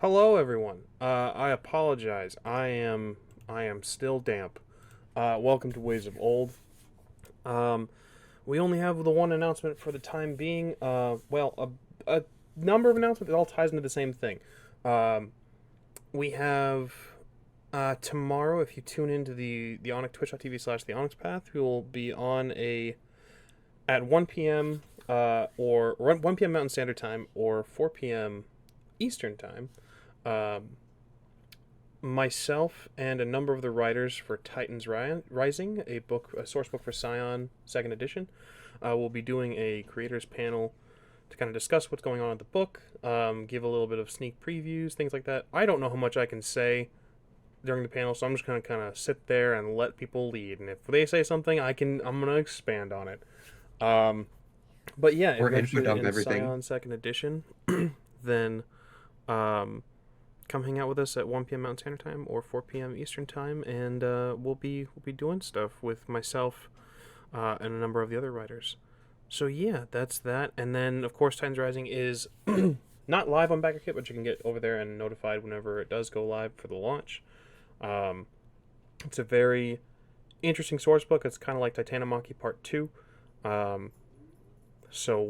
Hello, everyone. I apologize. I am still damp. Welcome to Ways of Old. Um, we only have the one announcement for the time being. A number of announcements. It all ties into the same thing. Um, we have tomorrow. If you tune into the Onyx Twitch.tv/the Onyx Path, we will be on a at 1 p.m. Or 1 p.m. Mountain Standard Time or 4 p.m. Eastern Time. Um, Myself and a number of the writers for Rising, a source book for Scion Second Edition, will be doing a creators panel to kind of discuss what's going on in the book, give a little bit of sneak previews, things like that. I don't know how much I can say during the panel, so I'm just gonna kind of sit there and let people lead. And if they say something, I'm gonna expand on it. Um, but yeah, if Or you're input interested of in everything. Scion Second Edition, then um, come hang out with us at 1 p.m. Mountain Standard Time or 4 p.m. Eastern Time, and we'll be doing stuff with myself and a number of the other writers. So yeah, that's that. And then of course, Titans Rising is not live on BackerKit, but you can get over there and notified whenever it does go live for the launch. Um, it's a very interesting source book. It's kind of like Titanomachy Part Two. Um, so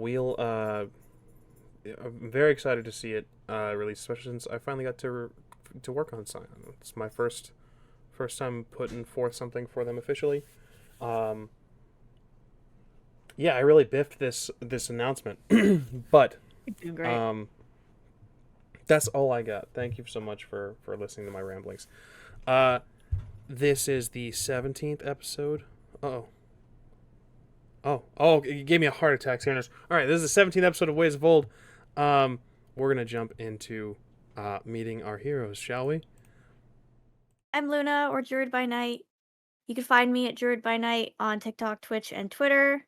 I'm very excited to see it released, especially since I finally got to work on Scion. It's my first time putting forth something for them officially. Um, yeah, I really biffed this announcement, but You're doing great. um, that's all I got. Thank you so much for listening to my ramblings. Uh, this is the 17th episode. Oh, you gave me a heart attack, Sanders. All right, this is the 17th episode of Ways of Old. Um, we're gonna jump into meeting our heroes, shall we? I'm Luna or Druid by Night. You can find me at Druid by Night on TikTok, Twitch, and Twitter.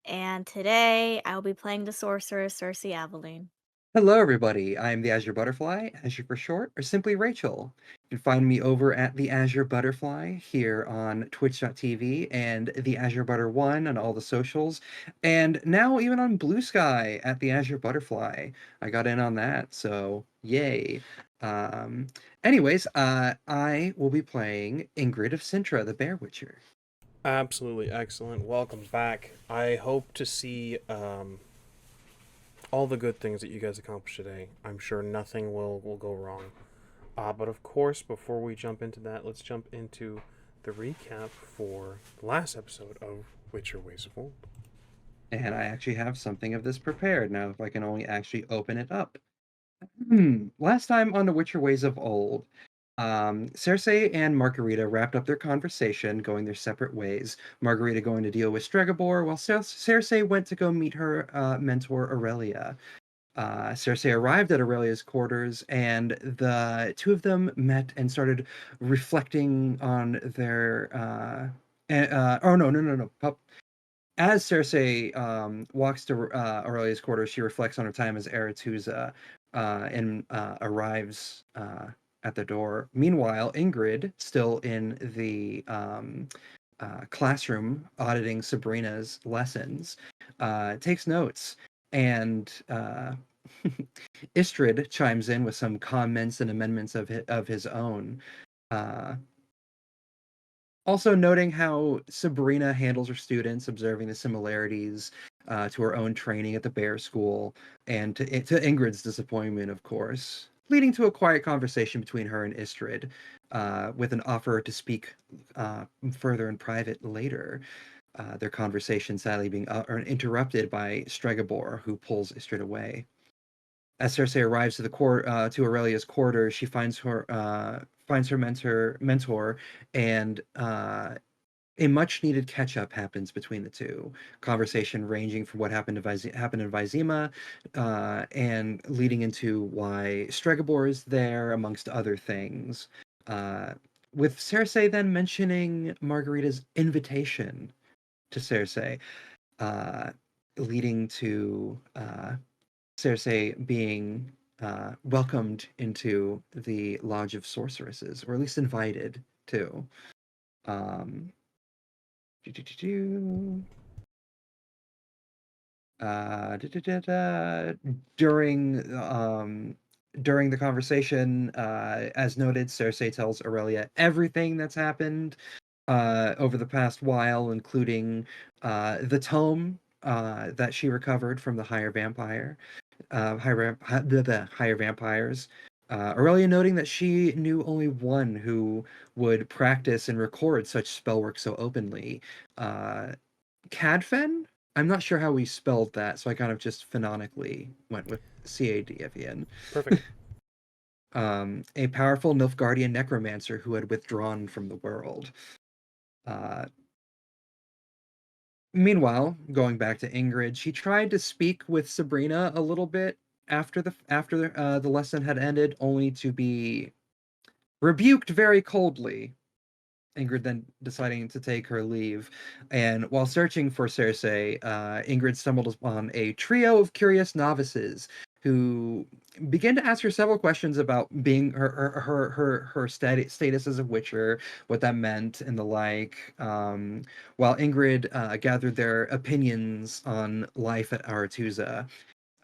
And today I will be playing the sorceress Cersei Aveline. Hello, everybody. I'm the Azure Butterfly, Azure for short, or simply Rachel. You can find me over at the Azure Butterfly here on Twitch.tv and the Azure Butter One on all the socials, and now even on Blue Sky at the Azure Butterfly. I got in on that, so yay. Um, I will be playing Ingrid of Sintra, the Bear Witcher. Absolutely excellent. Welcome back. I hope to see all the good things that you guys accomplished today. I'm sure nothing will go wrong. But of course, before we jump into that, let's jump into the recap for the last episode of Witcher Ways of Old. And I actually have something of this prepared now, if I can only actually open it up. Last time on The Witcher Ways of Old, Cersei and Margarita wrapped up their conversation, going their separate ways. Margarita going to deal with Stregobor, while Cersei went to go meet her mentor Aurelia. Cersei arrived at Aurelia's quarters, and the two of them met and started reflecting on their. Oh no, no, no, no! As Cersei walks to Aurelia's quarters, she reflects on her time as Aretuza and arrives at the door. Meanwhile, Ingrid, still in the classroom auditing Sabrina's lessons, takes notes, and Istrid chimes in with some comments and amendments of his own. Uh, Also noting how Sabrina handles her students, observing the similarities to her own training at the Bear School, and to Ingrid's disappointment, of course, leading to a quiet conversation between her and Istrid, with an offer to speak further in private later. Their conversation sadly being interrupted by Stregobor, who pulls Istrid away. As Cersei arrives to Aurelia's quarters, she finds her mentor, and a much needed catch up happens between the two. Conversation ranging from what happened in Vizima, and leading into why Stregobor is there, amongst other things. Uh, with Cersei then mentioning Margarita's invitation to Cersei, uh, leading to Cersei being welcomed into the Lodge of Sorceresses, or at least invited to. Um, do, do, do, do. Da, da, da, da. During during the conversation, as noted, Cersei tells Aurelia everything that's happened over the past while, including the tome that she recovered from the higher vampires. Aurelia noting that she knew only one who would practice and record such spellwork so openly. Cadfen? I'm not sure how we spelled that, so I kind of just phonetically went with CAD at the end. Perfect. A powerful Nilfgaardian necromancer who had withdrawn from the world. Meanwhile, going back to Ingrid, she tried to speak with Sabrina a little bit after the lesson had ended, only to be rebuked very coldly. Ingrid then deciding to take her leave. And while searching for Cersei, Ingrid stumbled upon a trio of curious novices who began to ask her several questions about being her status as a Witcher, what that meant, and the like. While Ingrid gathered their opinions on life at Aretuza.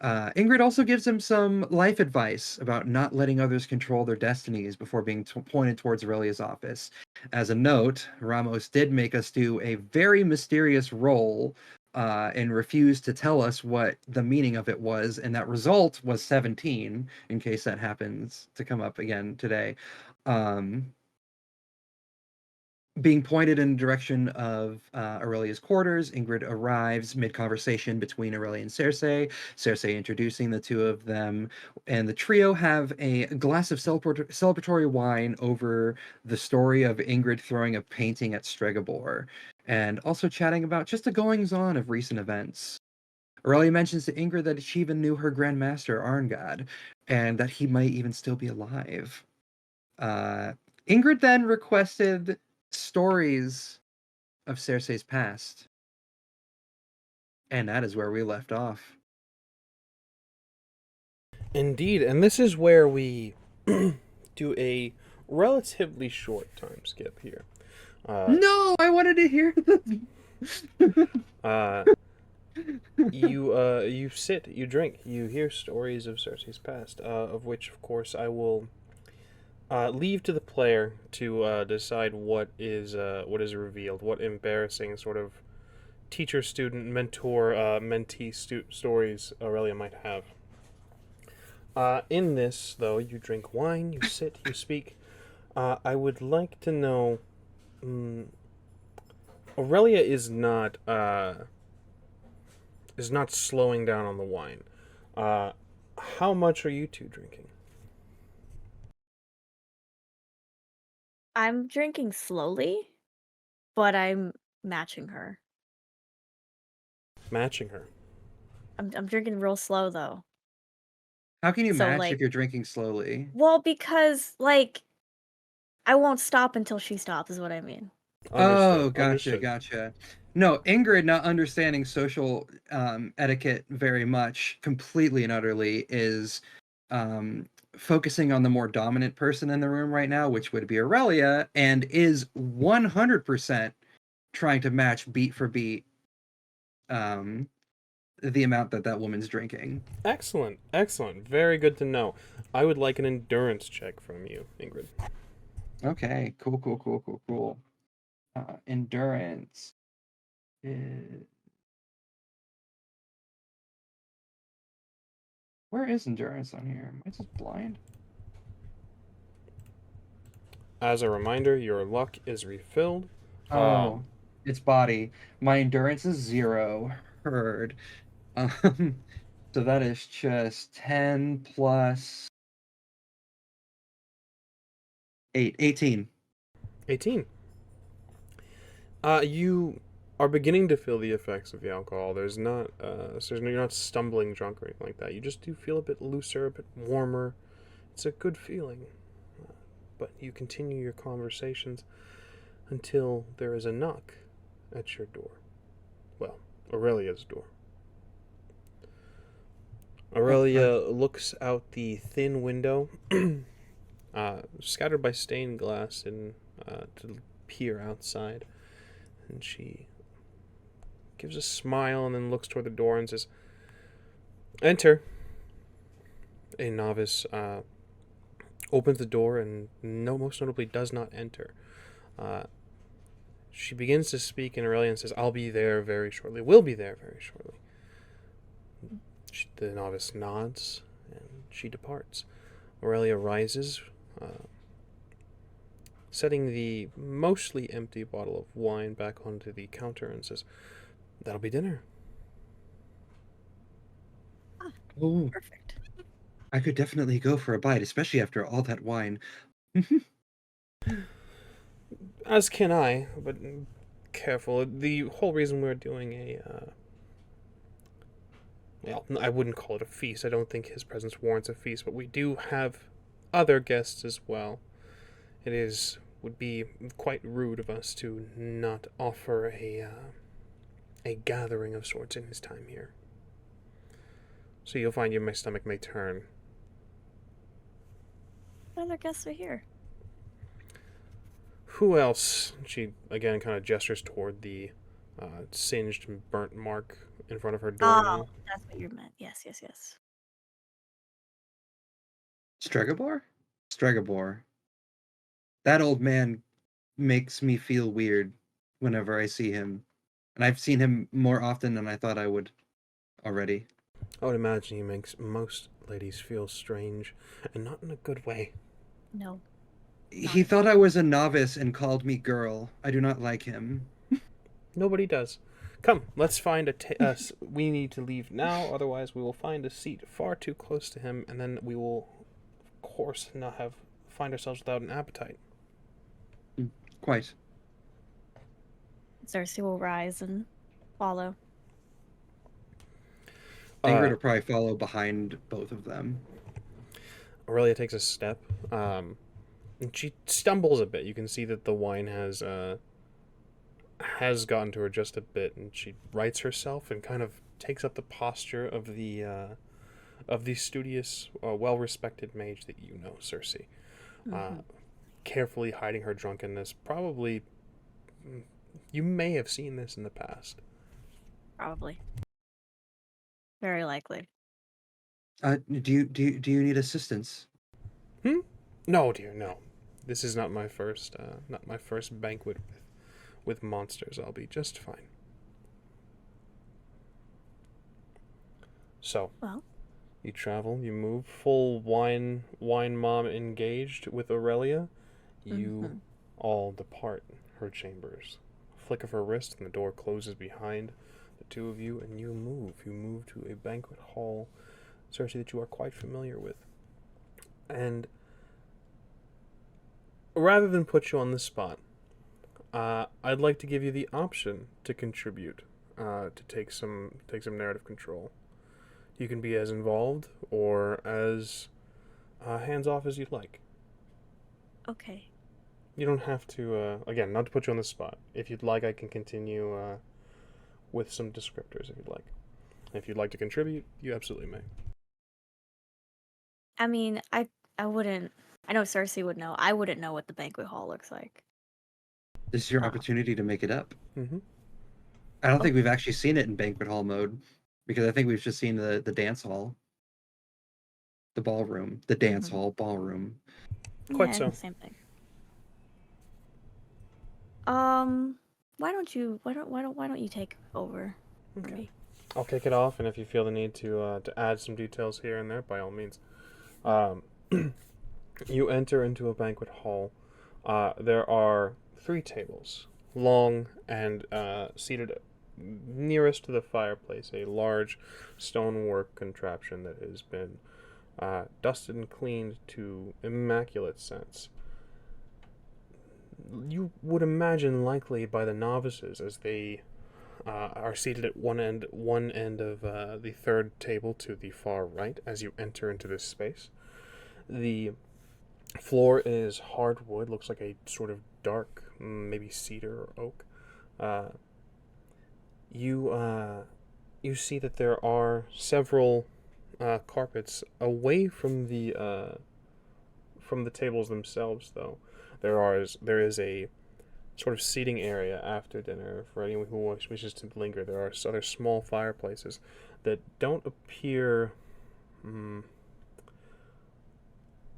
Ingrid also gives him some life advice about not letting others control their destinies before being pointed towards Aurelia's office. As a note, Ramos did make us do a very mysterious roll and refused to tell us what the meaning of it was, and that result was 17, in case that happens to come up again today. Being pointed in the direction of Aurelia's quarters, Ingrid arrives mid-conversation between Aurelia and Cersei, Cersei introducing the two of them, and the trio have a glass of celebratory wine over the story of Ingrid throwing a painting at Stregobor, and also chatting about just the goings-on of recent events. Aurelia mentions to Ingrid that she even knew her Grandmaster Arngad, and that he might even still be alive. Ingrid then requested stories of Cersei's past. And that is where we left off. Indeed, and this is where we do a relatively short time skip here. No, I wanted to hear this. You sit, you drink, you hear stories of Cersei's past, of which, of course, I will leave to the player to decide what is revealed, what embarrassing sort of teacher, student, mentor, mentee stories Aurelia might have. In this, though, you drink wine, you sit, you speak. I would like to know. Aurelia is not slowing down on the wine. How much are you two drinking? I'm drinking slowly, but I'm matching her. Matching her. I'm drinking real slow though. How can you So, match like- if you're drinking slowly? Well, because like I won't stop until she stops is what I mean. Oh, Understood. gotcha. No, Ingrid, not understanding social etiquette very much, completely and utterly, is focusing on the more dominant person in the room right now, which would be Aurelia, and is 100% trying to match beat for beat the amount that woman's drinking. Excellent. Very good to know. I would like an endurance check from you, Ingrid. Okay, cool. Endurance is... Where is endurance on here? Am I just blind? As a reminder, your luck is refilled. Oh, it's body. My endurance is 0. Heard. So that is just 10 plus 8. 18. 18. You are beginning to feel the effects of the alcohol. You're not stumbling drunk or anything like that. You just do feel a bit looser, a bit warmer. It's a good feeling. But you continue your conversations until there is a knock at your door. Well, Aurelia's door. Aurelia looks out the thin window, scattered by stained glass, and to peer outside. And she gives a smile and then looks toward the door and says, "Enter. a novice opens the door and most notably does not enter. She begins to speak in Aurelian and says, "I'll be there very shortly. We'll be there very shortly." The novice nods and she departs. Aurelia rises, setting the mostly empty bottle of wine back onto the counter and says, "That'll be dinner." Oh, Perfect. I could definitely go for a bite, especially after all that wine. As can I, but careful. The whole reason we're doing well, I wouldn't call it a feast. I don't think his presence warrants a feast, but we do have other guests as well. Would be quite rude of us to not offer a gathering of sorts in his time here. So you'll find my stomach may turn. What other guests are here? Who else? She again kind of gestures toward the singed and burnt mark in front of her door Oh, now. that's what you meant. Yes, yes, yes. Stregobor? Stregobor. That old man makes me feel weird whenever I see him. And I've seen him more often than I thought I would already. I would imagine he makes most ladies feel strange, and not in a good way. No. He thought I was a novice and called me girl. I do not like him. Nobody does. Come, let's find we need to leave now, otherwise we will find a seat far too close to him, and then we will, of course, find ourselves without an appetite. Quite. Cersei will rise and follow. Ingrid will probably follow behind both of them. Aurelia takes a step, and she stumbles a bit. You can see that the wine has gotten to her just a bit, and she rights herself and kind of takes up the posture of the studious, well-respected mage that you know, Cersei. Carefully hiding her drunkenness. Probably, you may have seen this in the past. Probably. Very likely. Do you need assistance? No, dear, no. This is not my first banquet with monsters. I'll be just fine. So, well, you travel, you move, full wine mom engaged with Aurelia. You all depart her chambers. A flick of her wrist and the door closes behind the two of you, and you move. You move to a banquet hall, Cersei, that you are quite familiar with. And rather than put you on the spot, I'd like to give you the option to contribute, to take some narrative control. You can be as involved or as hands off as you'd like. okay. You don't have to, again, not to put you on the spot. If you'd like, I can continue with some descriptors if you'd like. If you'd like to contribute, you absolutely may. I mean, I wouldn't. I know Cersei would know. I wouldn't know what the banquet hall looks like. This is your opportunity to make it up. Mm-hmm. I don't think we've actually seen it in banquet hall mode, because I think we've just seen the dance hall, the ballroom, the dance hall, ballroom. Quite so. Same thing. Why don't you take over? Okay. Me? I'll kick it off, and if you feel the need to add some details here and there, by all means. You enter into a banquet hall. There are 3 tables, long and seated nearest to the fireplace, a large stonework contraption that has been dusted and cleaned to immaculate sense. You would imagine likely by the novices, as they are seated at one end of the third table to the far right as you enter into this space. The floor is hardwood, looks like a sort of dark, maybe cedar or oak. You see that there are several carpets away from the tables themselves, though. There is a sort of seating area after dinner for anyone who wishes to linger. There are other small fireplaces that don't appear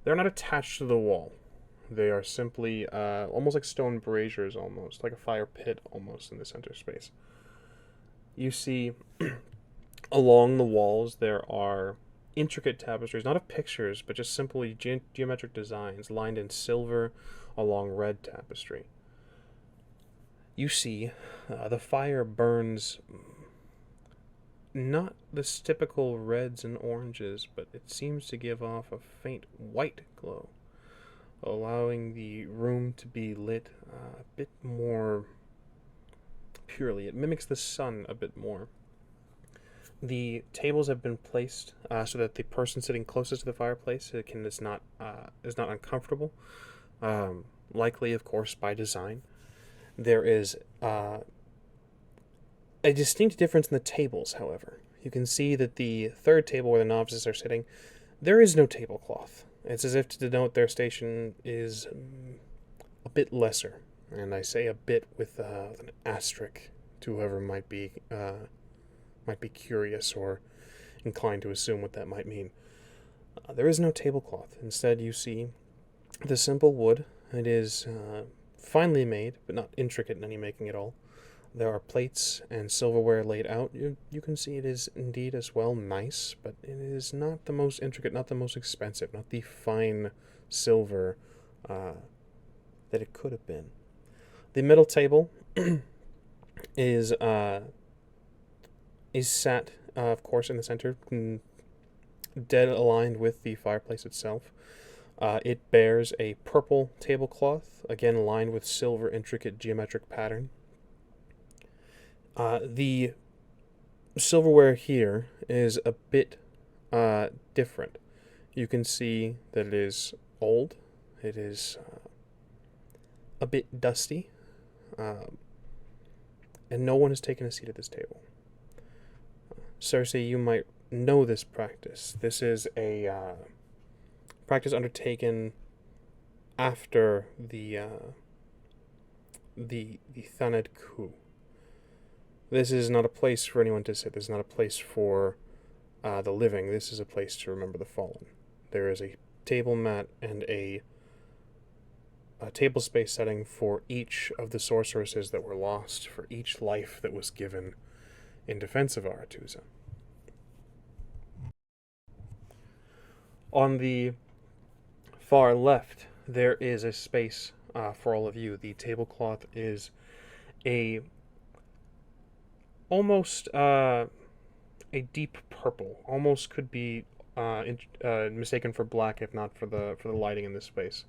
They're not attached to the wall. They are simply almost like stone braziers, almost like a fire pit, almost in the center space. You see, along the walls there are intricate tapestries, not of pictures, but just simply geometric designs lined in silver along red tapestry. You see, the fire burns not the typical reds and oranges, but it seems to give off a faint white glow, allowing the room to be lit a bit more purely. It mimics the sun a bit more. The tables have been placed so that the person sitting closest to the fireplace is not uncomfortable. Likely, of course, by design. There is a distinct difference in the tables, however. You can see that the third table where the novices are sitting, there is no tablecloth. It's as if to denote their station is a bit lesser, and I say a bit with an asterisk to whoever might be curious or inclined to assume what that might mean. There is no tablecloth. Instead, you see the simple wood. It is finely made, but not intricate in any making at all. There are plates and silverware laid out. You can see it is indeed as well nice, but it is not the most intricate, not the most expensive, not the fine silver that it could have been. The middle table is sat, of course, in the center, dead aligned with the fireplace itself. It bears a purple tablecloth, again lined with silver intricate geometric pattern. The silverware here is a bit different. You can see that it is old. It is a bit dusty. And no one has taken a seat at this table. Cersei, you might know this practice. This is a practice undertaken after the Thaned coup. This is not a place for anyone to sit. This is not a place for the living. This is a place to remember the fallen. There is a table mat and a table space setting for each of the sorceresses that were lost, for each life that was given in defense of Aretuza. On the far left, there is a space for all of you. The tablecloth is almost a deep purple. Almost could be mistaken for black if not for the lighting in this space.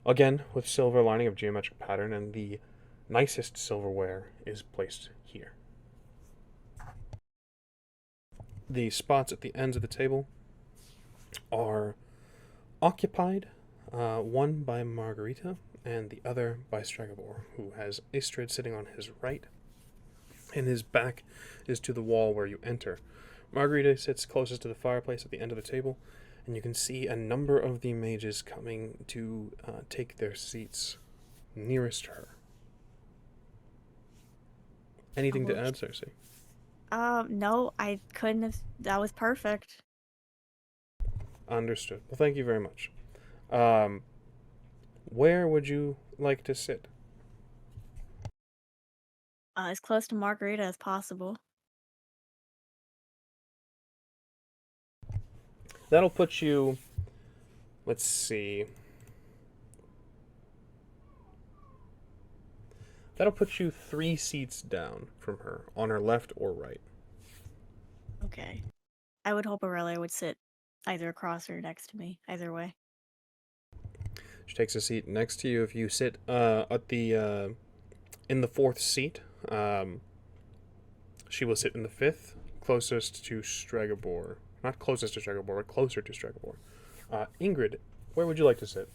Again, with silver lining of geometric pattern, and the nicest silverware is placed here. The spots at the ends of the table are occupied, one by Margarita and the other by Stregobor, who has Istrid sitting on his right, and his back is to the wall where you enter. Margarita sits closest to the fireplace at the end of the table, and you can see a number of the mages coming to take their seats nearest her. Anything to add, Cersei? No, I couldn't have. That was perfect. Understood. Well, thank you very much. Where would you like to sit? As close to Margarita as possible. That'll put you, let's see. That'll put you 3 seats down from her, on her left or right. Okay. I would hope Aurelia would sit either across or next to me. Either way. She takes a seat next to you. If you sit at the in the 4th seat, she will sit in the 5th, closest to Stregobor. Not closest to Stregobor, but closer to Stregobor. Ingrid, where would you like to sit?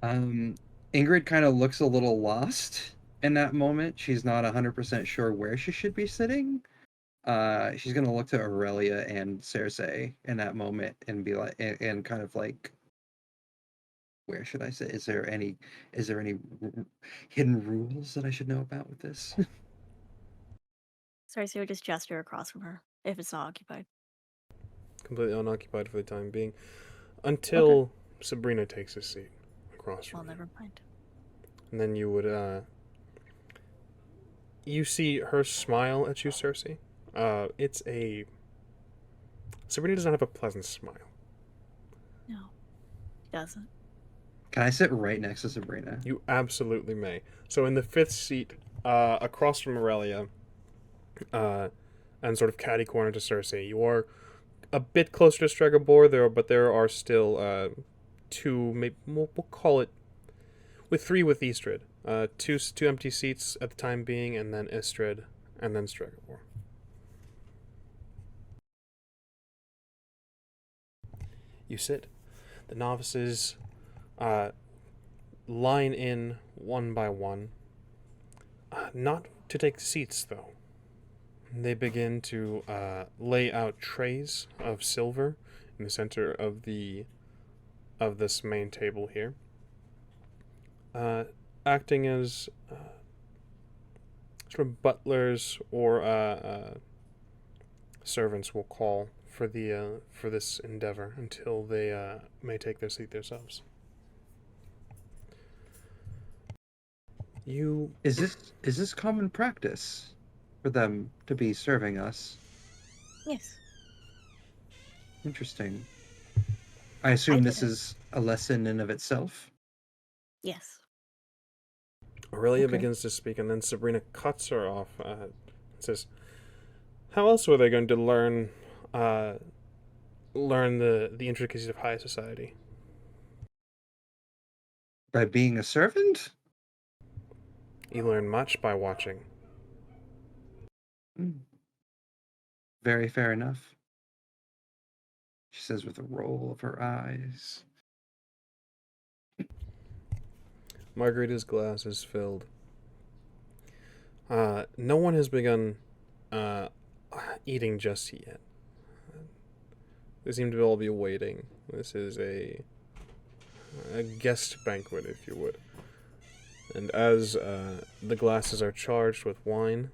Ingrid kind of looks a little lost in that moment. She's not 100% sure where she should be sitting. She's gonna look to Aurelia and Cersei in that moment and be like, and kind of like, where should I sit? Is there any hidden rules that I should know about with this? Cersei would just gesture across from her if it's not occupied. completely unoccupied for the time being, until Sabrina takes a seat across from you. Never mind. And then you would, you see her smile at you, Cersei. Sabrina doesn't have a pleasant smile. No, it doesn't. Can I sit right next to Sabrina? You absolutely may. So in the 5th seat, across from Aurelia, and sort of catty corner to Cersei, you are a bit closer to Stregobor, but there are still 2, maybe we'll call it, with 3 with Istrid. 2 empty seats at the time being, and then Istrid, and then Stregobor. You sit. The novices line in one by one. Not to take seats, though. They begin to lay out trays of silver in the center of this main table here, acting as sort of butlers or servants, we'll call, for this endeavor until they may take their seat themselves. Is this common practice for them to be serving us? Yes. Interesting. I assume this is a lesson in of itself? Yes. Aurelia begins to speak, and then Sabrina cuts her off and says, how else were they going to learn the intricacies of high society? By being a servant? You learn much by watching. Very fair enough. She says with a roll of her eyes. Margarita's glass is filled. No one has begun eating just yet. They seem to all be waiting. This is a guest banquet, if you would. And as the glasses are charged with wine,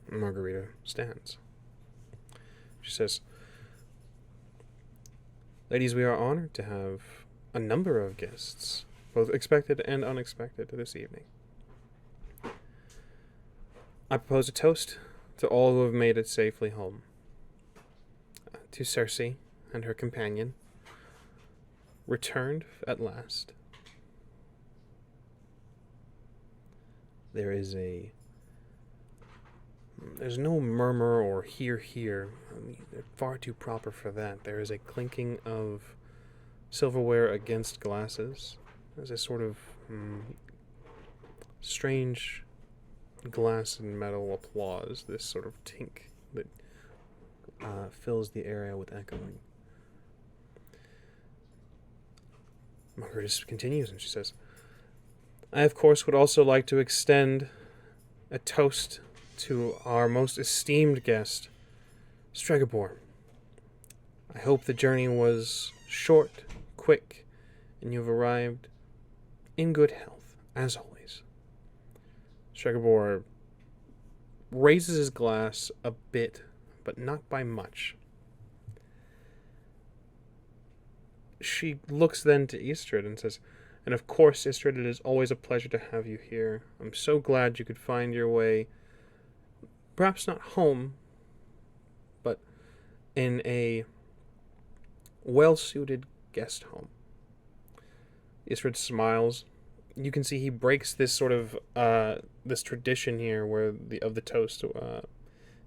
Margarita stands. She says, ladies, we are honored to have a number of guests, both expected and unexpected, this evening. I propose a toast to all who have made it safely home. To Cersei and her companion, returned at last. There's no murmur or hear. I mean, they're far too proper for that. There is a clinking of silverware against glasses. There's a sort of strange glass and metal applause, this sort of tink that fills the area with echoing. Margarita continues, and she says, I, of course, would also like to extend a toast to our most esteemed guest, Stregobor. I hope the journey was short, quick, and you've arrived in good health, as always. Stregobor raises his glass a bit, but not by much. She looks then to Istrid and says, and of course, Istrid, it is always a pleasure to have you here. I'm so glad you could find your way, perhaps not home, but in a well-suited guest home. Istrid smiles. You can see he breaks this sort of this tradition here where of the toast.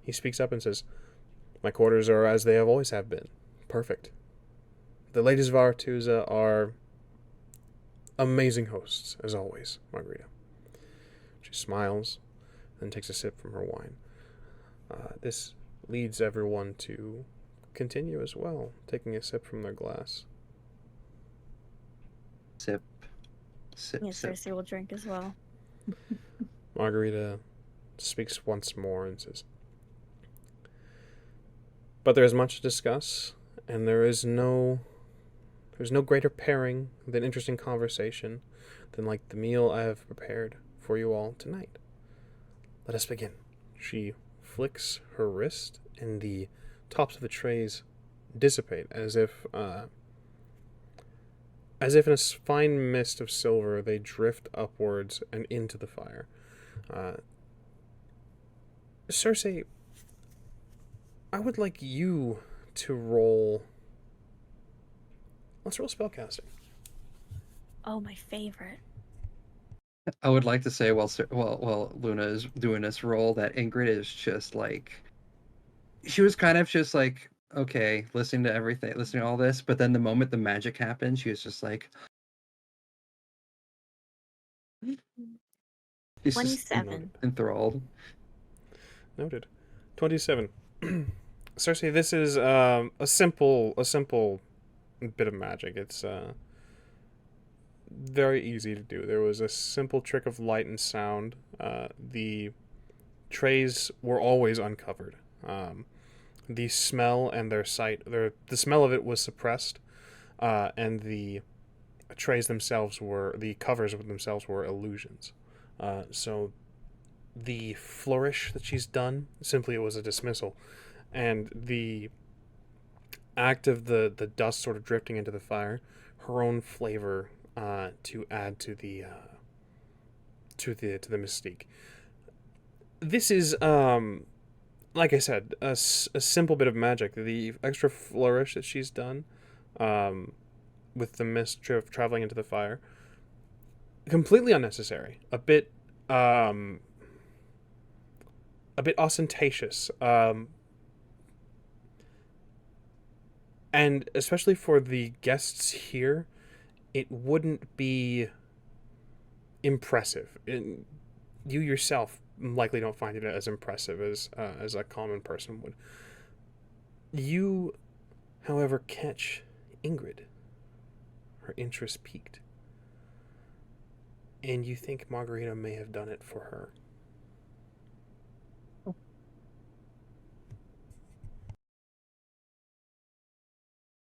He speaks up and says, my quarters are as they always have been. Perfect. The ladies of Aretuza are amazing hosts, as always, Margarita. She smiles, then takes a sip from her wine. This leads everyone to continue as well, taking a sip from their glass. Sip. Sip, Yes, sip. Cersei will drink as well. Margarita speaks once more and says, but there is much to discuss, and there's no greater pairing than interesting conversation than like the meal I have prepared for you all tonight. Let us begin. She flicks her wrist, and the tops of the trays dissipate, as if in a fine mist of silver they drift upwards and into the fire. Cersei, I would like you to roll. Let's roll spellcasting. Oh, my favorite. I would like to say while Luna is doing this role that Ingrid is just like, she was kind of just like, okay, listening to everything, listening to all this, but then the moment the magic happened, she was just like, she's just 27. enthralled. Noted. 27. Cersei, this is a simple bit of magic. It's very easy to do. There was a simple trick of light and sound. The trays were always uncovered. The smell and their sight, the smell of it was suppressed, and the trays themselves the covers of themselves were illusions. So the flourish that she's done, simply it was a dismissal. And the act of the dust sort of drifting into the fire, her own flavor to add to the mystique. This is like I said, a simple bit of magic. The extra flourish that she's done, with the mist traveling into the fire, completely unnecessary. A bit ostentatious. And especially for the guests here, it wouldn't be impressive. You yourself likely don't find it as impressive as a common person would. You, however, catch Ingrid. Her interest piqued. And you think Margarita may have done it for her.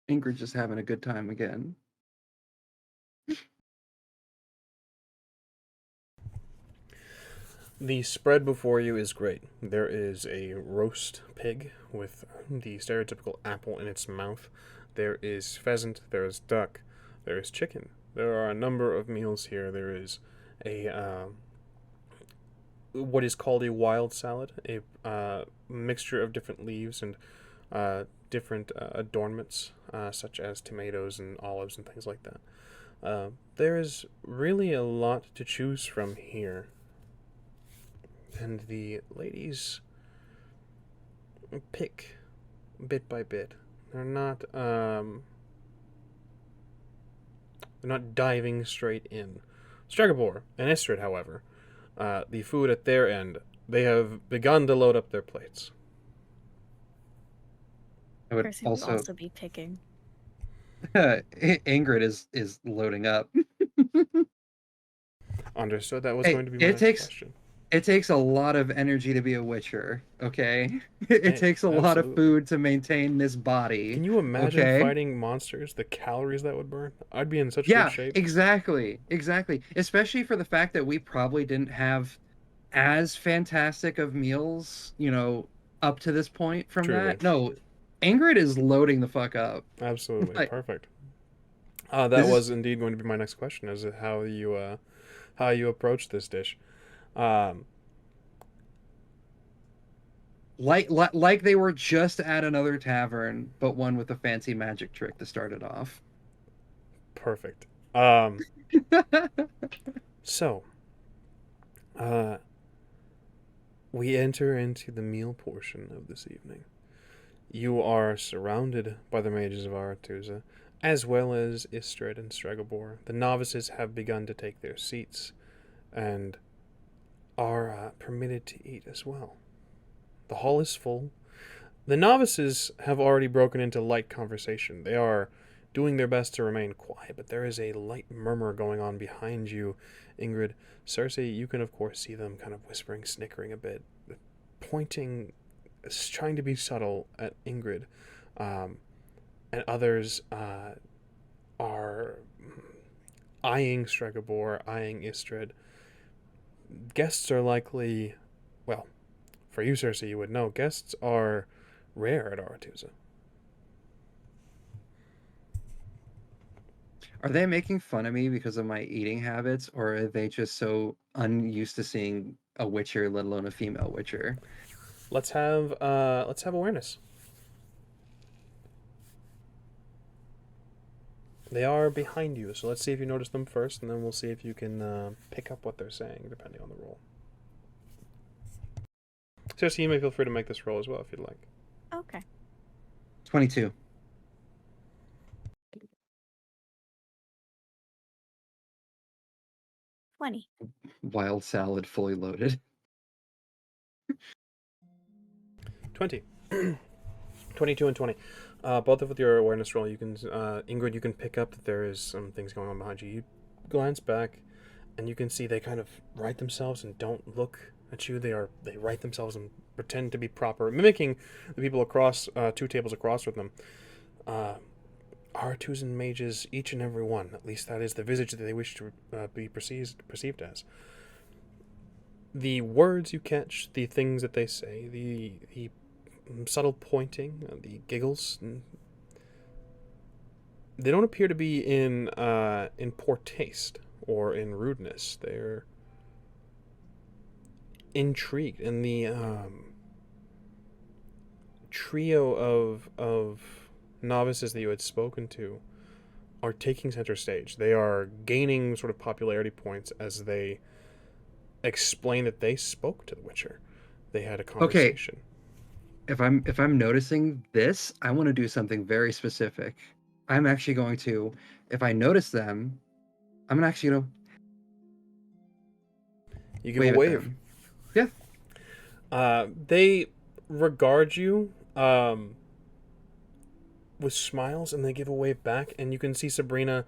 Ingrid just having a good time again. The spread before you is great. There is a roast pig with the stereotypical apple in its mouth. There is pheasant, there is duck, there is chicken. There are a number of meals here. There is a what is called a wild salad, a mixture of different leaves and different adornments, such as tomatoes and olives and things like that. There is really a lot to choose from here. And the ladies pick bit by bit. They're not diving straight in. Stregobor and Istrid, however, the food at their end, they have begun to load up their plates. I would Percy would also be picking. Ingrid is loading up. Understood. That was going to be my next question. It takes a lot of energy to be a Witcher, okay? It takes a lot of food to maintain this body. Can you imagine fighting monsters, the calories that would burn? I'd be in such good shape. Yeah, exactly. Especially for the fact that we probably didn't have as fantastic of meals, up to this point from Truly. that. No, Ingrid is loading the fuck up. Absolutely. Perfect. That was indeed going to be my next question, is how you approach this dish. Like they were just at another tavern, but one with a fancy magic trick to start it off. Perfect. So, we enter into the meal portion of this evening. You are surrounded by the mages of Aretuza, as well as Istrid and Stregobor. The novices have begun to take their seats, and are permitted to eat as well. The hall is full. The novices have already broken into light conversation. They are doing their best to remain quiet, but there is a light murmur going on behind you, Ingrid. Cersei, you can of course see them kind of whispering, snickering a bit, pointing, trying to be subtle at Ingrid. And others are eyeing Stregobor, eyeing Istrid. Guests are likely, well, for you, Cersei, you would know, guests are rare at Aretuza. Are they making fun of me because of my eating habits, or are they just so unused to seeing a Witcher, let alone a female Witcher? Let's have awareness. They are behind you, so let's see if you notice them first, and then we'll see if you can pick up what they're saying, depending on the roll. Seriously, you may feel free to make this roll as well if you'd like. Okay. 22. 20. Wild salad fully loaded. 20. 22 and 20. Both of with your awareness roll, you can, Ingrid, you can pick up that there is some things going on behind you. You glance back, and you can see they kind of right themselves and don't look at you. They right themselves and pretend to be proper, mimicking the people across, 2 tables across from them. Aretuza mages, each and every one. At least that is the visage that they wish to be perceived as. The words you catch, the things that they say, the subtle pointing, the giggles, they don't appear to be in poor taste or in rudeness. They're intrigued, and the trio of novices that you had spoken to are taking center stage. They are gaining sort of popularity points as they explain that they spoke to the Witcher. They had a conversation. If I'm noticing this, I want to do something very specific. I'm actually going to, if I notice them, I'm actually gonna. You give a wave. Yeah. They regard you with smiles, and they give a wave back, and you can see Sabrina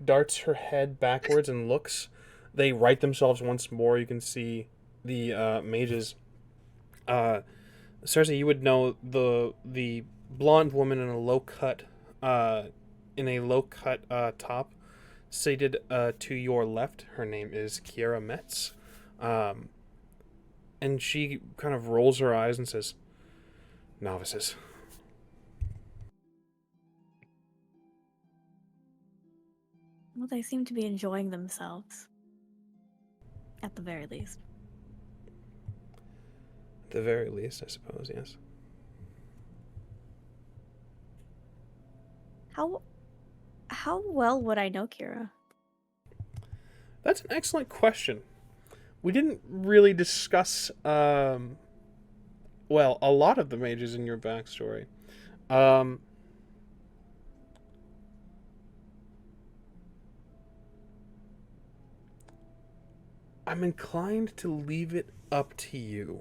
darts her head backwards and looks. They right themselves once more. You can see the mages. Cersei, you would know the blonde woman in a low cut top, seated to your left. Her name is Kiera Metz, and she kind of rolls her eyes and says, "Novices." Well, they seem to be enjoying themselves. At the very least. At the very least, I suppose, yes. How well would I know Kira? That's an excellent question. We didn't really discuss, a lot of the mages in your backstory. I'm inclined to leave it up to you.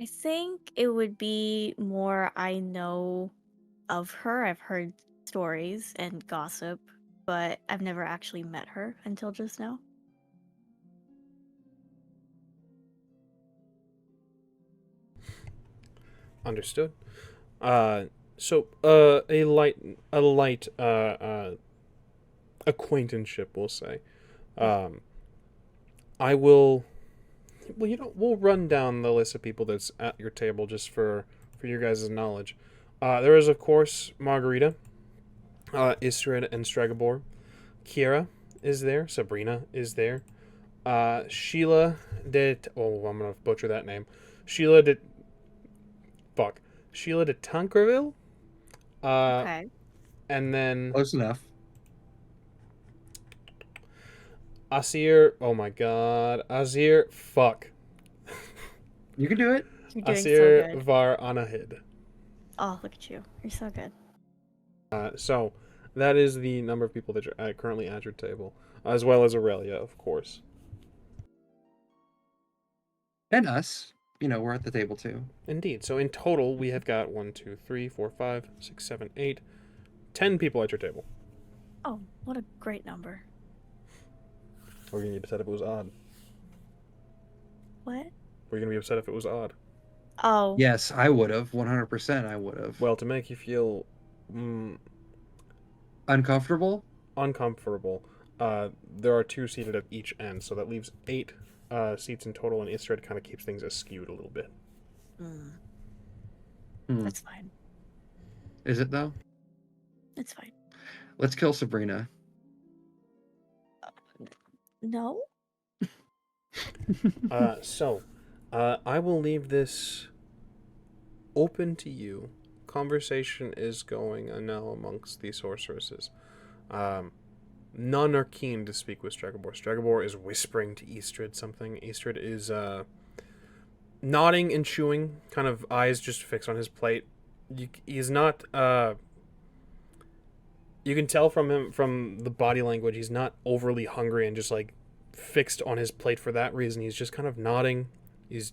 I think it would be more I know of her. I've heard stories and gossip, but I've never actually met her until just now. Understood. So a light acquaintanceship, we'll say. I will. Well, we'll run down the list of people that's at your table just for your guys' knowledge. There is, of course, Margarita, Istrid, and Stregobor. Kiera is there. Sabrina is there. Sheila de... Oh, I'm going to butcher that name. Sheila de Tankerville. Okay. And then Close enough. Asir. Oh my god. Azir. Fuck. You can do it. You're doing Asir so good. Var Anahid. Oh, look at you. You're so good. So that is the number of people that are currently at your table, as well as Aurelia, of course. And us. We're at the table too. Indeed. So in total, we have got 1, 2, 3, 4, 5, 6, 7, 8, 10 people at your table. Oh, what a great number. Were you going to be upset if it was odd? What? Were you going to be upset if it was odd? Oh. Yes, I would have. 100% I would have. Well, to make you feel Uncomfortable? uncomfortable, there are 2 seated at each end, so that leaves 8 seats in total, and Istrid kind of keeps things askewed a little bit. That's fine. Is it though? It's fine. Let's kill Sabrina. No? I will leave this open to you. Conversation is going now amongst the sorceresses. None are keen to speak with Stregobor. Stregobor is whispering to Eastrid something. Eastrid is nodding and chewing, kind of eyes just fixed on his plate. He's not. You can tell from him, from the body language, he's not overly hungry and just like fixed on his plate for that reason. He's just kind of nodding. He's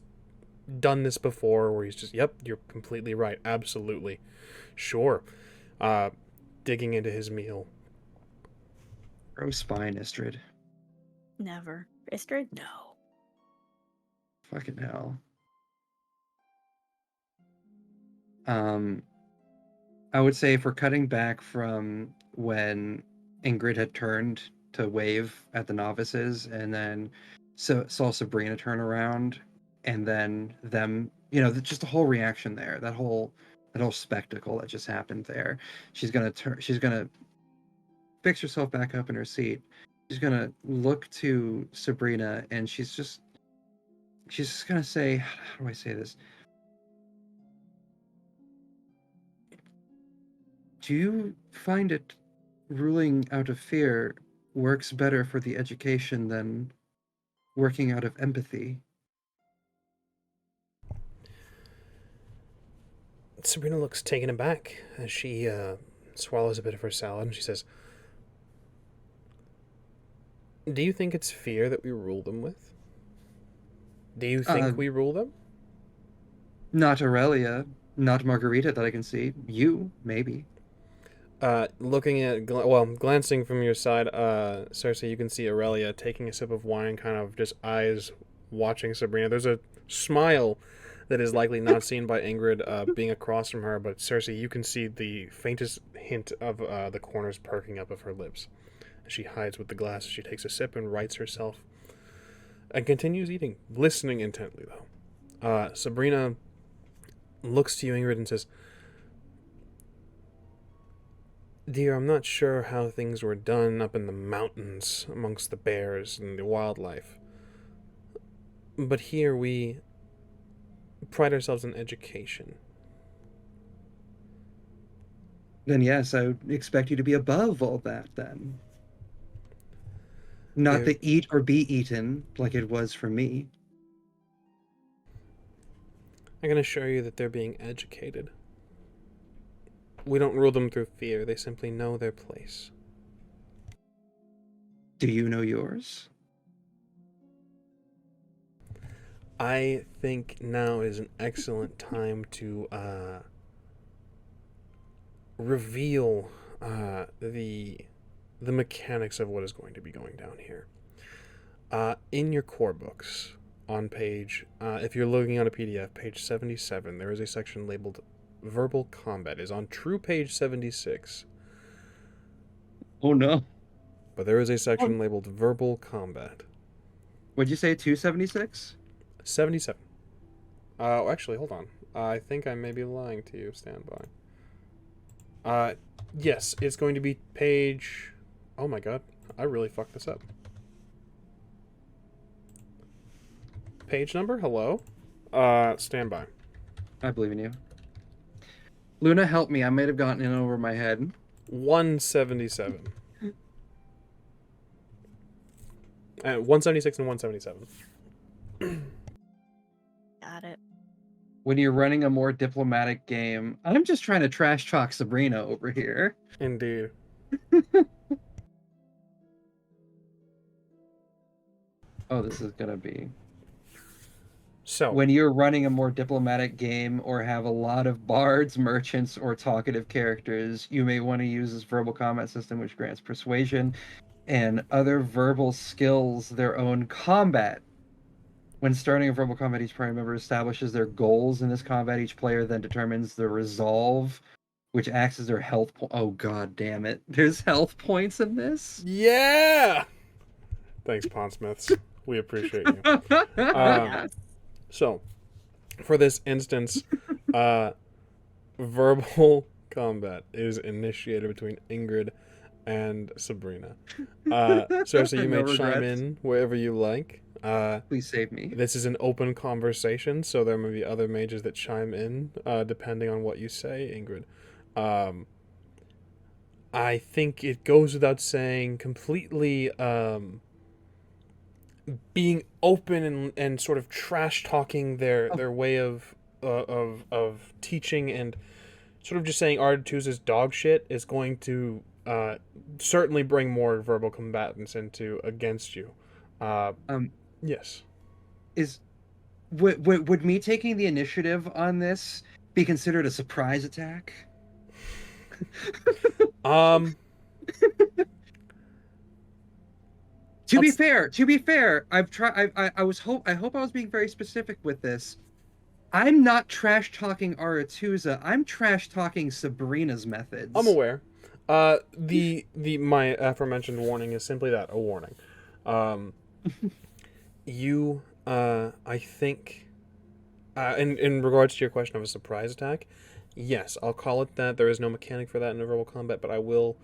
done this before where he's just, yep, you're completely right. Absolutely. Sure. Digging into his meal. Grow spine, Istrid. Never. Istrid? No. Fucking hell. I would say if we're cutting back from when Ingrid had turned to wave at the novices and then saw Sabrina turn around and then them, just the whole reaction there, that whole spectacle that just happened there. She's gonna fix herself back up in her seat. She's gonna look to Sabrina and she's just gonna say, how do I say this? Do you find it ruling out of fear works better for the education than working out of empathy? Sabrina looks taken aback as she swallows a bit of her salad and she says, do you think it's fear that we rule them with? Do you think we rule them? Not Aurelia, not Margarita that I can see. You, maybe. Looking at, glancing from your side, Cersei, you can see Aurelia taking a sip of wine, kind of just eyes watching Sabrina. There's a smile that is likely not seen by Ingrid being across from her, but Cersei, you can see the faintest hint of the corners perking up of her lips. She hides with the glass as she takes a sip and rights herself and continues eating, listening intently, though. Sabrina looks to you, Ingrid, and says, dear, I'm not sure how things were done up in the mountains amongst the bears and the wildlife, but here we pride ourselves in education. Then yes, I would expect you to be above all that then. Not the eat or be eaten like it was for me. I can assure you that they're being educated. We don't rule them through fear. They simply know their place. Do you know yours? I think now is an excellent time to reveal the mechanics of what is going to be going down here. In your core books, on page, if you're looking on a PDF, page 77, there is a section labeled Verbal Combat. Is on true page 76. Oh no. But there is a section labeled Verbal Combat. What'd you say, 276? 77. Actually, hold on. I think I may be lying to you. Stand by. Yes, it's going to be page... Oh my god, I really fucked this up. Page number? Hello? Stand by. I believe in you. Luna, help me. I might have gotten in over my head. 177. 176 and 177. Got it. When you're running a more diplomatic game, I'm just trying to trash talk Sabrina over here. Indeed. Oh, this is gonna be... So, when you're running a more diplomatic game or have a lot of bards, merchants, or talkative characters, you may want to use this verbal combat system, which grants persuasion and other verbal skills their own combat. When starting a verbal combat, each party member establishes their goals in this combat. Each player then determines the resolve, which acts as their health point. Oh, god damn it. There's health points in this? yeah! Thanks, Pondsmiths. We appreciate you. Yes. So, for this instance, verbal combat is initiated between Ingrid and Sabrina. Cersei, you may No chime regrets. in wherever you like. Please save me. This is an open conversation, so there may be other mages that chime in, depending on what you say, Ingrid. I think it goes without saying, completely being open and sort of trash talking their way of teaching, and sort of just saying Aretuza's dog shit is going to certainly bring more verbal combatants into against you. Um, Yes. would me taking the initiative on this be considered a surprise attack? Um. To Let's- be fair, I've tried. I hope I was being very specific with this. I'm not trash talking Aretuza. I'm trash talking Sabrina's methods. I'm aware. My aforementioned warning is simply that, a warning. I think, in regards to your question of a surprise attack, yes, I'll call it that. There is no mechanic for that in verbal combat, but I will,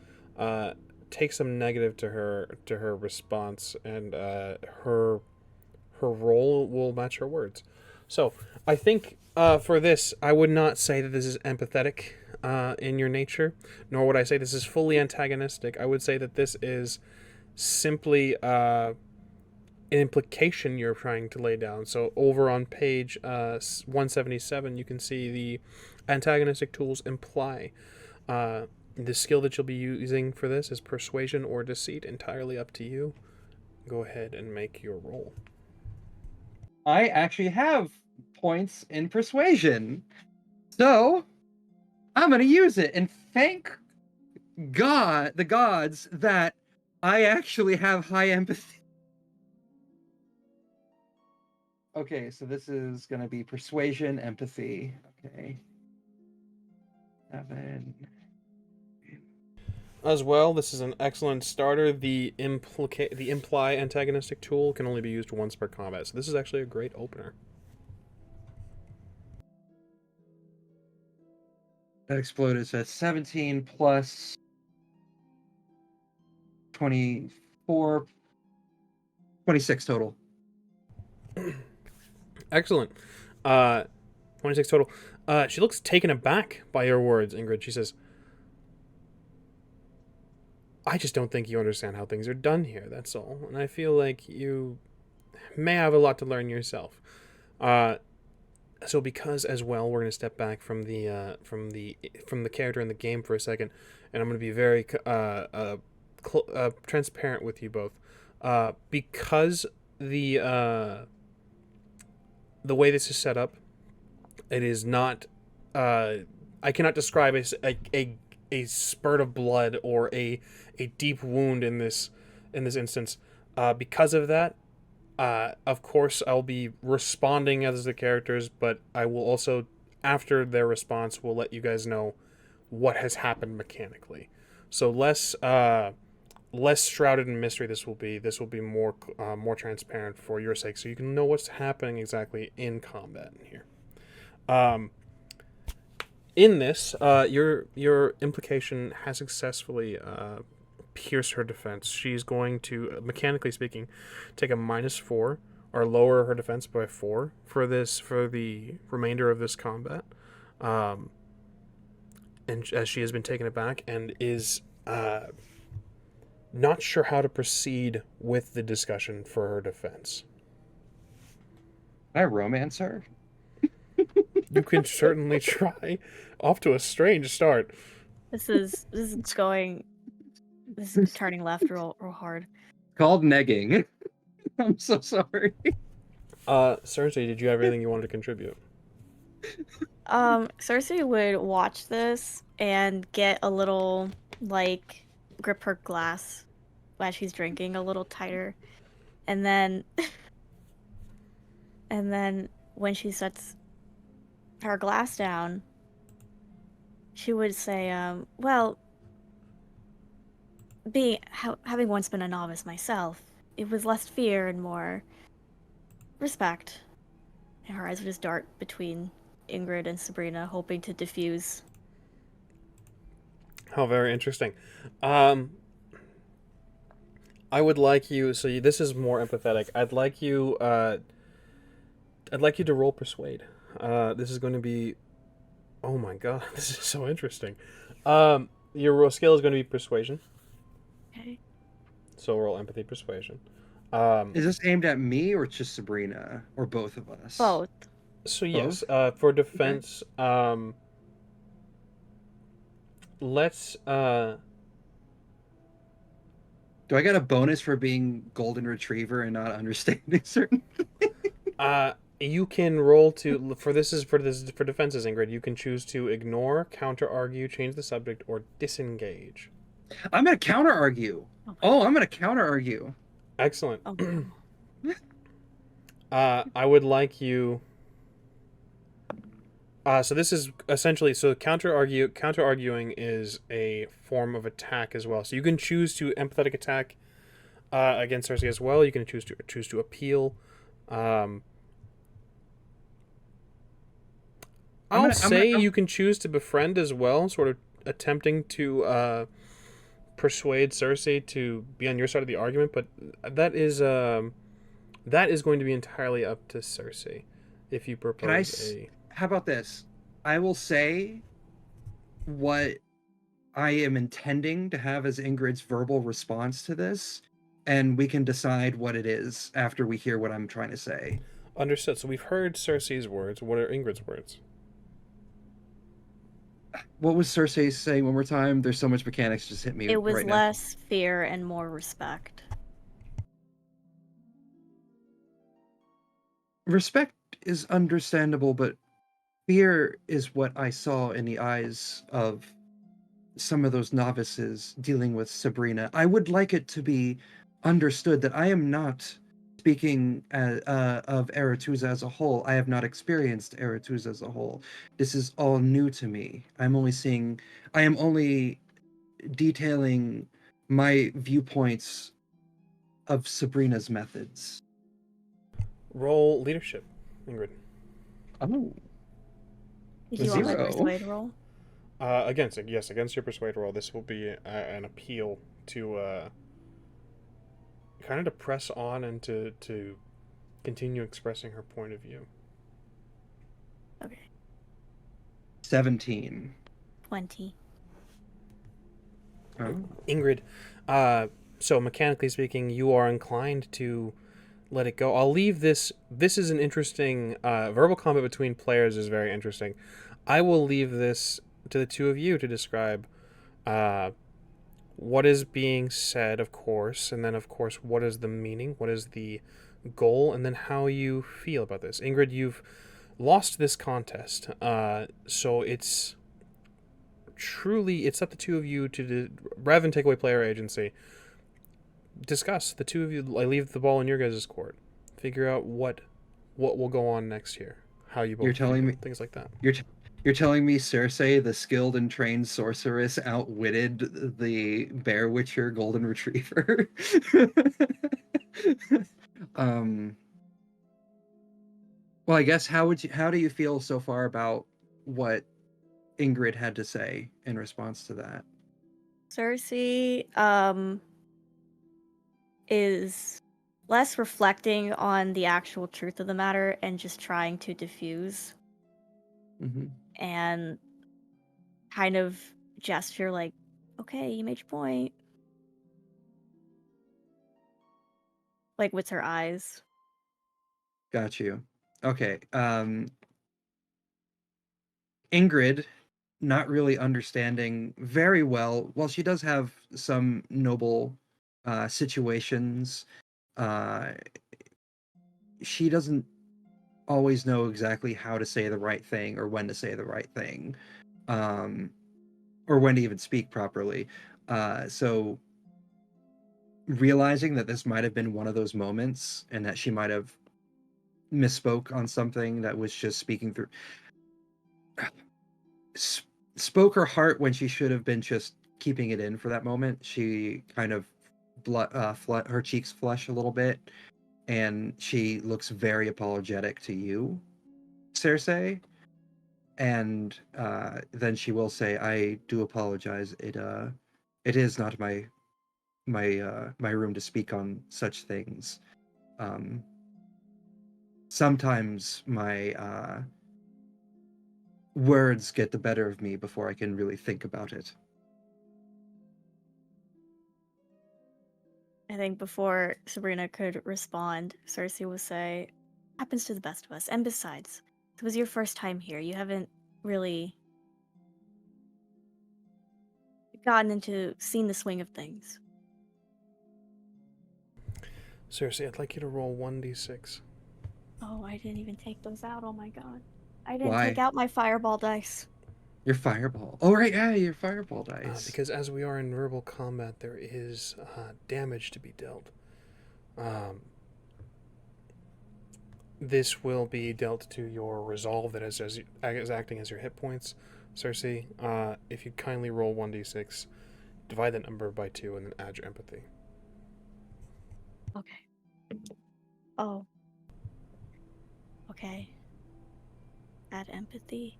take some negative to her response, and her role will match her words. So I think for this, I would not say that this is empathetic in your nature, nor would I say this is fully antagonistic. I would say that this is simply an implication you're trying to lay down. So over on page 177, you can see the antagonistic tools imply. The skill that you'll be using for this is persuasion or deceit, entirely up to you. Go ahead and make your roll. I actually have points in persuasion, so I'm gonna use it. And thank God, the gods, that I actually have high empathy. Okay, so this is gonna be persuasion, empathy. Okay. 7. As well, this is an excellent starter. The imply antagonistic tool can only be used once per combat, so this is actually a great opener. That exploded, so 17 plus 24, 26 total. Excellent. 26 total. She looks taken aback by your words, Ingrid. She says, I just don't think you understand how things are done here, that's all. And I feel like you may have a lot to learn yourself. So because as well, we're going to step back from the character in the game for a second, and I'm going to be very transparent with you both. Because the way this is set up, it is not. I cannot describe a spurt of blood or a deep wound in this instance. Because of that, of course, I'll be responding as the characters, but I will also, after their response, will let you guys know what has happened mechanically. So less shrouded in mystery. This will be more transparent for your sake, so you can know what's happening exactly in combat in here. In this, your implication has successfully pierced her defense. She's going to, mechanically speaking, take a -4 or lower her defense by 4 for the remainder of this combat. And as she has been taken aback and is not sure how to proceed with the discussion for her defense. Can I romance her? You can certainly try. Off to a strange start. This is turning left real hard. Called negging. I'm so sorry. Cersei, did you have anything you wanted to contribute? Cersei would watch this and get a little, like, grip her glass while she's drinking a little tighter. And then when she sets her glass down, she would say, well, having once been a novice myself, it was less fear and more respect. And her eyes would just dart between Ingrid and Sabrina, hoping to diffuse How very interesting. Um, I would like you. So this is more empathetic. I'd like you. I'd like you to roll persuade. This is going to be. Oh my god, this is so interesting. Your skill is going to be persuasion. Okay. So roll empathy persuasion. Is this aimed at me or just Sabrina or both of us? Both. So yes, Both? for defense, let's. Do I get a bonus for being golden retriever and not understanding certain? You can roll to for defenses, Ingrid. You can choose to ignore, counter argue, change the subject, or disengage. I'm gonna counter argue. I'm gonna counter argue. Excellent. Oh. I would like you. So this is essentially counter arguing is a form of attack as well. So you can choose to empathetic attack against Cersei as well. You can choose to appeal. I'll say you can choose to befriend as well, sort of attempting to persuade Cersei to be on your side of the argument, but that is going to be entirely up to Cersei if you propose How about this? I will say what I am intending to have as Ingrid's verbal response to this, and we can decide what it is after we hear what I'm trying to say. Understood. So we've heard Cersei's words. What are Ingrid's words? What was Cersei saying one more time? There's so much mechanics just hit me It was right less fear and more respect. Respect is understandable, but fear is what I saw in the eyes of some of those novices dealing with Sabrina. I would like it to be understood that I am not speaking of Aretuza as a whole. I have not experienced Aretuza as a whole. This is all new to me. I am only detailing my viewpoints of Sabrina's methods. Roll leadership, Ingrid. Oh. Did you want my 0. persuade roll? Against your persuade roll, this will be an appeal to kind of to press on and to continue expressing her point of view. Okay. 17. 20. Oh. Ingrid, so mechanically speaking, you are inclined to let it go. I'll leave this. This is an interesting verbal combat between players is very interesting. I will leave this to the two of you to describe what is being said, of course, and then, of course, what is the meaning, what is the goal, and then how you feel about this. Ingrid, you've lost this contest, so it's up to the two of you to, rather than take away player agency, discuss. The two of you, I leave the ball in your guys' court. Figure out what will go on next year, how you both You're telling me things like that. You're telling me Cersei, the skilled and trained sorceress, outwitted the Bear Witcher Golden Retriever? Well, I guess how do you feel so far about what Ingrid had to say in response to that? Cersei is less reflecting on the actual truth of the matter and just trying to diffuse Mm-hmm. and kind of gesture like, okay, you made your point. Like with her eyes. Got you. Okay. Ingrid, not really understanding very well, while she does have some noble situations, she doesn't always know exactly how to say the right thing or when to say the right thing, or when to even speak properly. So realizing that this might have been one of those moments and that she might have misspoke on something that was just speaking through, spoke her heart when she should have been just keeping it in for that moment. She kind of her cheeks flush a little bit, and she looks very apologetic to you, Cersei. And then she will say, "I do apologize. It is not my room to speak on such things. Sometimes my words get the better of me before I can really think about it." I think before Sabrina could respond, Cersei will say, "Happens to the best of us. And besides, it was your first time here. You haven't really seen the swing of things." Cersei, I'd like you to roll 1d6. Oh, I didn't even take those out. Oh my god. I didn't Why? take out my fireball dice. Your fireball. Oh, right, yeah, your fireball dice. Because as we are in verbal combat, there is damage to be dealt. This will be dealt to your resolve that is acting as your hit points. Cersei, if you'd kindly roll 1d6, divide that number by 2, and then add your empathy. Okay. Oh. Okay. Add empathy.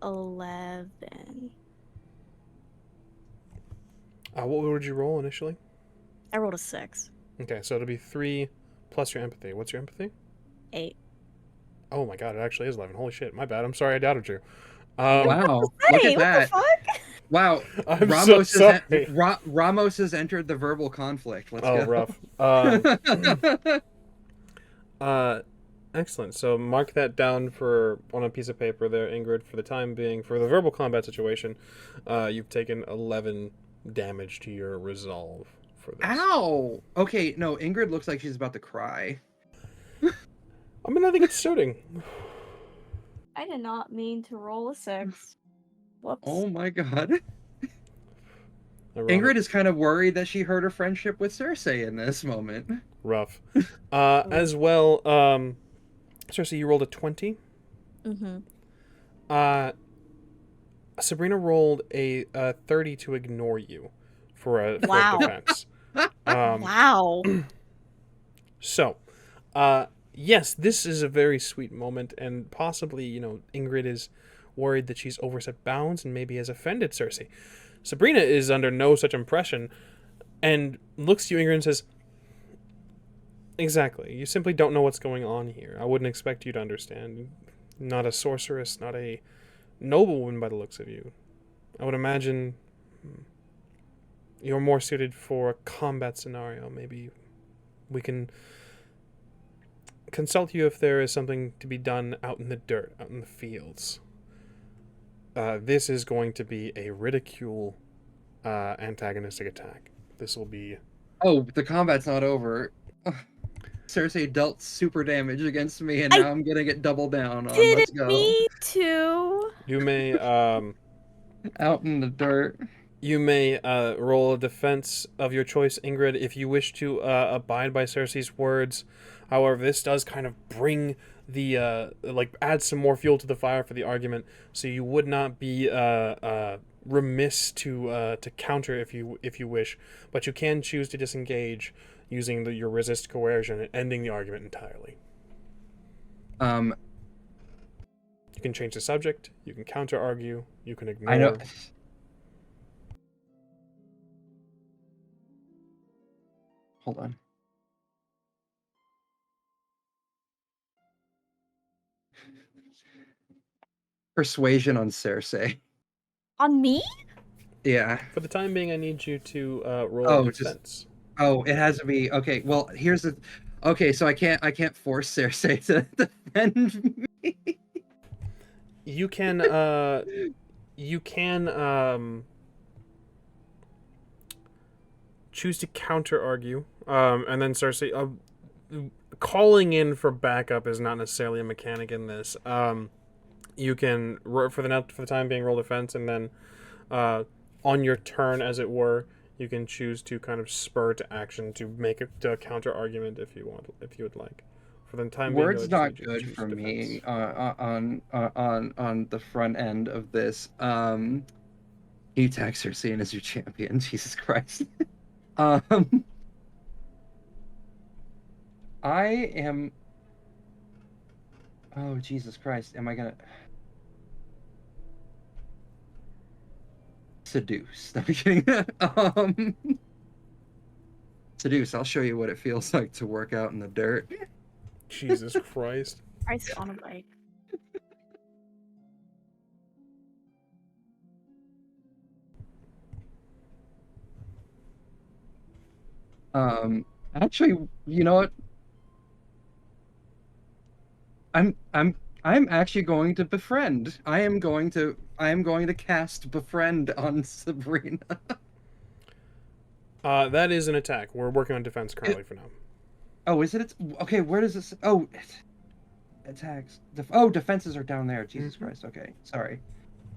11. What would you roll initially? I rolled a 6. Okay, so it'll be 3 plus your empathy. What's your empathy? 8. Oh my god, it actually is 11. Holy shit, my bad. I'm sorry I doubted you. Wow, look Hey, at what that. the fuck? Wow, I'm so sorry. Ramos has entered the verbal conflict. Let's go. Rough. Excellent. So mark that down on a piece of paper there, Ingrid, for the time being. For the verbal combat situation, you've taken 11 damage to your resolve for this. Ow! Okay, no, Ingrid looks like she's about to cry. I mean, I think it's suiting. I did not mean to roll a 6. Whoops. Oh my god. Ironic. Ingrid is kind of worried that she hurt her friendship with Cersei in this moment. Rough. As well, Cersei, you rolled a 20. Mm-hmm. Sabrina rolled a 30 to ignore you for a defense. Wow. So, yes, this is a very sweet moment, and possibly, Ingrid is worried that she's overstepped bounds and maybe has offended Cersei. Sabrina is under no such impression and looks to you, Ingrid, and says, "Exactly. You simply don't know what's going on here. I wouldn't expect you to understand. Not a sorceress, not a noblewoman by the looks of you. I would imagine you're more suited for a combat scenario. Maybe we can consult you if there is something to be done out in the dirt, out in the fields. This is going to be a ridicule antagonistic attack. This will be..." Oh, the combat's not over. Cersei dealt super damage against me, and now I'm gonna get double down on. Let's go. Me too. You may out in the dirt. You may roll a defense of your choice, Ingrid, if you wish to abide by Cersei's words. However, this does kind of bring the add some more fuel to the fire for the argument, so you would not be remiss to counter if you wish, but you can choose to disengage using your resist coercion and ending the argument entirely. You can change the subject. You can counter argue. You can ignore. I know. Hold on. Persuasion on Cersei. On me? Yeah. For the time being, I need you to roll a defense. It has to be okay. Well, here's the. Okay, so I can't force Cersei to defend me. You can choose to counter argue, and then Cersei calling in for backup is not necessarily a mechanic in this. You can for the time being roll defense, and then on your turn, as it were, you can choose to kind of spur to action to make a counter argument if you would like. For the time being, words not good for me on the front end of this. You tag Cersei in as your champion. Jesus Christ. I am. Oh Jesus Christ! Am I gonna? seduce. No, I'm kidding. Seduce. I'll show you what it feels like to work out in the dirt. Jesus Christ. Christ on a bike. Actually, you know what? I'm actually going to befriend. I am going to cast befriend on Sabrina. That is an attack. We're working on defense currently for now. Oh, is it? Okay, where does this? Oh, attacks. Defenses are down there. Jesus Christ. Okay, sorry.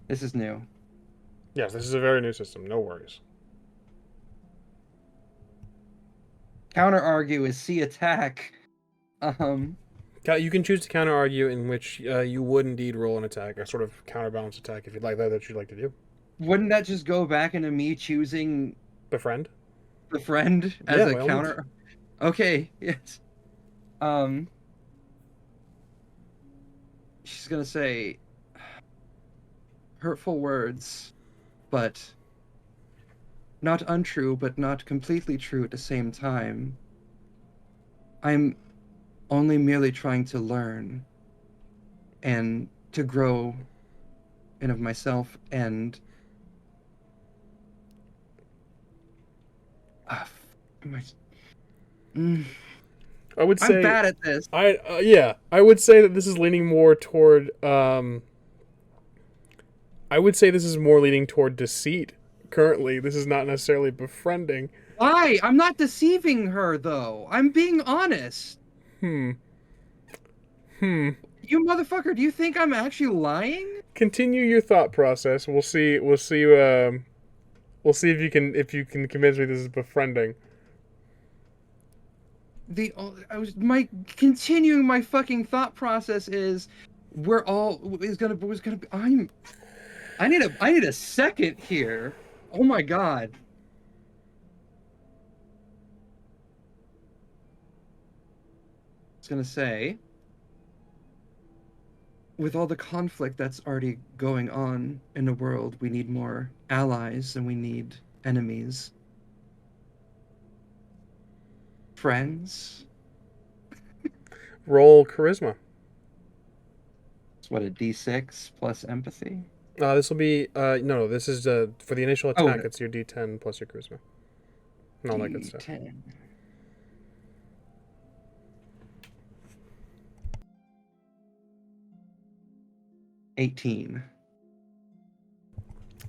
This is new. Yes, this is a very new system. No worries. Counter argue is C attack. You can choose to counter argue, in which you would indeed roll an attack, a sort of counterbalance attack, if you'd like that you'd like to do. Wouldn't that just go back into me choosing Befriend? befriend as a counter? Okay, yes. She's gonna say hurtful words, but not untrue, but not completely true at the same time. I'm only merely trying to learn and to grow in of myself and I would say I'm bad at this. I would say that this is leaning more toward I would say this is more leaning toward deceit. Currently, this is not necessarily befriending. Why? I'm not deceiving her though. I'm being honest. You motherfucker, do you think I'm actually lying? Continue your thought process. We'll see if you can convince me this is befriending. Continuing my fucking thought process is I need a second here. Oh my god. I was gonna say, with all the conflict that's already going on in the world, we need more allies than we need enemies. Friends? Roll charisma. It's what, a D6 plus empathy? This will be no. This is for the initial attack. It's your D10 plus your charisma. And all that good stuff. 18.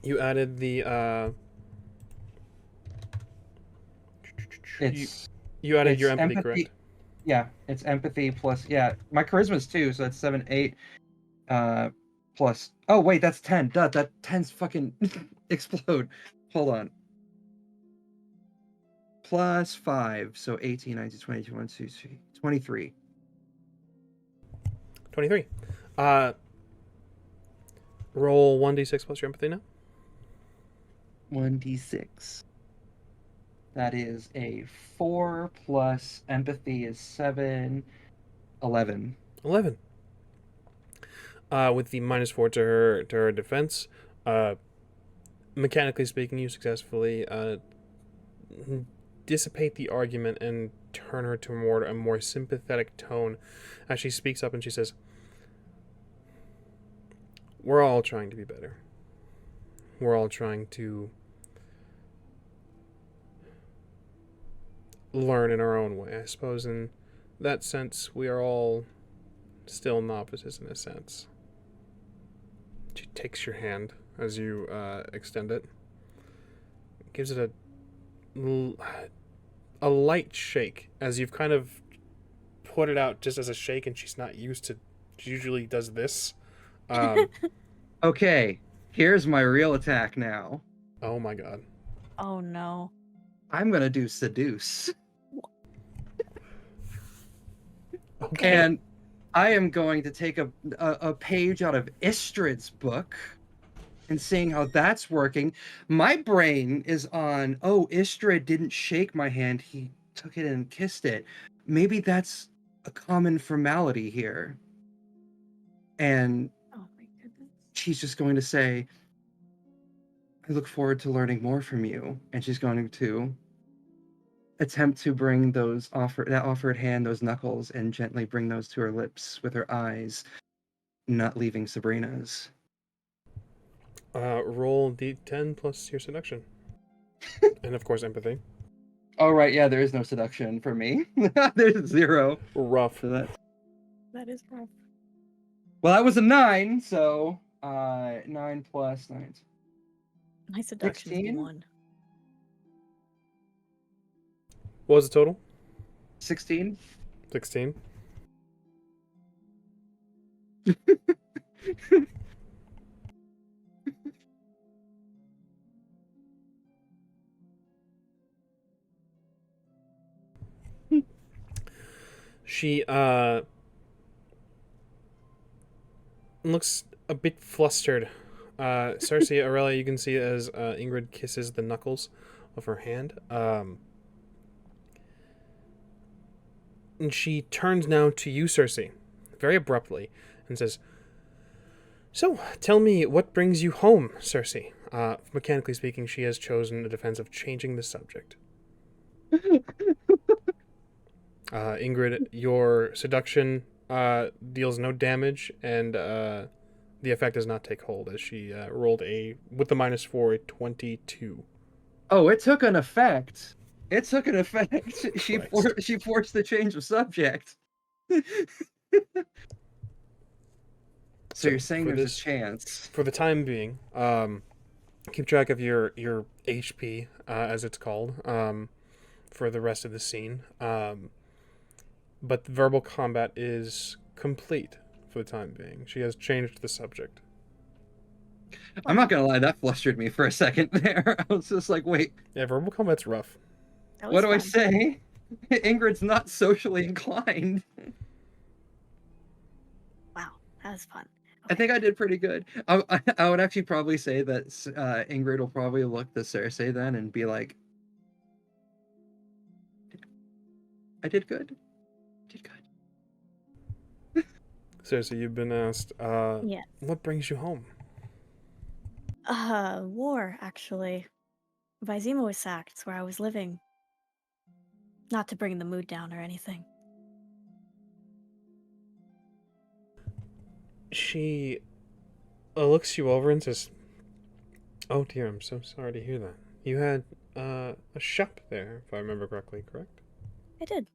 You added the you added your empathy, correct? Yeah, it's empathy plus my charisma's 2, so that's 7, 8. Plus oh wait, that's 10. Duh, that 10's fucking explode. Hold on. Plus 5, so 18, 19, 20, 21, 22, 23. 23. Roll 1d6 plus your empathy now. 1d6. That is a 4 plus empathy is 7. 11. 11. With the -4 to her defense, mechanically speaking, you successfully dissipate the argument and turn her to a more sympathetic tone as she speaks up and she says, "We're all trying to be better. We're all trying to learn in our own way. I suppose in that sense, we are all still novices in a sense." She takes your hand as you extend it. Gives it a light shake as you've kind of put it out just as a shake, and she's not used to. She usually does this. Okay, here's my real attack now. Oh my god. Oh no. I'm gonna do seduce. Okay. And I am going to take a page out of Istrid's book and seeing how that's working. My brain is on, oh, Istrid didn't shake my hand. He took it and kissed it. Maybe that's a common formality here. And Oh my goodness. she's just going to say, I look forward to learning more from you. And she's going to attempt to bring that offered hand, those knuckles, and gently bring those to her lips with her eyes, not leaving Sabrina's. Roll d10 plus your seduction. And of course, empathy. Oh, right, yeah, there is no seduction for me. There's 0. Rough. So That is rough. well, that was a 9, so 9 plus 9. My seduction is 16? 1. What was the total? 16? 16. She looks a bit flustered. Cersei, Aurelia, you can see as Ingrid kisses the knuckles of her hand. And she turns now to you, Cersei, very abruptly, and says, "So, tell me, what brings you home, Cersei?" Mechanically speaking, she has chosen the defense of changing the subject. Ingrid, your seduction deals no damage, and the effect does not take hold, as she rolled with the -4, a 22. Oh, it took an effect. It took an effect. She Christ. forced the change of subject. So you're saying for there's a chance. For the time being, keep track of your HP, as it's called, for the rest of the scene. But the verbal combat is complete for the time being. She has changed the subject. I'm not gonna lie, that flustered me for a second there. I was just like, wait, Yeah, verbal combat's rough. That what was do I fun. say? Ingrid's not socially inclined. Wow, that was fun. I think I did pretty good. I would actually probably say that Ingrid will probably look to Cersei then and be like, I did good. Did good. Cersei, you've been asked, Yeah. what brings you home? War, actually. Vizima was sacked. It's where I was living. Not to bring the mood down or anything. She looks you over and says, "Oh dear, I'm so sorry to hear that. You had a shop there, if I remember correctly, correct?" I did.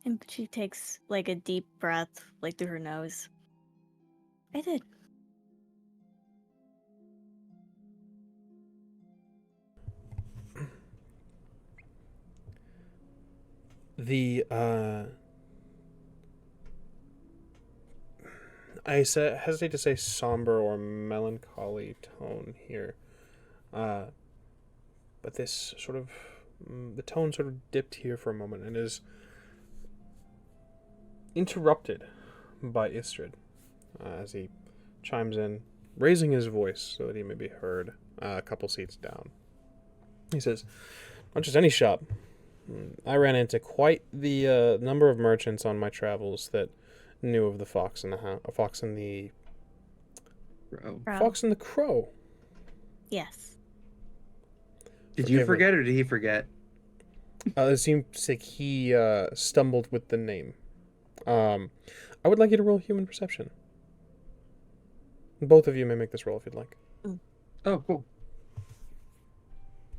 And she takes, like, a deep breath, like, through her nose. I did. The hesitate to say somber or melancholy tone here, but this sort of the tone sort of dipped here for a moment and is interrupted by Istrid as he chimes in, raising his voice so that he may be heard a couple seats down. He says, "Not just any shop. I ran into quite the number of merchants on my travels that knew of the fox and the fox and the Bro. fox and the crow." Yes. Did you Forgive me. forget or did he forget? It seems like he stumbled with the name. I would like you to roll human perception. Both of you may make this roll if you'd like. Oh, cool.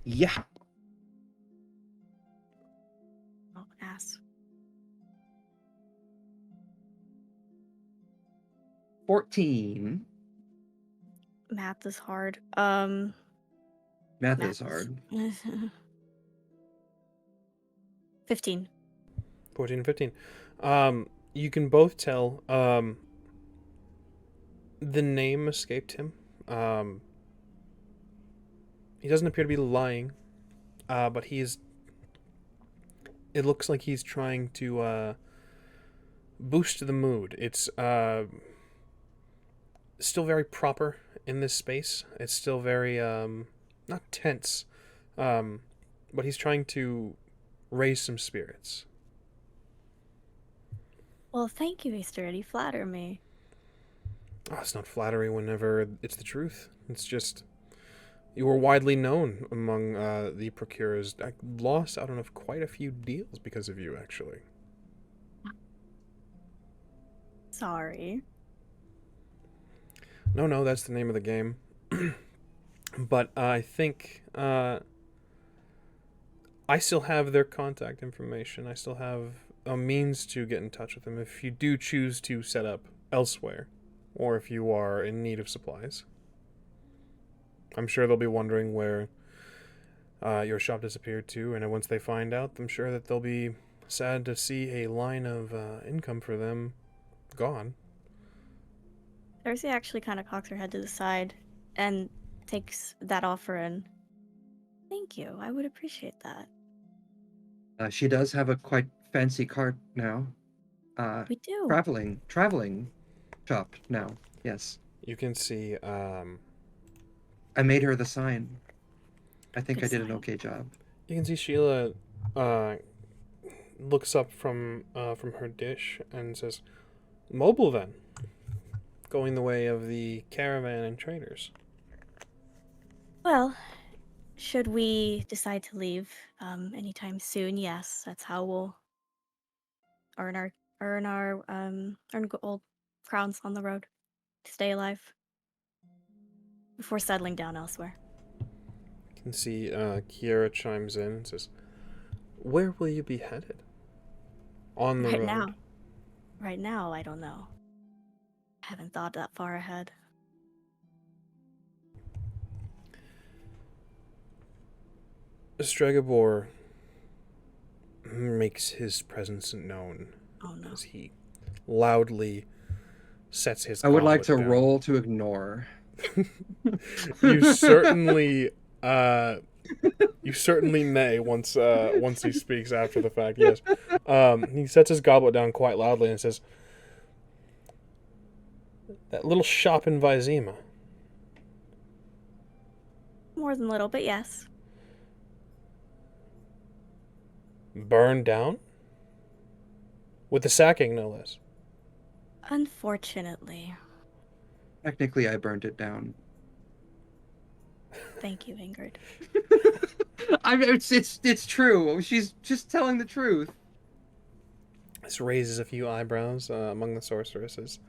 Yeah. Oh, ass. 14. Math is hard. Math is hard. 15. 14 and 15. You can both tell the name escaped him. He doesn't appear to be lying, but it looks like he's trying to boost the mood. It's still very proper in this space. It's still very not tense, but he's trying to raise some spirits. Well, thank you, Easter. You flatter me. Oh, it's not flattery whenever it's the truth. It's just you were widely known among the procurers. I lost out on quite a few deals because of you, actually. Sorry. No, that's the name of the game. But I think I still have their contact information. I still have a means to get in touch with them if you do choose to set up elsewhere, or if you are in need of supplies. I'm sure they'll be wondering where your shop disappeared to, and once they find out, I'm sure that they'll be sad to see a line of income for them gone. Darcy actually kind of cocks her head to the side and takes that offer and thank you. I would appreciate that. She does have a quite fancy cart now. We do. Traveling shop now. Yes. You can see I made her the sign. I think Good I did an sign. okay job. you can see Sheila looks up from her dish and says, "Mobile then, going the way of the caravan and traders." Well, should we decide to leave anytime soon, yes, that's how we'll earn gold crowns on the road to stay alive before settling down elsewhere. You can see Kiera chimes in and says, "Where will you be headed?" On the Right road. now, I don't know. I haven't thought that far ahead. Stregobor makes his presence known Oh no. as he loudly sets his I would like to gauntlet down. roll to ignore. You certainly may once he speaks after the fact. Yes. He sets his goblet down quite loudly and says, "That little shop in Vizima, More than little, but yes. burned down? With the sacking, no less." Unfortunately. Technically, I burned it down. Thank you, Ingrid. I mean, it's true. She's just telling the truth. This raises a few eyebrows among the sorceresses.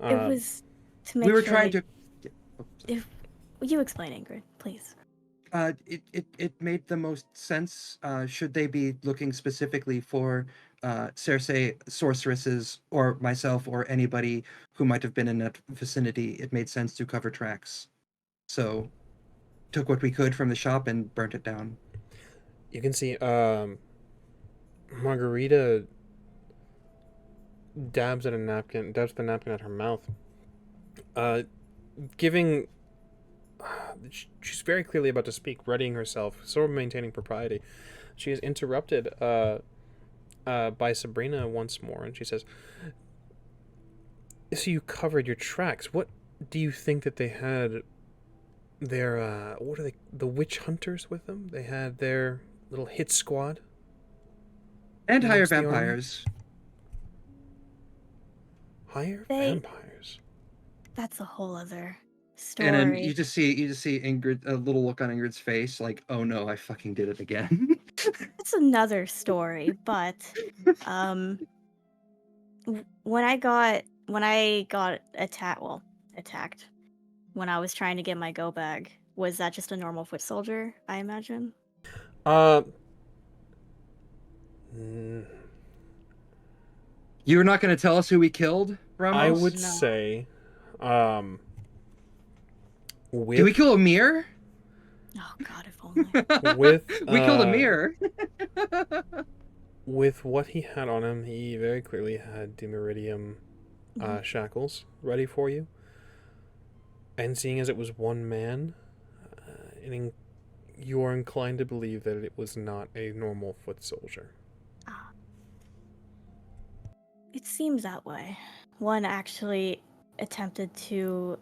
It was to make We were sure trying to. You explain, Ingrid, please. It made the most sense. Should they be looking specifically for Cersei sorceresses or myself or anybody who might have been in that vicinity, it made sense to cover tracks. So, took what we could from the shop and burnt it down. You can see Margarita dabs the napkin at her mouth, giving. She's very clearly about to speak, readying herself, sort of maintaining propriety. She is interrupted by Sabrina once more, and she says, "So you covered your tracks. What do you think that they had? Their what are they? The witch hunters with them? They had their little hit squad, And hire amongst the army? vampires. Hire They- vampires." That's a whole other story. And then you just see Ingrid, a little look on Ingrid's face, like, oh no, I fucking did it again. That's another story, but when I got attacked when I was trying to get my go bag, was that just a normal foot soldier, I imagine? You're not going to tell us who we killed, Ramos? I would No. say, with Did we kill Amir? Oh god, if only. with We killed Amir. with what he had on him, he very clearly had Demiridium shackles ready for you. And seeing as it was one man, you are inclined to believe that it was not a normal foot soldier. It seems that way. One actually attempted to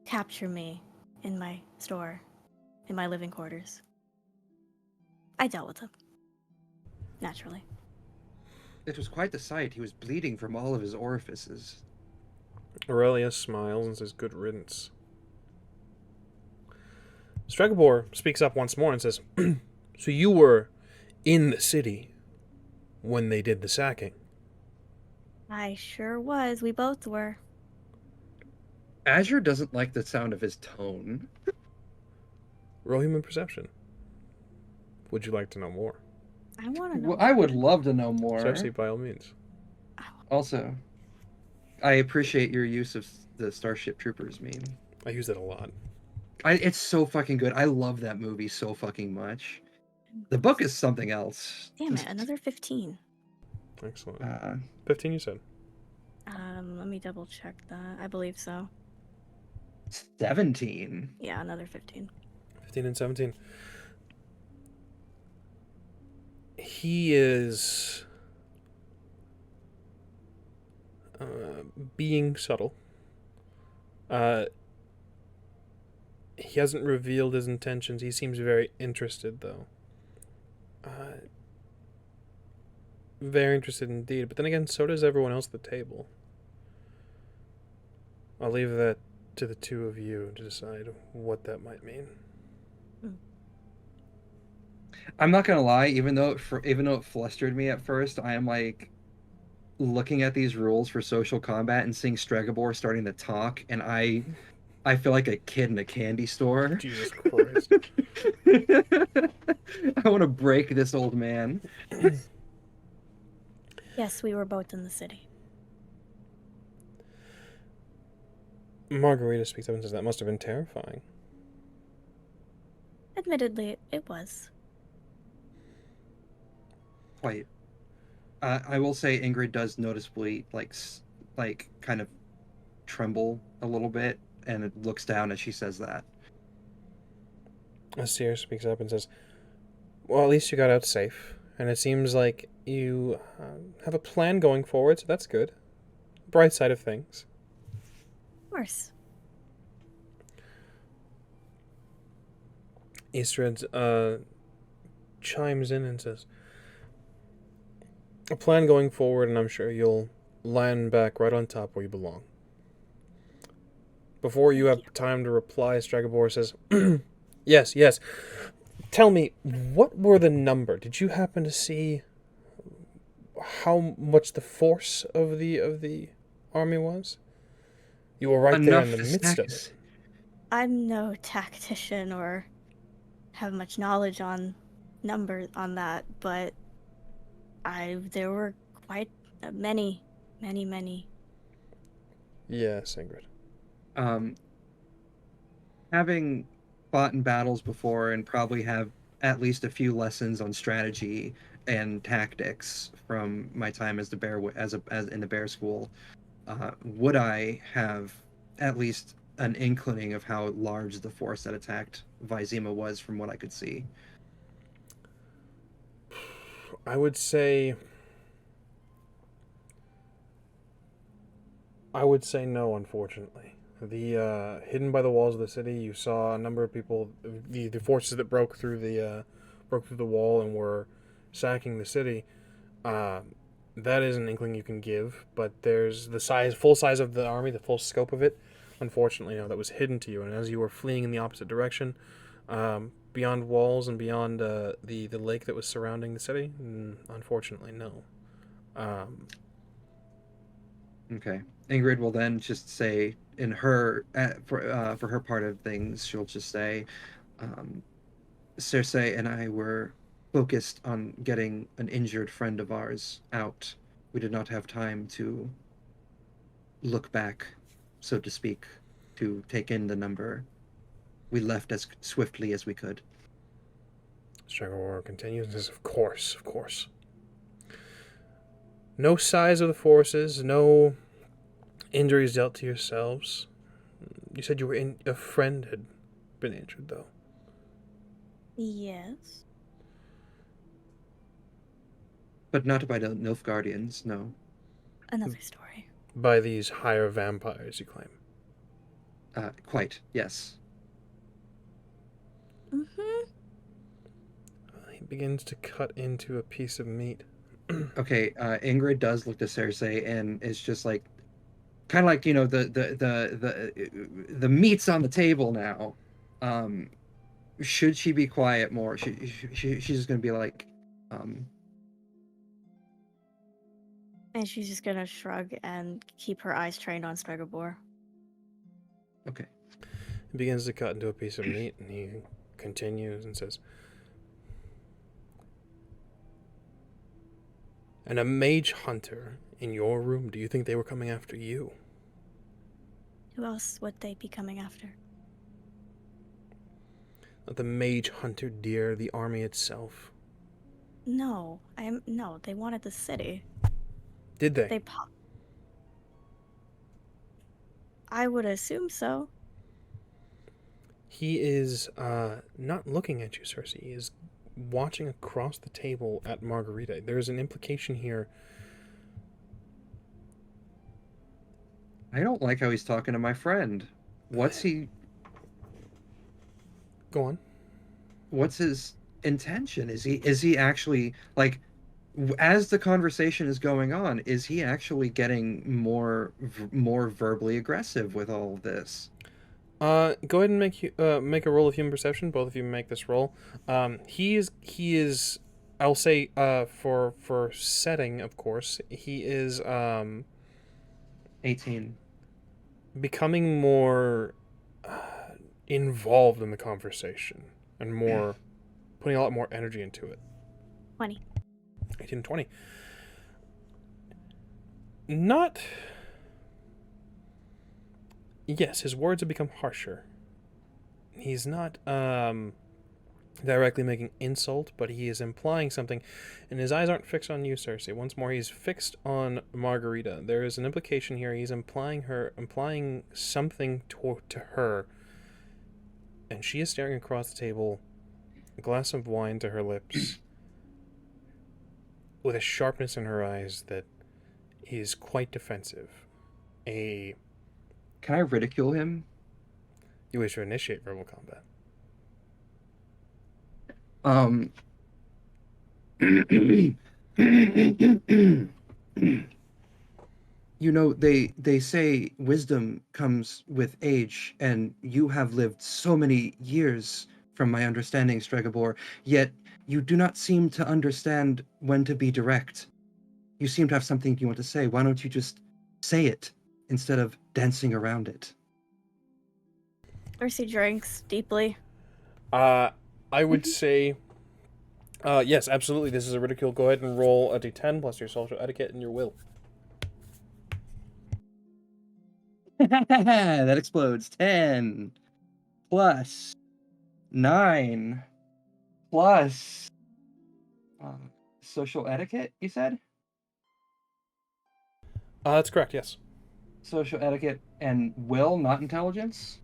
capture me in my store, in my living quarters. I dealt with him. Naturally. It was quite the sight. He was bleeding from all of his orifices. Aurelia smiles and says, "Good riddance." Stregobor speaks up once more and says, "So you were in the city when they did the sacking?" I sure was. We both were. Azure doesn't like the sound of his tone. Roll human perception. Would you like to know more? I want to know. Well, I would love to know more. Cersei, by all means. Also, I appreciate your use of the Starship Troopers meme. I use that a lot. It's so fucking good. I love that movie so fucking much. The book is something else. Damn it, another 15. Excellent. 15, you said? Let me double check that. I believe so. 17. Yeah, another 15. 15 and 17. He is being subtle. He hasn't revealed his intentions. He seems very interested, though. Very interested indeed. But then again, so does everyone else at the table. I'll leave that to the two of you to decide what that might mean. I'm not gonna lie, even though it flustered me at first, I am like looking at these rules for social combat and seeing Stregobor starting to talk, and I feel like a kid in a candy store. Jesus Christ. I want to break this old man. Yes, we were both in the city. Margarita speaks up and says, "That must have been terrifying." Admittedly, it was. Quite. I will say Ingrid does noticeably like kind of tremble a little bit, and it looks down as she says that. Asir speaks up and says, "Well, at least you got out safe, and it seems like you have a plan going forward, so that's good. Bright side of things." Of course. Istrid chimes in and says, "A plan going forward, and I'm sure you'll land back right on top where you belong." Before you have time to reply, Stregobor says, Yes. Tell me, what were the number? Did you happen to see how much the force of the army was? You were right there in the midst of it. I'm no tactician or have much knowledge on numbers on that, but there were quite many. Yes, Ingrid. Having fought in battles before and probably have at least a few lessons on strategy and tactics from my time as in the bear school, would I have at least an inkling of how large the force that attacked Vizima was from what I could see? I would say no, unfortunately. The hidden by the walls of the city, you saw a number of people, the forces that broke through the wall and were sacking the city. That is an inkling you can give, but there's the full size of the army, the full scope of it. Unfortunately, no, that was hidden to you. And as you were fleeing in the opposite direction, beyond walls and beyond the lake that was surrounding the city, unfortunately, no. Okay. Ingrid will then just say, in her for her part of things, she'll just say, Cersei and I were focused on getting an injured friend of ours out. We did not have time to look back, so to speak, to take in the number. We left as swiftly as we could. Stregobor continues and says, Of course. No size of the forces, no injuries dealt to yourselves. You said a friend had been injured, though. Yes. But not by the Nilfgaardians, no. Another story. By these higher vampires, you claim? Quite, yes. Mm-hmm. He begins to cut into a piece of meat. Okay, Ingrid does look to Cersei and is just like, kind of like, you know, the meat's on the table now. Should she be quiet more? She's just gonna be like, And she's just gonna shrug and keep her eyes trained on Stregobor. okay. He begins to cut into a piece of meat, and he continues and says, "And a mage hunter in your room, do you think they were coming after you?" Who else would they be coming after? Not the mage hunter, dear, the army itself. No, no. They wanted the city. Did they? They pop. I would assume so. He is not looking at you, Cersei. He is watching across the table at Margarita. There's an implication here. I don't like how he's talking to my friend. What's he? Go on. What's his intention? Is he actually like, as the conversation is going on, is he actually getting more verbally aggressive with all of this? Go ahead and make a roll of human perception. Both of you make this roll. He is. I'll say for setting, of course, he is 18. becoming more involved in the conversation and more putting a lot more energy into it. 20. 18 and 20. Not. Yes, his words have become harsher. He's not directly making insult, but he is implying something, and his eyes aren't fixed on you, Cersei. Once more, he's fixed on Margarita. There is an implication here. He's implying something to her, and she is staring across the table, a glass of wine to her lips, with a sharpness in her eyes that is quite defensive. Can I ridicule him? You wish to initiate verbal combat. You know, they say wisdom comes with age, and you have lived so many years from my understanding, Stregobor, yet you do not seem to understand when to be direct. You seem to have something you want to say. Why don't you just say it instead of dancing around it? Cersei drinks deeply. I would say, yes, absolutely. This is a ridicule. Go ahead and roll a d10 plus your social etiquette and your will. That explodes. 10 plus 9 plus social etiquette, you said? That's correct, yes. Social etiquette and will, not intelligence?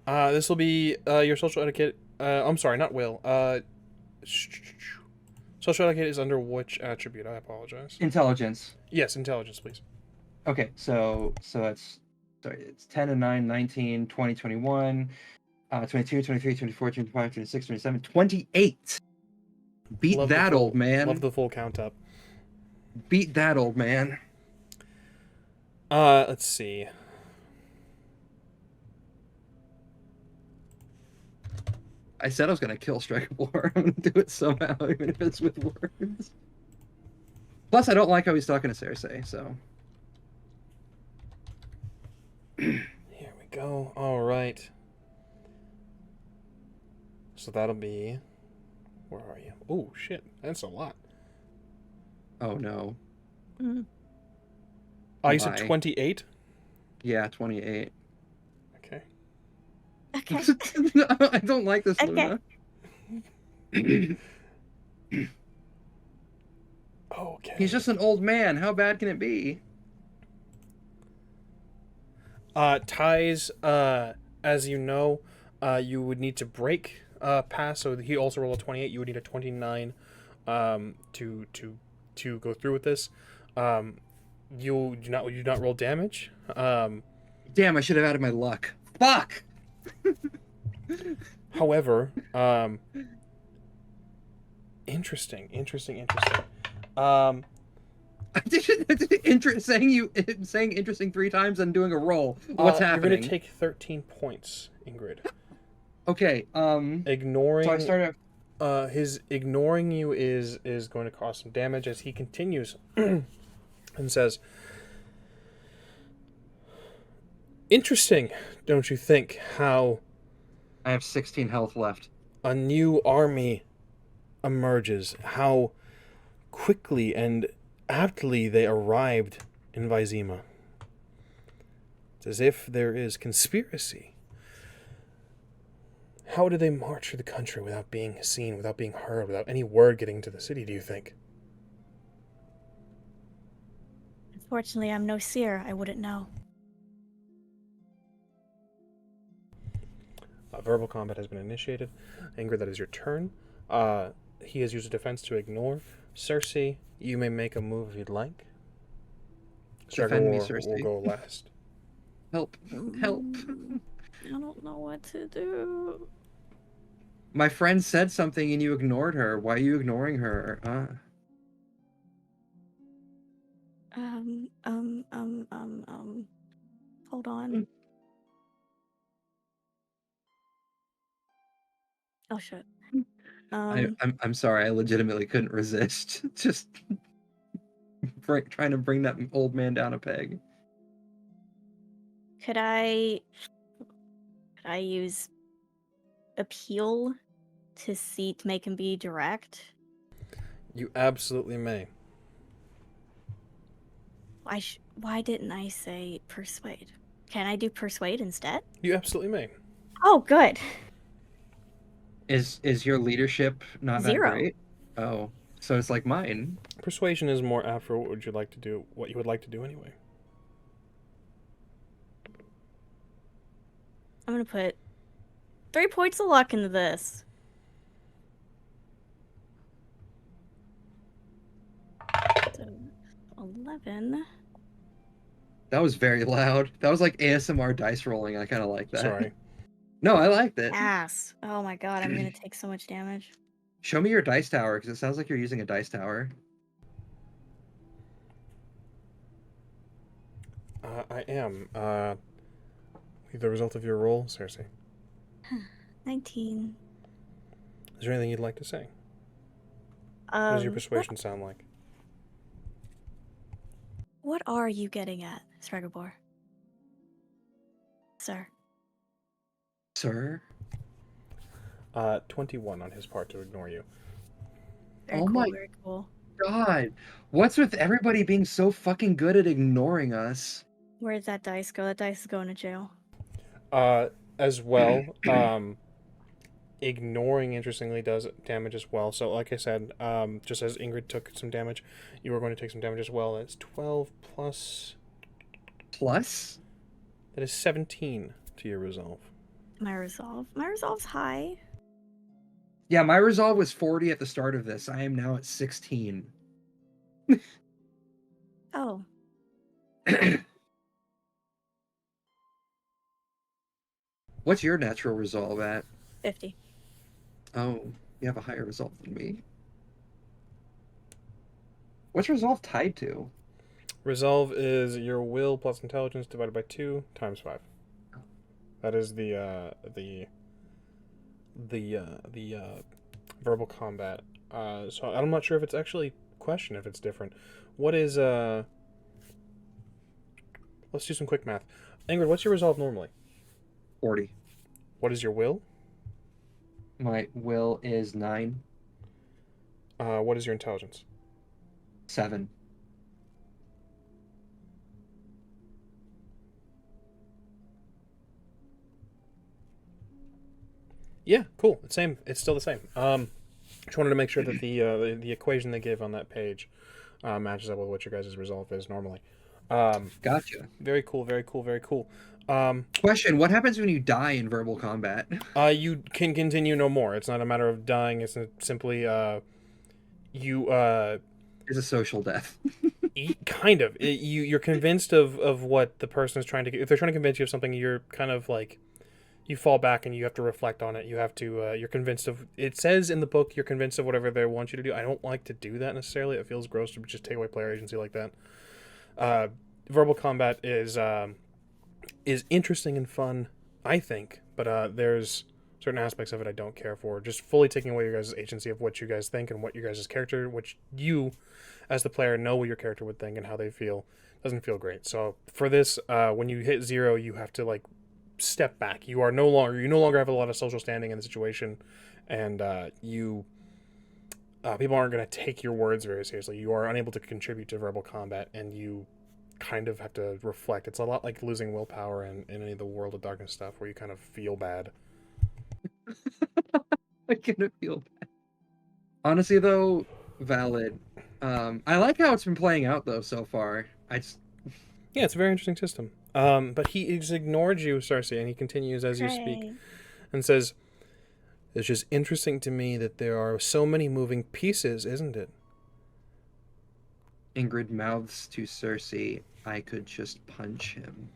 This will be your social etiquette. I'm sorry, not will. Social etiquette is under which attribute? I apologize. Intelligence. Yes, intelligence, please. Okay, so it's 10 and 9, 19, 20, 21, 22, 23, 24, 25, 26, 27, 28. Beat Love that, old man. Love the full count up. Beat that, old man. Let's see. I said I was going to kill Stregobor. I'm going to do it somehow, even if it's with words. Plus, I don't like how he's talking to Cersei, so... Here we go. All right. So that'll be... Where are you? Oh, shit. That's a lot. Oh, no. Mm-hmm. Oh, you said 28? Yeah, 28. Okay. Okay. I don't like this, Okay. Luna. Okay. He's just an old man. How bad can it be? Ties, as you know, you would need to break pass, so he also rolled a 28. You would need a 29 to go through with this. You do not roll damage. Damn, I should have added my luck. Fuck! However, interesting. saying interesting 3 times and doing a roll. What's You're happening? going to take 13 points, Ingrid. Okay. Ignoring. So I start. His ignoring you is going to cause some damage as he continues and says, "Interesting, don't you think, how I have 16 health left. a new army emerges, how quickly and aptly they arrived in Vizima. It's as if there is conspiracy. How do they march through the country without being seen, without being heard, without any word getting to the city, do you think?" Unfortunately, I'm no seer. I wouldn't know. Verbal combat has been initiated. Ingrid, that is your turn. He has used a defense to ignore. Cersei, you may make a move if you'd like. Defend me, Stragor will Cersei. go last. Help. Help. I don't know what to do. My friend said something and you ignored her. Why are you ignoring her? Hold on. Oh shit. I'm sorry. I legitimately couldn't resist. Just trying to bring that old man down a peg. Could I use appeal to make him be direct? You absolutely may. Why didn't I say persuade? Can I do persuade instead? You absolutely may. Oh, good. Is your leadership not 0. that great? Oh, so it's like mine. Persuasion is more apt for what you would like to do anyway. I'm gonna put 3 points of luck into this. So 11. That was very loud. That was like ASMR dice rolling. I kind of like that. Sorry. No, I liked it. Ass. Oh my god, I'm gonna take so much damage. Show me your dice tower, because it sounds like you're using a dice tower. I am. The result of your roll, Cersei. 19. Is there anything you'd like to say? What does your persuasion sound like? What are you getting at, Stregobor? Sir. Sir? 21 on his part to ignore you. Very Oh cool, my very cool. God. What's with everybody being so fucking good at ignoring us? Where did that dice go? That dice is going to jail. As well, ignoring, interestingly, does damage as well. So, like I said, just as Ingrid took some damage, you are going to take some damage as well. That's 12 plus... Plus? That is 17 to your resolve. My resolve? My resolve's high. Yeah, my resolve was 40 at the start of this. I am now at 16. Oh. What's your natural resolve at? 50. Oh, you have a higher resolve than me. What's resolve tied to? Resolve is your will plus intelligence divided by 2 times 5. That is the verbal combat. So I'm not sure if it's actually question if it's different. What is Let's do some quick math. Ingrid, what's your resolve normally? 40. What is your will? My will is 9. What is your intelligence? 7. Yeah, cool. It's same. It's still the same. Just wanted to make sure that the equation they give on that page matches up with what your guys' resolve is normally. Gotcha. Very cool. Very cool. Very cool. Question: what happens when you die in verbal combat? You can continue no more. It's not a matter of dying. It's simply you It's a social death. kind of you're convinced of what the person is trying to. If they're trying to convince you of something, you're kind of like you fall back and you have to reflect on it. You have to, you're convinced of, it says in the book, you're convinced of whatever they want you to do. I don't like to do that necessarily. It feels gross to just take away player agency like that. Verbal combat is interesting and fun, I think, but there's certain aspects of it I don't care for. Just fully taking away your guys' agency of what you guys think and what your guys' character, which you, as the player, know what your character would think and how they feel, doesn't feel great. So for this, when you hit 0, you have to, like, step back. You no longer have a lot of social standing in the situation, and people aren't going to take your words very seriously. You are unable to contribute to verbal combat, and you kind of have to reflect. It's a lot like losing willpower in any of the World of Darkness stuff, where you kind of feel bad. I kind of feel bad. Honestly, though, valid. I like how it's been playing out, though, so far. Yeah, it's a very interesting system. But he has ignored you, Cersei, and he continues as you speak and says, "It's just interesting to me that there are so many moving pieces, isn't it?" Ingrid mouths to Cersei, "I could just punch him."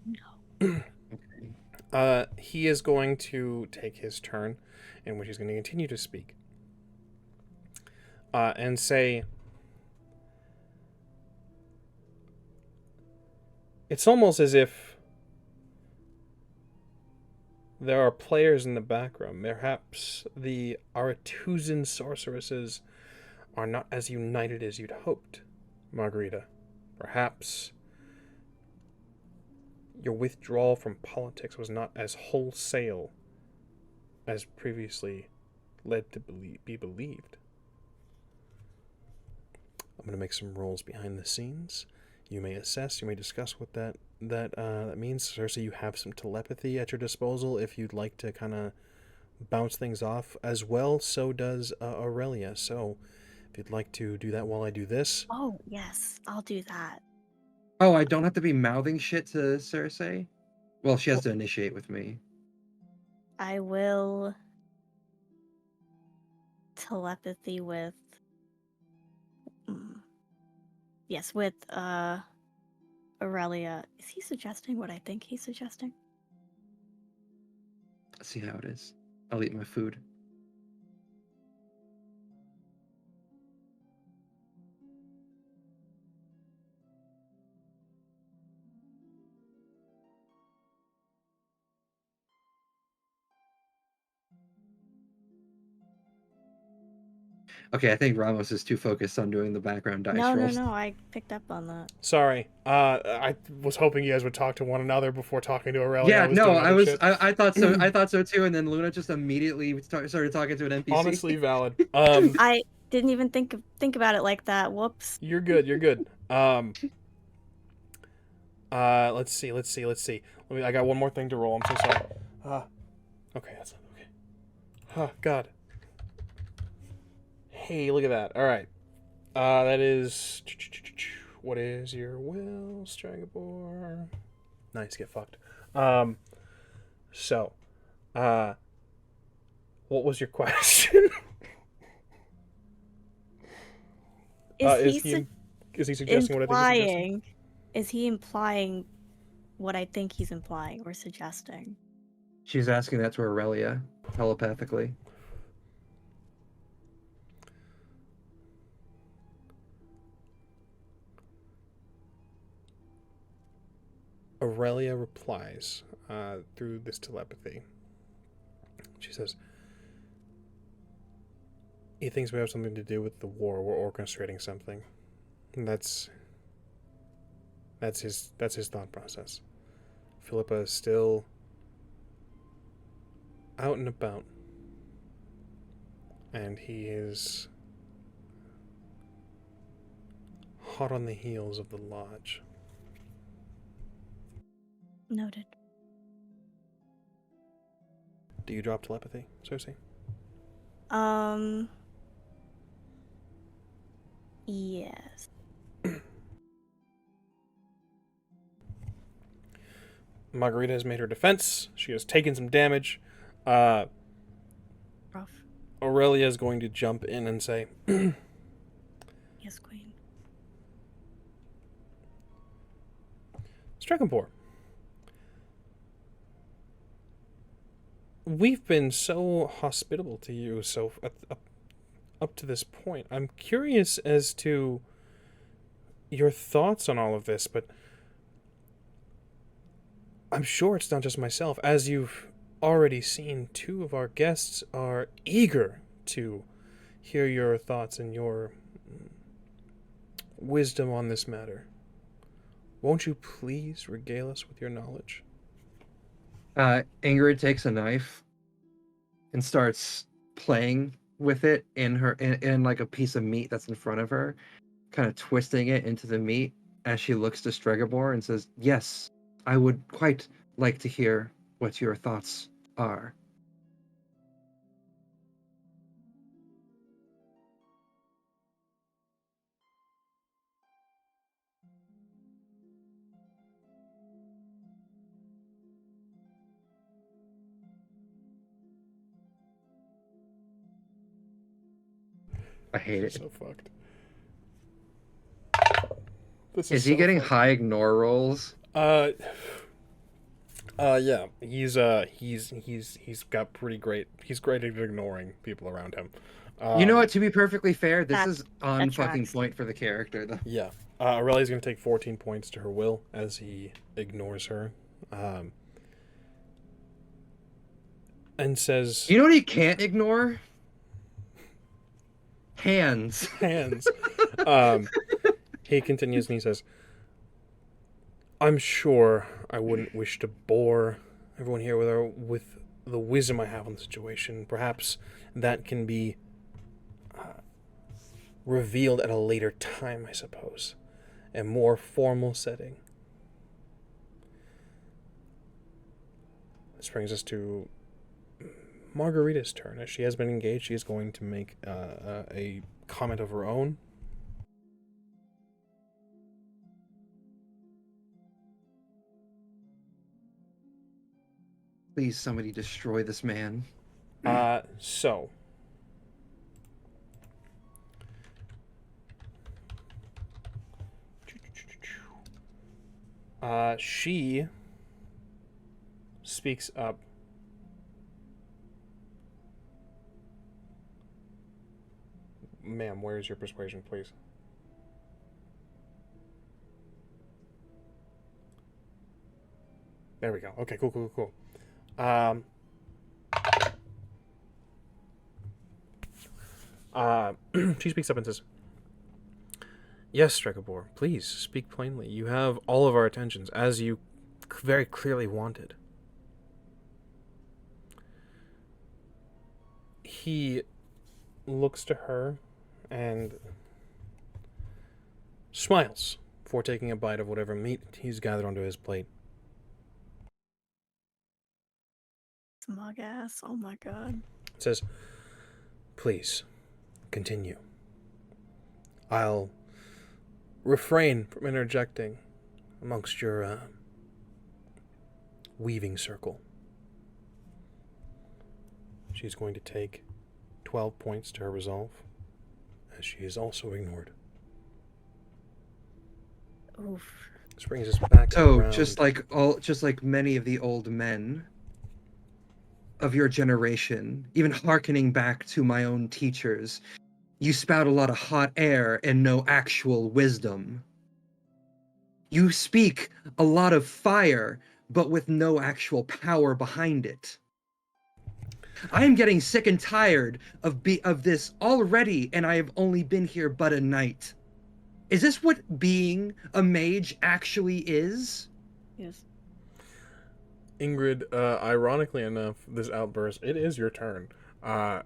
No. Okay. He is going to take his turn, in which he's going to continue to speak. And say, it's almost as if there are players in the background. Perhaps the Aretuzan sorceresses are not as united as you'd hoped, Margarita. Perhaps your withdrawal from politics was not as wholesale as previously led to be believed. I'm going to make some rolls behind the scenes. You may assess, you may discuss what that means. Cersei, you have some telepathy at your disposal if you'd like to kind of bounce things off as well. So does Aurelia. So if you'd like to do that while I do this. Oh, yes, I'll do that. Oh, I don't have to be mouthing shit to Cersei? Well, she has to initiate with me. I will telepathy with yes, with Aurelia. Is he suggesting what I think he's suggesting? Let's see how it is. I'll eat my food. Okay, I think Ramos is too focused on doing the background dice rolls. No, I picked up on that. Sorry. I was hoping you guys would talk to one another before talking to Aurelia. Yeah, I thought so. Shit. I thought so too, and then Luna just immediately started talking to an NPC. Honestly, valid. I didn't even think about it like that. Whoops. You're good. Let's see. I got one more thing to roll. I'm so sorry. Okay, that's not okay. Oh, God. Hey, look at that. All right. That is... What is your will, Strangabore? Nice, get fucked. So, what was your question? Is he suggesting what I think he's suggesting? Is he implying what I think he's implying or suggesting? She's asking that to Aurelia, telepathically. Aurelia replies through this telepathy. She says, he thinks we have something to do with the war. We're orchestrating something. And that's his thought process. Philippa is still out and about. And he is hot on the heels of the lodge. Noted. Do you drop telepathy, Cersei? Yes. Margarita has made her defense. She has taken some damage. Rough. Aurelia is going to jump in and say, Yes, Queen. Strakenpor, we've been so hospitable to you up to this point. I'm curious as to your thoughts on all of this, but I'm sure it's not just myself. As you've already seen, two of our guests are eager to hear your thoughts and your wisdom on this matter. Won't you please regale us with your knowledge? Ingrid takes a knife and starts playing with it in like a piece of meat that's in front of her, kind of twisting it into the meat as she looks to Stregobor and says, "Yes, I would quite like to hear what your thoughts are." I hate it. So fucked. This Is he so getting fucked. high ignore rolls? Yeah. He's got pretty great. He's great at ignoring people around him. You know what? To be perfectly fair, this That- is on that fucking tracks. point for the character, though. Yeah. Aurelia's gonna take 14 points to her will as he ignores her, and says, You know what he can't ignore? Hands. "Hands." He continues and he says, "I'm sure I wouldn't wish to bore everyone here with the wisdom I have on the situation. Perhaps that can be revealed at a later time, I suppose, a more formal setting." This brings us to Margarita's turn. As she has been engaged, she is going to make a comment of her own. Please, somebody destroy this man. So she speaks up. Ma'am, where is your persuasion, please? There we go. Okay, cool. She speaks up and says, "Yes, Stregobor, please speak plainly. You have all of our attentions, as you very clearly wanted." He looks to her and smiles before taking a bite of whatever meat he's gathered onto his plate. Smug ass. Oh my god. Says, "Please, continue. I'll refrain from interjecting amongst your weaving circle." She's going to take 12 points to her resolve, as she is also ignored. Oof. This brings us back So, around. just like many of the old men of your generation, even hearkening back to my own teachers, you spout a lot of hot air and no actual wisdom. You speak a lot of fire, but with no actual power behind it. I am getting sick and tired of this already, and I have only been here but a night. Is this what being a mage actually is? Yes. Ingrid, ironically enough, this outburst, it is your turn. I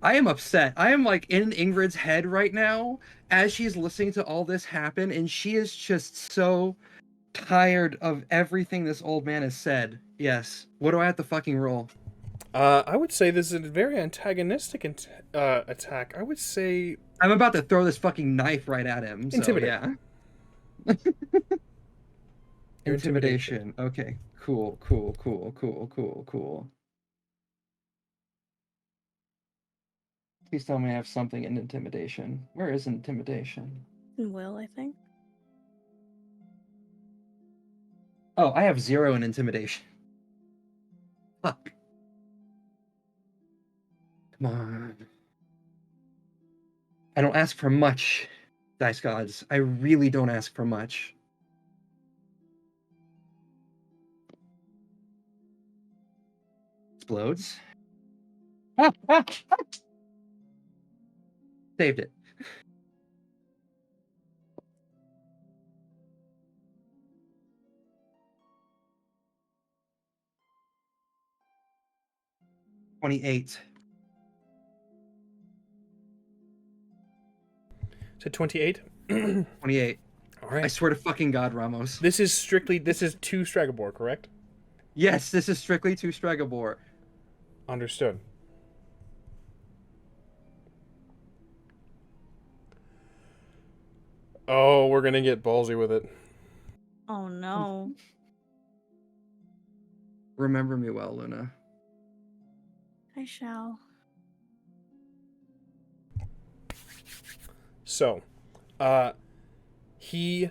am upset. I am like in Ingrid's head right now as she's listening to all this happen, and she is just so tired of everything this old man has said. Yes. What do I have to fucking roll? I would say this is a very antagonistic attack. I would say I'm about to throw this fucking knife right at him. So Intimidate. yeah. Your Intimidation. Okay. Cool. Please tell me I have something in intimidation. Where is intimidation? And Will, I think. Oh, I have 0 in intimidation. Fuck. Come on. I don't ask for much, dice gods. I really don't ask for much. Explodes. Saved it. $28. So 28. 28. All I right. swear to fucking God, Ramos. This is two Stragobor, correct? Yes, this is strictly to Stregobor. Understood. Oh, we're gonna get ballsy with it. Oh no. Remember me well, Luna. I shall. So, he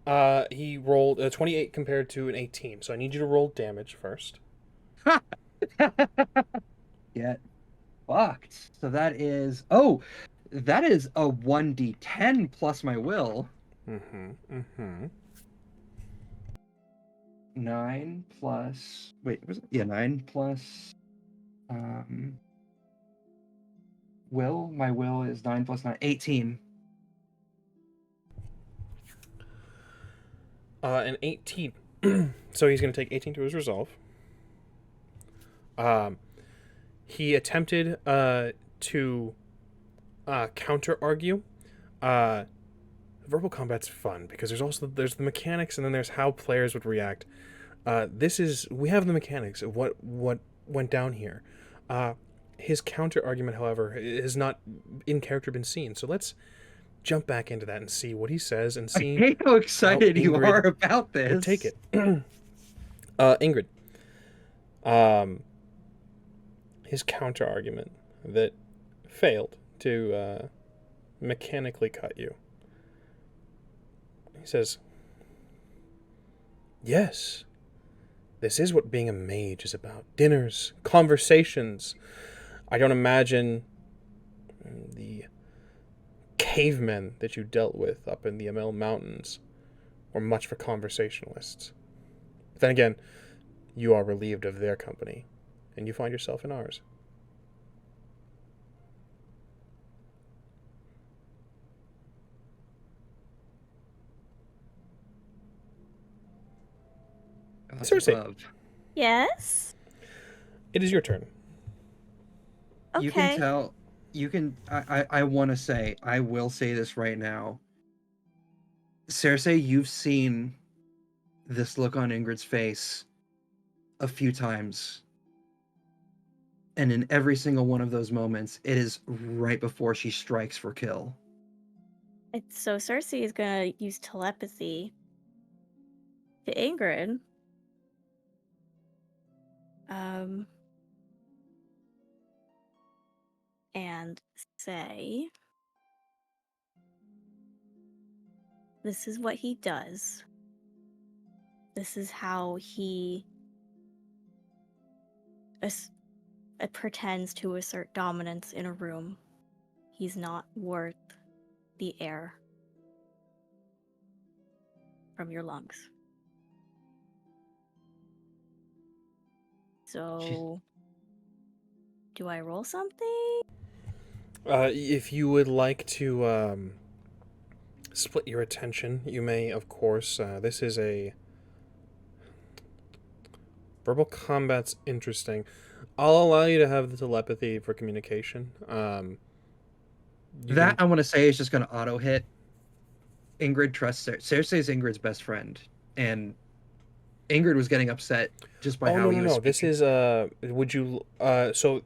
rolled a 28 compared to an 18. So I need you to roll damage first. Get fucked. So that is that is a 1d10 plus my will. 9 plus 9 plus will. My will is 9 plus 9, 18. An 18. So he's going to take 18 to his resolve. He attempted to counter argue. Verbal combat's fun because there's the mechanics and then there's how players would react. We have the mechanics of what went down here. His counter argument, however, has not in character been seen. So let's jump back into that and see what he says and see. I hate how excited you are about this. Take it. Ingrid. His counter argument that failed to mechanically cut you. He says, yes, this is what being a mage is about. Dinners, conversations. I don't imagine the cavemen that you dealt with up in the ML Mountains were much for conversationalists. But then again, you are relieved of their company, and you find yourself in ours. Cersei. Yes? It is your turn. Okay. You can tell. I want to say, I will say this right now. Cersei, you've seen this look on Ingrid's face a few times. And in every single one of those moments, it is right before she strikes for kill. So Cersei is gonna use telepathy to Ingrid. And say, this is what he does. This is how he pretends to assert dominance in a room. He's not worth the air from your lungs. So, do I roll something? If you would like to split your attention, you may, of course. This is a verbal combat's interesting. I'll allow you to have the telepathy for communication. I want to say is just going to auto hit. Ingrid trusts Cersei is Ingrid's best friend, and Ingrid was getting upset just by how he was. No. This is would you so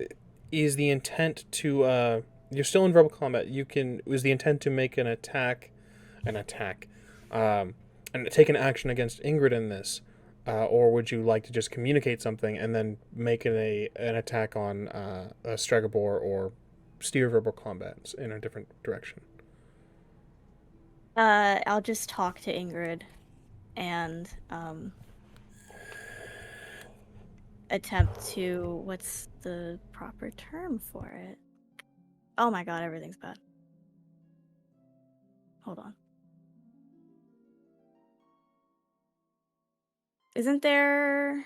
is the intent to you're still in verbal combat. Was the intent to make an attack and take an action against Ingrid in this, or would you like to just communicate something and then make an attack on a Stregobor or steer verbal combat in a different direction? I'll just talk to Ingrid, and attempt to, what's the proper term for it? Oh my god, everything's bad. Hold on. Isn't there...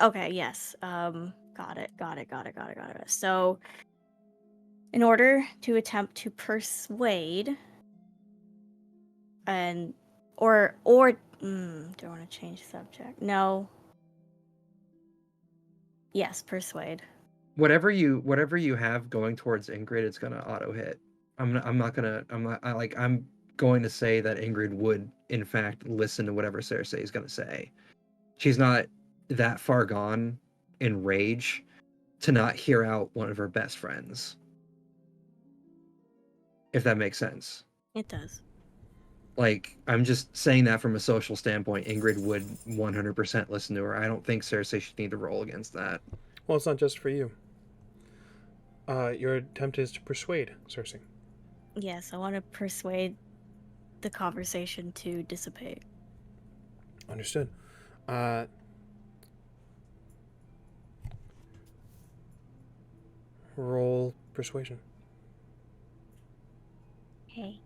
Okay, yes. Got it. So, in order to attempt to persuade, do I want to change subject? No. Yes, persuade. Whatever you have going towards Ingrid, it's gonna auto hit. I'm going to say that Ingrid would in fact listen to whatever Cersei is gonna say. She's not that far gone in rage to not hear out one of her best friends. If that makes sense. It does. Like, I'm just saying that from a social standpoint, Ingrid would 100% listen to her. I don't think Cersei should need to roll against that. Well, it's not just for you. Your attempt is to persuade Cersei. Yes, I want to persuade the conversation to dissipate. Understood. Roll persuasion. Okay.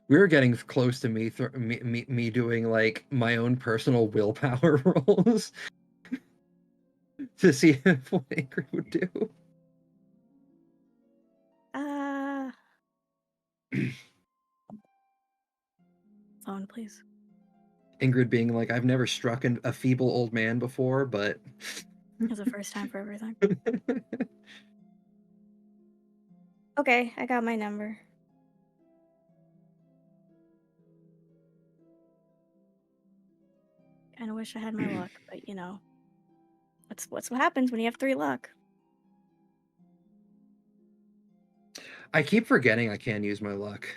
We were getting close to me doing like my own personal willpower rolls to see what Ingrid would do. Phone, please. Ingrid being like, I've never struck a feeble old man before, but It's the first time for everything. Okay, I got my number. Kinda wish I had my luck, but you know. That's what happens when you have 3 luck. I keep forgetting I can use my luck.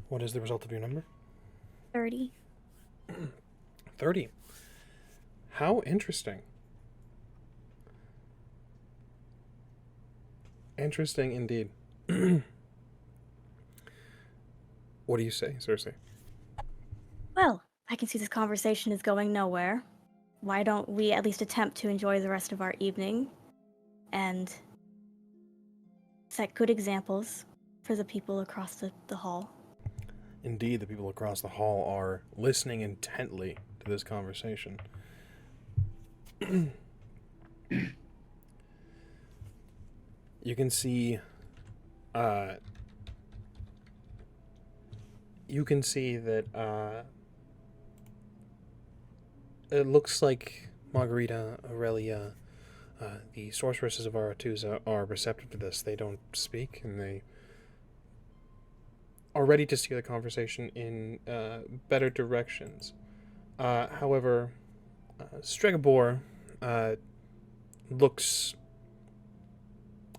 What is the result of your number? 30. 30. How interesting. Interesting indeed. What do you say, Cersei? Well, I can see this conversation is going nowhere. Why don't we at least attempt to enjoy the rest of our evening and set good examples for the people across the hall? Indeed, the people across the hall are listening intently to this conversation. You can see that it looks like Margarita, Aurelia, the sorceresses of Aretuza are receptive to this. They don't speak, and they are ready to steer the conversation in better directions. However, Stregobor looks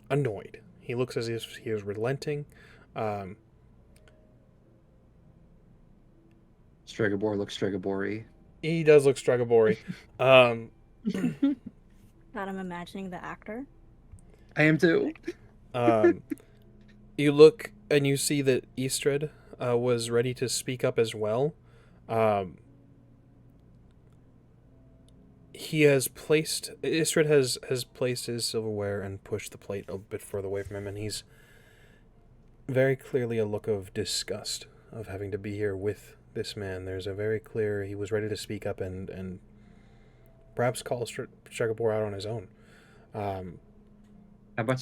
annoyed. He looks as if he is relenting. Stregobor looks Stregobor-y. He does look Stregobor-y. God, I'm imagining the actor. I am too. You look and you see that Eastred was ready to speak up as well. Eastred has placed his silverware and pushed the plate a bit further away from him, and he's very clearly a look of disgust of having to be here with this man. There's a very clear, he was ready to speak up and perhaps call Stregobor out on his own. How about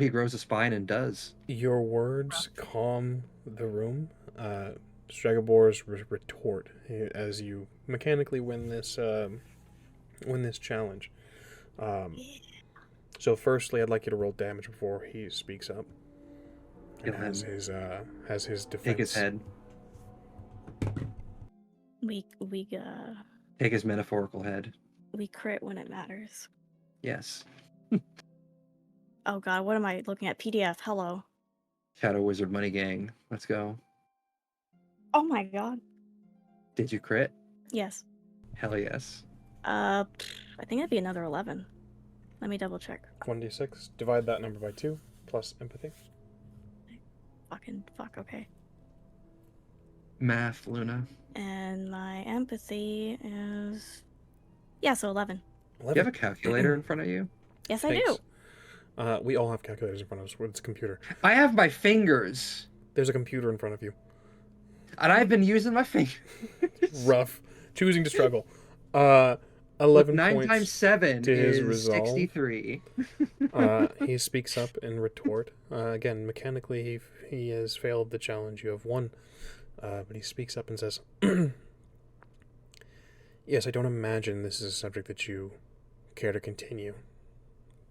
he grows a spine and does? Your words calm the room. Stregobor's retort as you mechanically win this challenge. So firstly, I'd like you to roll damage before he speaks up. And has his defense. Take his head. We Take his metaphorical head. we crit when it matters. Yes. Oh god, what am I looking at? PDF, hello. Shadow Wizard Money Gang. Let's go. Oh my god. Did you crit? Yes. Hell yes. I think that'd be another 11. Let me double check. 1d6. Divide that number by 2 plus empathy. Fuck, okay. Math, Luna. And my empathy is... Yeah, so 11. 11. Do you have a calculator in front of you? Yes, I do. We all have calculators in front of us. It's a computer. I have my fingers. There's a computer in front of you. And I've been using my fingers. Rough. Choosing to struggle. 11 9 points times 7 to his is resolve. 63. He speaks up in retort. Again, mechanically, he has failed the challenge. You have won. But he speaks up and says, yes, I don't imagine this is a subject that you care to continue,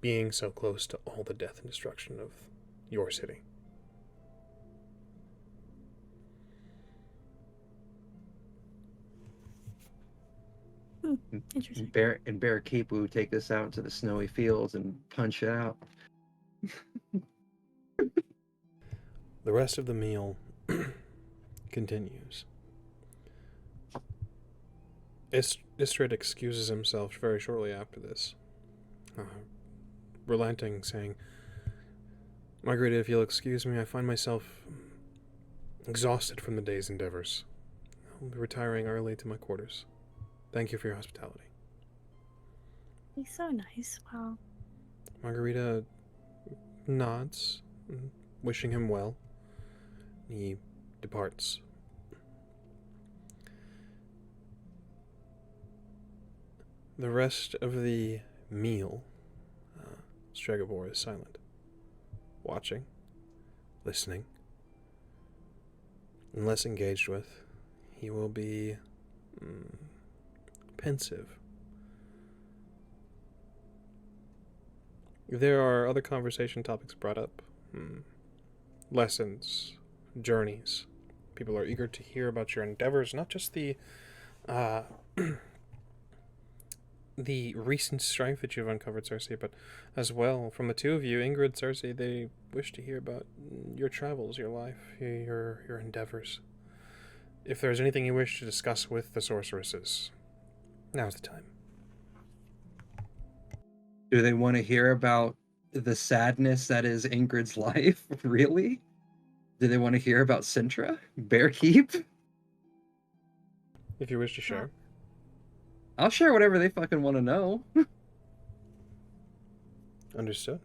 being so close to all the death and destruction of your city. Interesting. Bear Keep will take this out into the snowy fields and punch it out. The rest of the meal continues. Istrid excuses himself very shortly after this, relenting, saying, Margarita, if you'll excuse me, I find myself exhausted from the day's endeavors. I'll be retiring early to my quarters. Thank you for your hospitality. He's so nice. Wow. Margarita nods, wishing him well. He departs. The rest of the meal, Stregobor is silent, watching, listening. Unless engaged with, he will be pensive. There are other conversation topics brought up. Lessons, journeys. People are eager to hear about your endeavors, not just the recent strife that you've uncovered, Cersei, but as well, from the two of you, Ingrid, Cersei, they wish to hear about your travels, your life, your endeavors. If there's anything you wish to discuss with the sorceresses, now's the time. Do they want to hear about the sadness that is Ingrid's life? Really? Do they want to hear about Sintra? Bear Keep? If you wish to share. I'll share whatever they fucking want to know. Understood.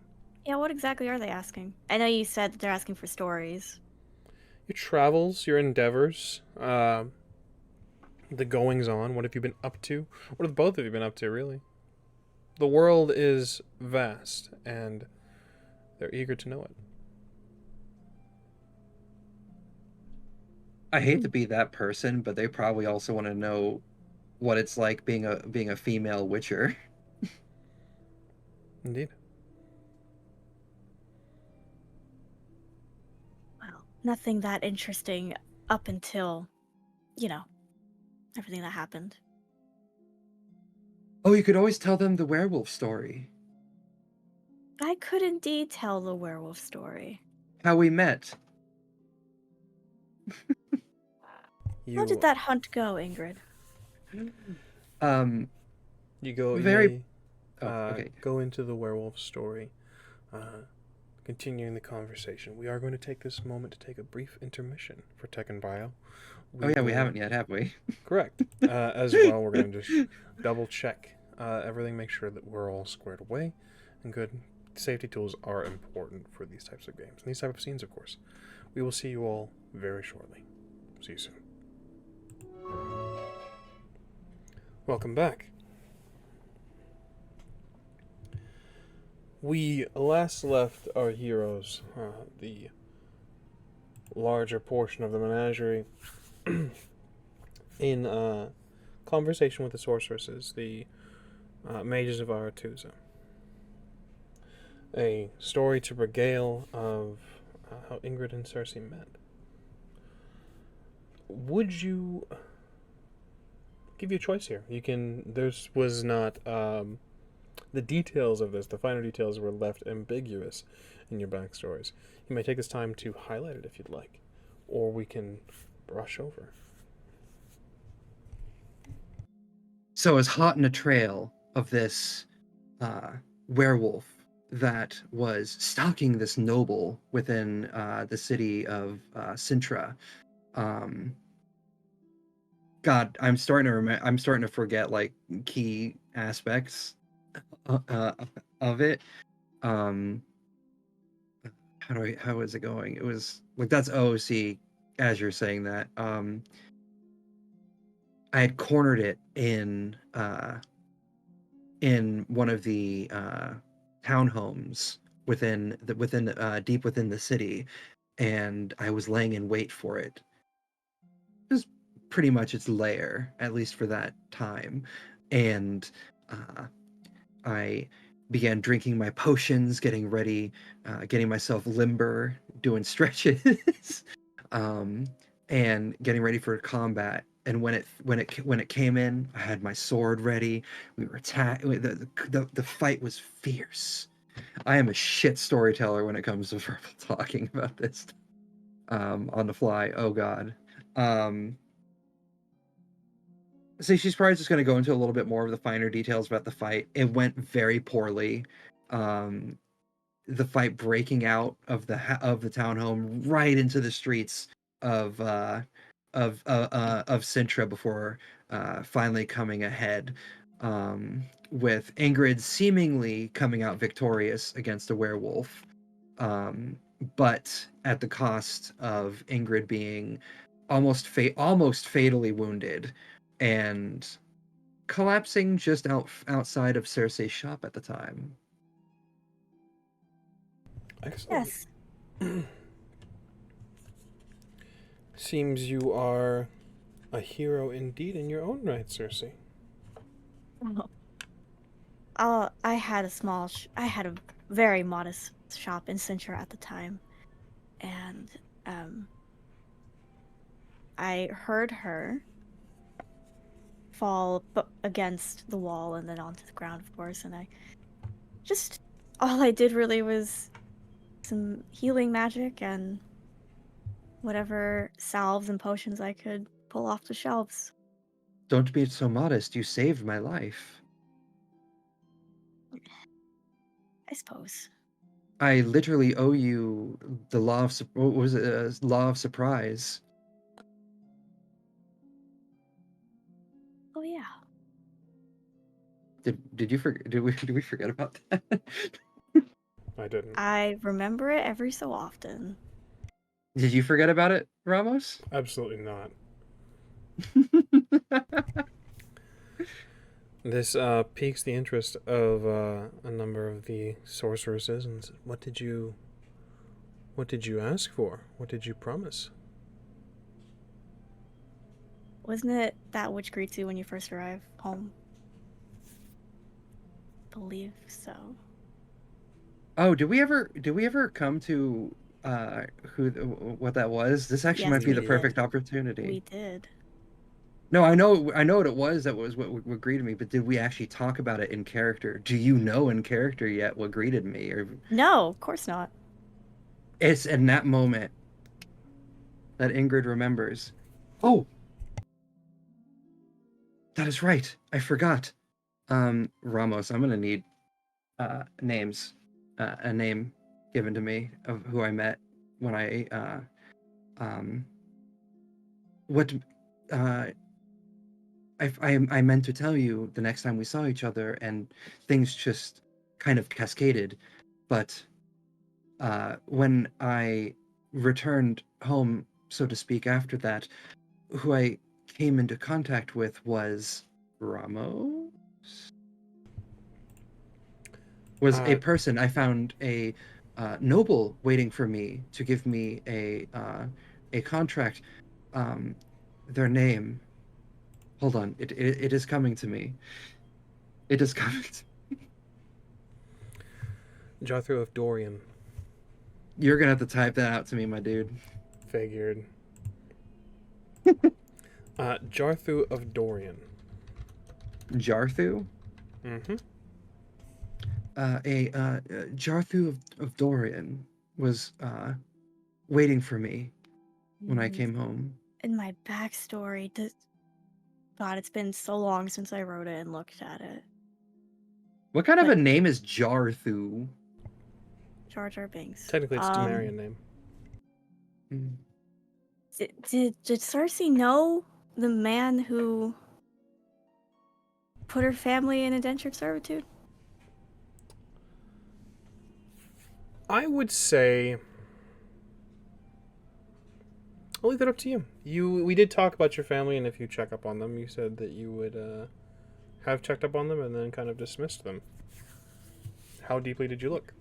Yeah, what exactly are they asking? I know you said that they're asking for stories. Your travels, your endeavors, the goings on. What have you been up to? What have both of you been up to, really? The world is vast, and they're eager to know it. I hate to be that person, but they probably also want to know what it's like being a female Witcher. Indeed. Well, nothing that interesting up until, everything that happened. Oh, you could always tell them the werewolf story. I could indeed tell the werewolf story. How we met. How did that hunt go, Ingrid? You go very... okay. Go into the werewolf story, continuing the conversation. We are going to take this moment to take a brief intermission for Tech and Bio. We haven't yet, have we? Correct. As well, we're going to just double check everything, make sure that we're all squared away and good. Safety tools are important for these types of games and these type of scenes, of course. We will see you all very shortly. See you soon. Welcome back. We last left our heroes, the larger portion of the menagerie, in conversation with the sorceresses, the mages of Aretuza. A story to regale of how Ingrid and Cersei met. Would you... give you a choice here. You can... This was not... the details of this, the finer details, were left ambiguous in your backstories. You may take this time to highlight it if you'd like, or we can brush over. So as hot in a trail of this werewolf that was stalking this noble within the city of Sintra. Um, God, I'm starting to I'm starting to forget like key aspects of it. Um, how is it going? It was like that's OOC as you're saying that. I had cornered it in one of the townhomes within deep within the city, and I was laying in wait for it. It was pretty much its lair, at least for that time, and uh, I began drinking my potions, getting ready, getting myself limber, doing stretches, um, and getting ready for combat. And when it came in, I had my sword ready. We were the fight was fierce. I am a shit storyteller when it comes to verbal talking about this on the fly. Oh God. So she's probably just going to go into a little bit more of the finer details about the fight. It went very poorly. Um, the fight breaking out of the townhome right into the streets of Sintra before finally coming ahead, with Ingrid seemingly coming out victorious against a werewolf, but at the cost of Ingrid being almost fatally wounded and collapsing just outside of Cersei's shop at the time. Excellent. Yes. Seems you are a hero indeed in your own right, Cersei. I had I had a very modest shop in Sintra at the time, and I heard her fall against the wall and then onto the ground, of course, and all I did really was some healing magic and whatever salves and potions I could pull off the shelves. Don't be so modest. You saved my life. I suppose. I literally owe you the law of what was it? Law of surprise. Oh yeah. Did you forget? Did we forget about that? I didn't. I remember it every so often. Did you forget about it, Ramos? Absolutely not. This piques the interest of a number of the sorceresses. And what did you ask for? What did you promise? Wasn't it that which greets you when you first arrive home? Believe so. Oh, did we ever come to what that was? This actually Yes, might be we the did. perfect opportunity. We did. No, I know what it was. That was what greeted me. But did we actually talk about it in character? Do you know in character yet what greeted me? Or No, of course not. it's in that moment that Ingrid remembers. Oh, that is right. I forgot. Ramos, I'm gonna need names, a name given to me of who I met when what I meant to tell you the next time we saw each other, and things just kind of cascaded. But when I returned home, so to speak, after that, who I came into contact with was Ramos. Was a person. I found a noble waiting for me to give me a contract. Their name. Hold on. It is coming to me. It is coming to me. Jarthu of Dorian. You're gonna have to type that out to me, my dude. Figured. Jarthu of Dorian. Jarthu? Mm-hmm. Jarthu of Dorian was waiting for me when I came home. In my backstory, God, it's been so long since I wrote it and looked at it. What kind of But- a name is Jarthu? Jar Jar Binks. Technically, it's a Temerian name. Did Cersei know the man who put her family in indentured servitude? I would say I'll leave that up to you. We did talk about your family, and if you check up on them, you said that you would have checked up on them and then kind of dismissed them. How deeply did you look?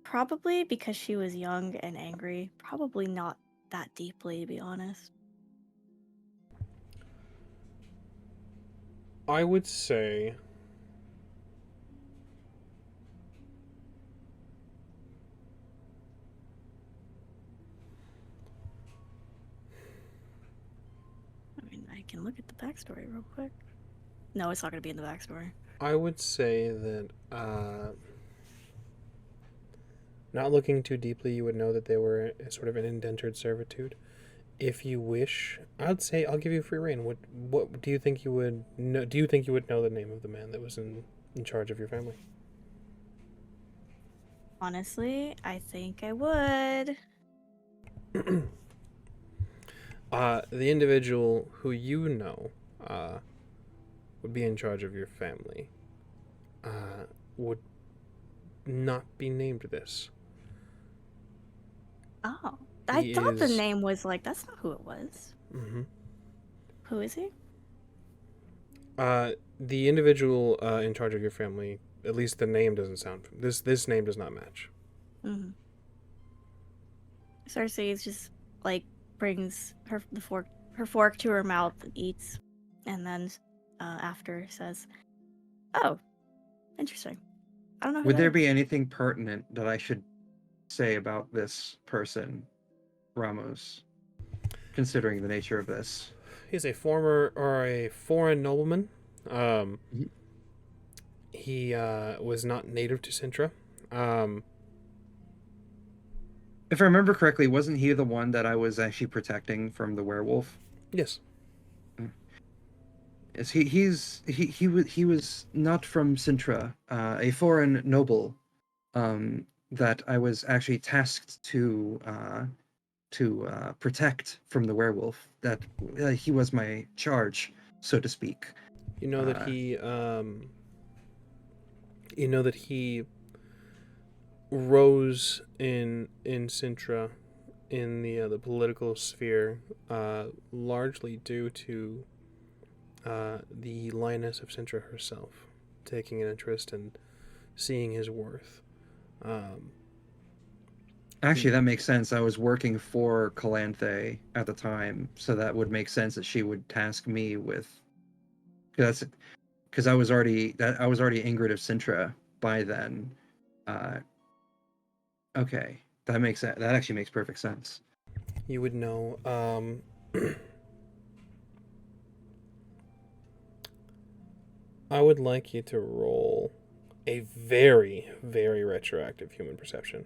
Probably because she was young and angry. Probably not that deeply, to be honest. I would say I mean, I can look at the backstory real quick. No, it's not going to be in the backstory. I would say that not looking too deeply, you would know that they were sort of an indentured servitude. If you wish, I'd say I'll give you free reign. What do you think you would know? Do you think you would know the name of the man that was in charge of your family? Honestly, I think I would. The individual who you know would be in charge of your family would not be named this. Oh, I He thought the is- name was like, that's not who it was. Mm-hmm. Who is he? The individual in charge of your family, at least the name doesn't sound. This name does not match. Mm-hmm. Cersei is just like brings her fork to her mouth and eats, and then after says, "Oh, interesting. I don't know who Would that there is." be anything pertinent that I should say about this person, Ramos, considering the nature of this? He's a foreign nobleman. He was not native to Sintra. If I remember correctly, wasn't he the one that I was actually protecting from the werewolf? Yes. Yes, he was not from Sintra, a foreign noble, that I was actually tasked to protect from the werewolf. That he was my charge, so to speak. You know that he rose in Sintra in the political sphere largely due to the lioness of Sintra herself taking an interest and seeing his worth. Actually, that makes sense. I was working for Calanthe at the time, so that would make sense that she would task me with. Because I was already Ingrid of Sintra by then. Okay, that actually makes perfect sense. You would know. I would like you to roll a very, very retroactive human perception.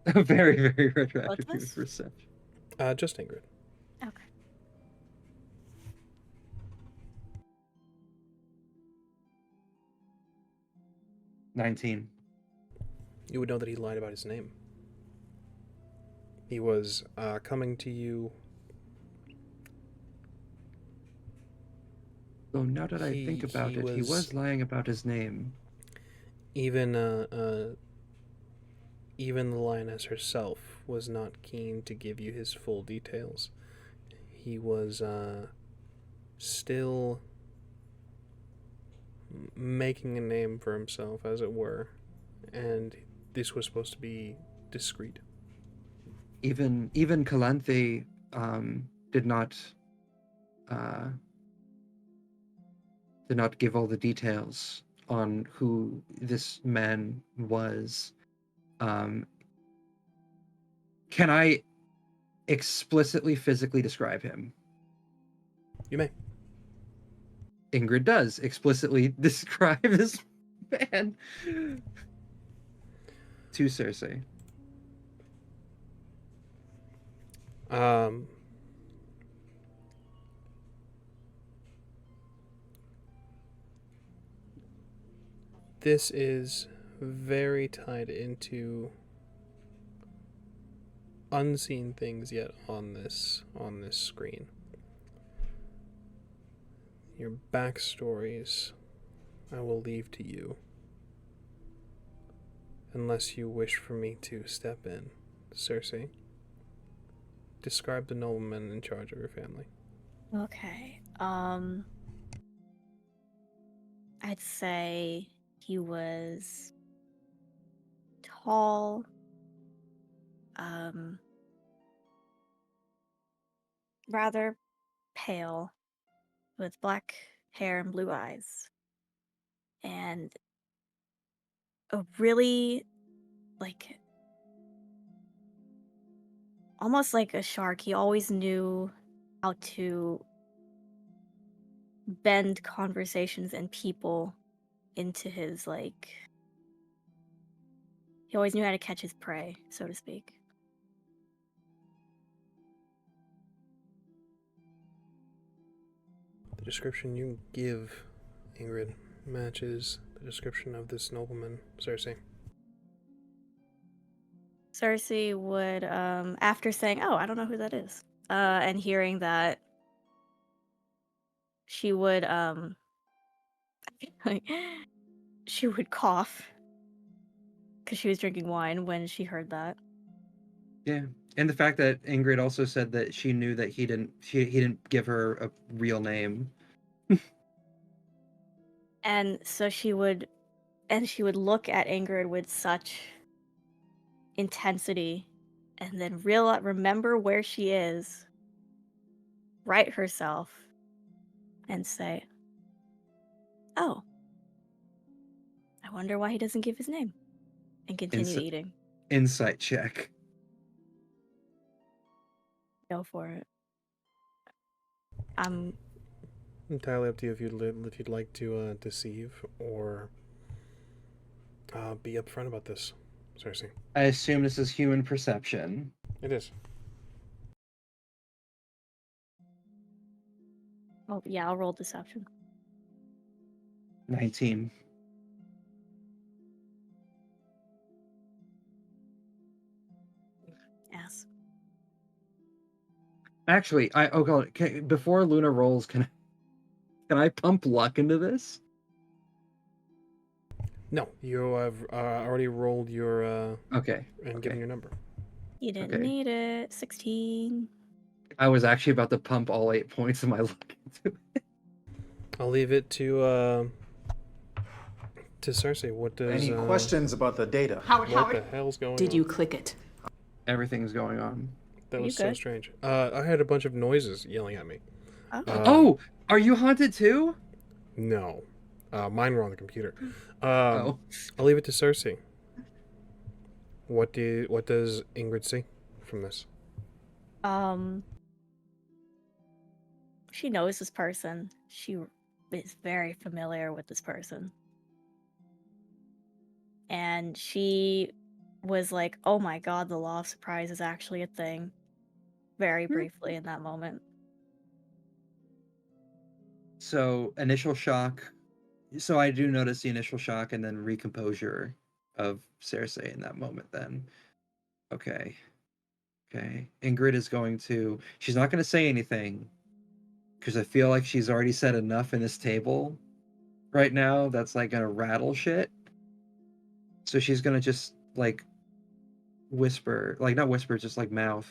Very, very retroactive What's this? perception. Just Ingrid. Okay. $19. You would know that he lied about his name. He was coming to you. So now that I think about he it, he was- was lying about his name. Even the lioness herself was not keen to give you his full details. He was still making a name for himself, as it were, and this was supposed to be discreet. Even Calanthe did not give all the details on who this man was. Can I explicitly physically describe him? You may. Ingrid does explicitly describe this man to Cersei. this is very tied into unseen things yet on this screen. Your backstories I will leave to you, unless you wish for me to step in. Cersei, describe the nobleman in charge of your family. Okay. I'd say he was tall, rather pale, with black hair and blue eyes, and a really, like, almost like a shark. He always knew how to bend conversations and people into his, like, he always knew how to catch his prey, so to speak. The description you give, Ingrid, matches the description of this nobleman, Cersei. Cersei would, after saying, "Oh, I don't know who that is," and hearing that, she would, she would cough because she was drinking wine when she heard that. Yeah, and the fact that Ingrid also said that she knew that he didn't give her a real name. And so she would look at Ingrid with such intensity, and then remember where she is, right herself, and say, "Oh, I wonder why he doesn't give his name," and continue eating. Insight check. Go for it. I'm Entirely up to you if you'd like to deceive or be upfront about this, Cersei. I assume this is human perception. It is. Oh yeah, I'll roll deception. 19. Yes. Actually, before Luna rolls, can I pump luck into this? No, you have already rolled your Okay. and given your number. You didn't Okay. need it. 16. I was actually about to pump all 8 points of my luck into it. I'll leave it to Cersei. What does Any questions about the data? what the hell's going on? Did you click it? Everything's going on. That Are was you so good? strange. I had a bunch of noises yelling at me. Oh, are you haunted too? No. Mine were on the computer. Oh. I'll leave it to Cersei. What does Ingrid see from this? She knows this person. She is very familiar with this person. And she was like, "Oh my god, the law of surprise is actually a thing." Very briefly in that moment. So initial shock. So I do notice the initial shock and then recomposure of Cersei in that moment then. Okay. Ingrid is she's not going to say anything because I feel like she's already said enough in this table right now that's like going to rattle shit. So she's going to just like whisper, like not whisper, just like mouth.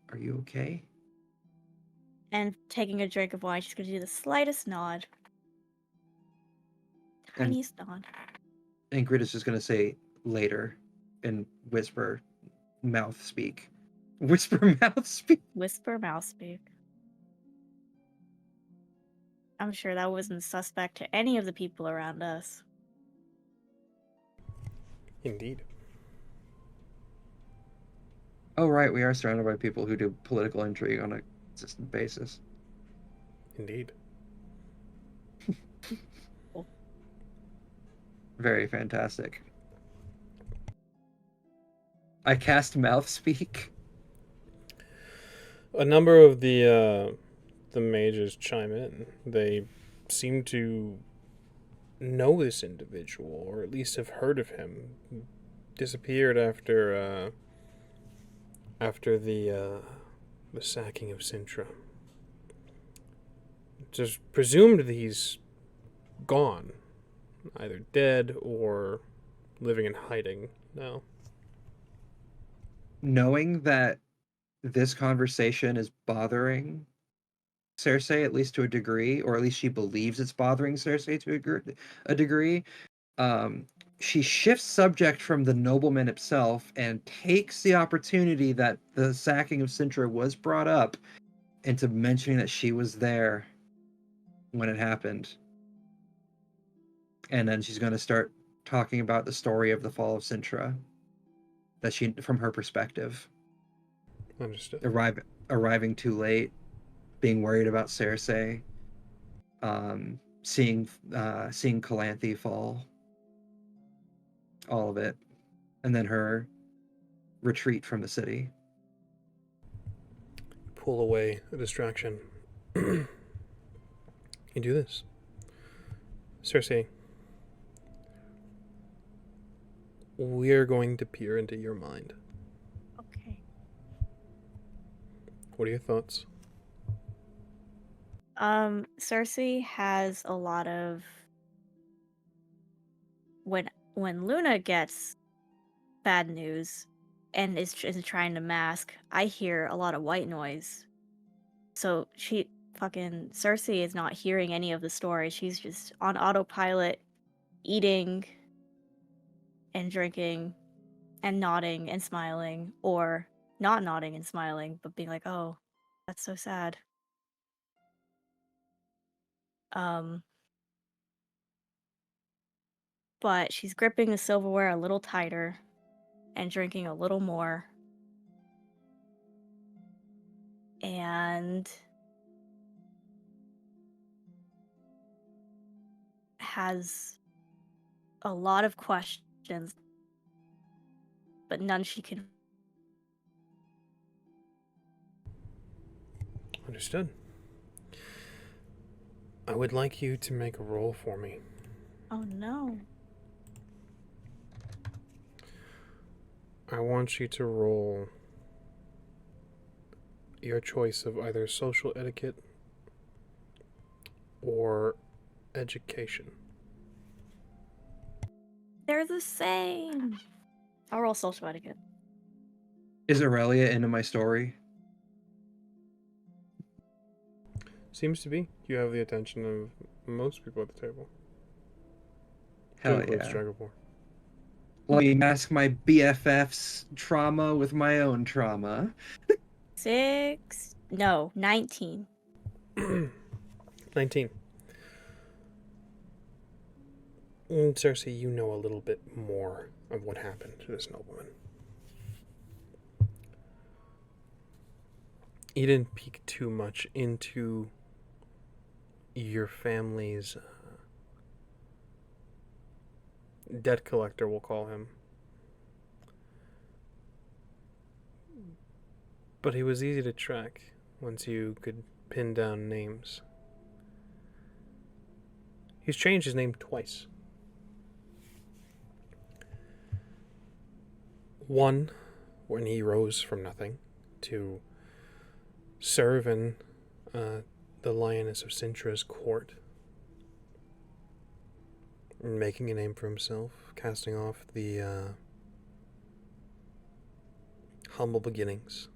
Are you okay? And taking a drink of wine, she's gonna do the slightest nod. And- Tiniest nod. Ingrid is just going to say later and whisper mouth speak. Whisper mouth speak. Whisper mouse speak. I'm sure that wasn't suspect to any of the people around us. Indeed. Oh, right, we are surrounded by people who do political intrigue on a consistent basis. Indeed. Very fantastic. I cast mouth speak. A number of the mages chime in. They seem to know this individual, or at least have heard of him. Disappeared after the sacking of Sintra. Just presumed that he's gone, either dead or living in hiding now. Knowing that this conversation is bothering Cersei, at least to a degree, or at least she believes it's bothering Cersei to a degree, she shifts subject from the nobleman himself and takes the opportunity that the sacking of Sintra was brought up into mentioning that she was there when it happened. And then she's going to start talking about the story of the fall of Sintra, that she, from her perspective. Understood. Arriving too late, being worried about Cersei, seeing Calanthe fall, all of it, and then her retreat from the city. Pull away a distraction. You do this. Cersei, we're going to peer into your mind. Okay. What are your thoughts? Cersei has a lot of when Luna gets bad news and is trying to mask, I hear a lot of white noise. So Cersei is not hearing any of the story. She's just on autopilot, eating and drinking and nodding and smiling, or not nodding and smiling, but being like, "Oh, that's so sad." But she's gripping the silverware a little tighter and drinking a little more. And has a lot of questions, but none she can. Understood. I would like you to make a roll for me. Oh no. I want you to roll your choice of either social etiquette or education. They're the same. I'll roll social etiquette. Is Aurelia into my story? Seems to be. You have the attention of most people at the table. Hell Includes yeah. Dragapore. Let me mask my BFF's trauma with my own trauma. 19. 19. Cersei, you know a little bit more of what happened to this nobleman. You didn't peek too much into your family's debt collector, we'll call him. But he was easy to track once you could pin down names. He's changed his name twice. One, when he rose from nothing to serve in the Lioness of Sintra's court, making a name for himself, casting off the humble beginnings.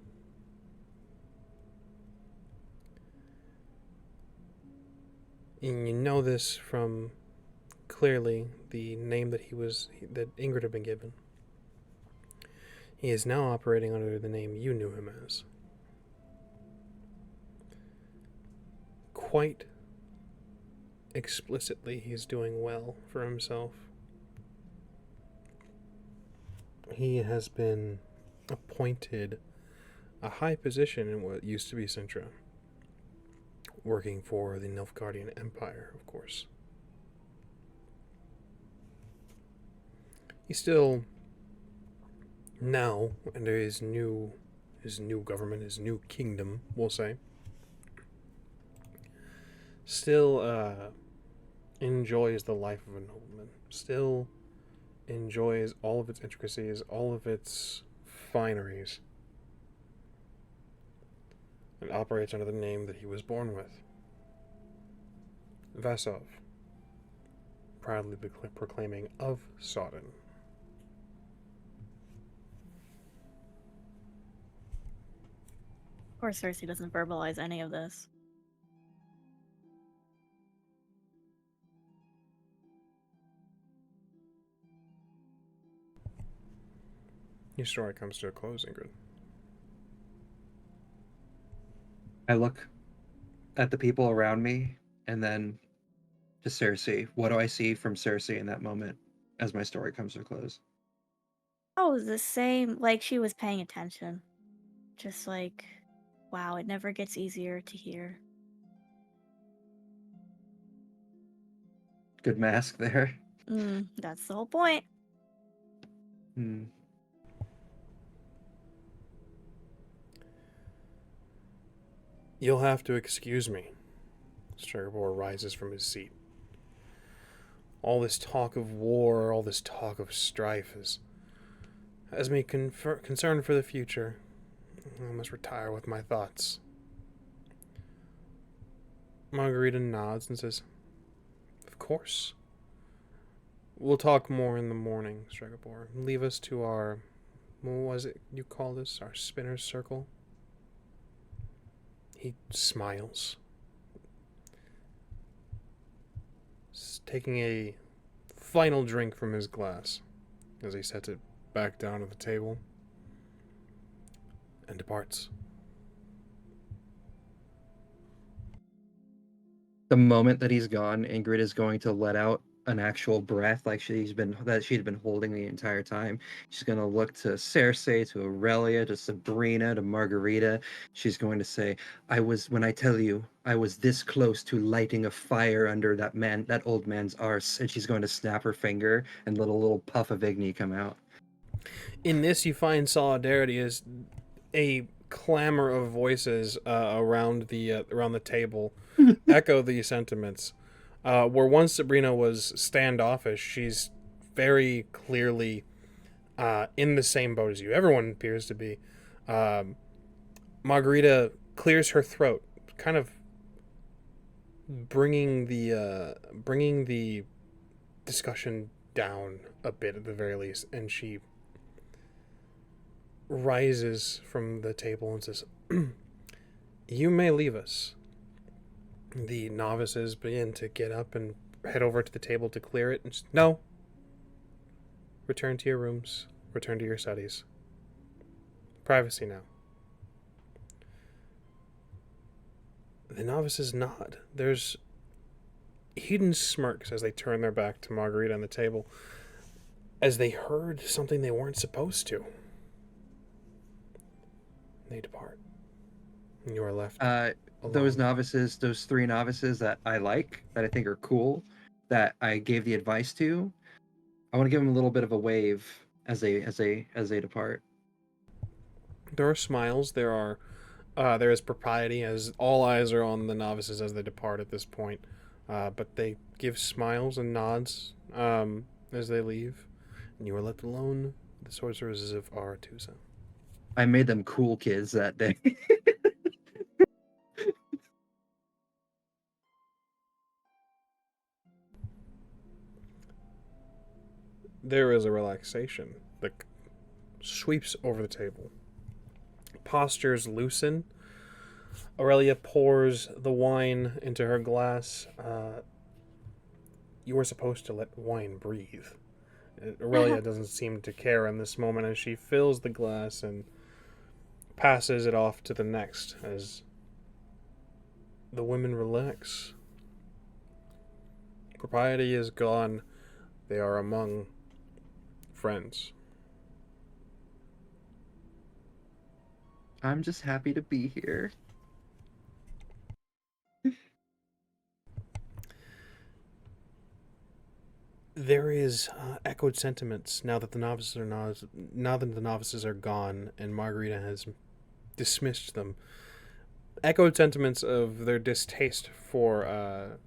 And you know this from clearly the name that that Ingrid had been given. He is now operating under the name you knew him as. Quite explicitly, he's doing well for himself. He has been appointed a high position in what used to be Sintra, working for the Nilfgaardian Empire, of course. He's still, now, under his new government, his new kingdom, we'll say, still enjoys the life of a nobleman, still enjoys all of its intricacies, all of its fineries, and operates under the name that he was born with. Vasov, proudly proclaiming of Sodden. Of course, Cersei doesn't verbalize any of this. Your story comes to a close, Ingrid. I look at the people around me and then to Cersei. What do I see from Cersei in that moment as my story comes to a close? Oh, the same. Like, she was paying attention. Just like, wow, it never gets easier to hear. Good mask there. That's the whole point. Hmm. You'll have to excuse me. Stragobor rises from his seat. All this talk of war, all this talk of strife has me concerned for the future. I must retire with my thoughts. Margarita nods and says, "Of course. We'll talk more in the morning, Stragobor. Leave us to our, what was it you call this? Our spinner's circle?" He smiles, taking a final drink from his glass as he sets it back down at the table and departs. The moment that he's gone, Ingrid is going to let out an actual breath like she'd been holding the entire time. She's going to look to Cersei, to Aurelia, to Sabrina, to Margarita. She's going to say, when I tell you, I was this close to lighting a fire under that old man's arse. And she's going to snap her finger and let a little puff of Igni come out. In this, you find solidarity as a clamor of voices around the table echo these sentiments. Where once Sabrina was standoffish, she's very clearly in the same boat as you. Everyone appears to be. Margarita clears her throat, kind of bringing the discussion down a bit at the very least, and she rises from the table and says, "You may leave us." The novices begin to get up and head over to the table to clear it. And no. Return to your rooms. Return to your studies. Privacy now. The novices nod. There's hidden smirks as they turn their back to Margarita on the table, as they heard something they weren't supposed to. They depart. And you are left those alone. novices, those 3 novices that I like, that I think are cool, that I gave the advice to, I want to give them a little bit of a wave as they depart. There are smiles. There is propriety, as all eyes are on the novices as they depart at this point. But they give smiles and nods as they leave, and you are left alone with the sorceresses of Aretuza. I made them cool kids that day. There is a relaxation that sweeps over the table. Postures loosen. Aurelia pours the wine into her glass. You were supposed to let wine breathe. Aurelia doesn't seem to care in this moment as she fills the glass and passes it off to the next as the women relax. Propriety is gone. They are among friends. I'm just happy to be here. There is echoed sentiments now that the novices are gone and Margarita has dismissed them. echoed sentiments of their distaste for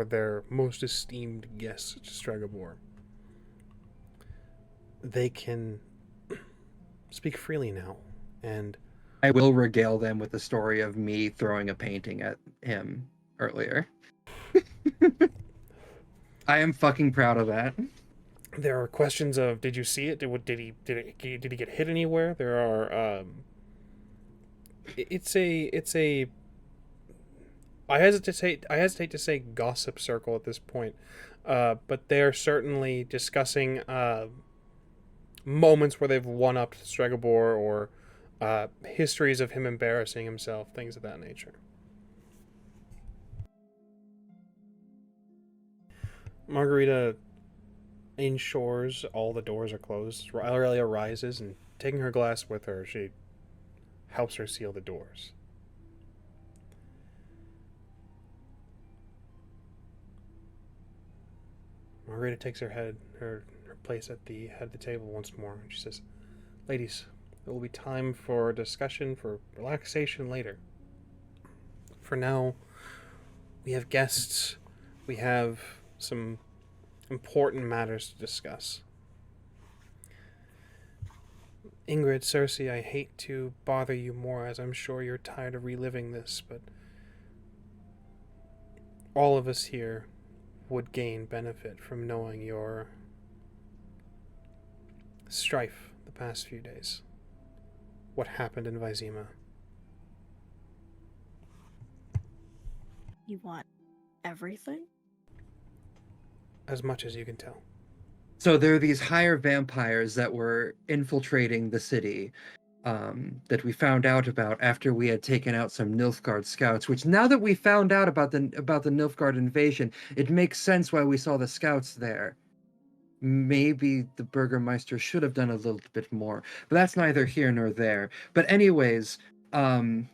their most esteemed guest, Stregobor. They can speak freely now, and I will regale them with the story of me throwing a painting at him earlier. I am fucking proud of that. there are questions of, did you see it? Did he get hit anywhere? There are it's a I hesitate to say gossip circle at this point, but they are certainly discussing moments where they've one-upped Stregobor, or histories of him embarrassing himself, things of that nature. Margarita ensures all the doors are closed. Aurelia rises, and taking her glass with her, she helps her seal the doors. Margarita takes her place at the head of the table once more, and she says, "Ladies, there will be time for discussion, for relaxation later. For now, we have guests. We have some important matters to discuss. Ingrid, Cersei, I hate to bother you more, as I'm sure you're tired of reliving this, but all of us here would gain benefit from knowing your strife the past few days. What happened in Vizima." You want everything? As much as you can tell. So there are these higher vampires that were infiltrating the city, that we found out about after we had taken out some Nilfgaard scouts. Which, now that we found out about the Nilfgaard invasion, it makes sense why we saw the scouts there. Maybe the Burgermeister should have done a little bit more, but that's neither here nor there. But anyways, I'm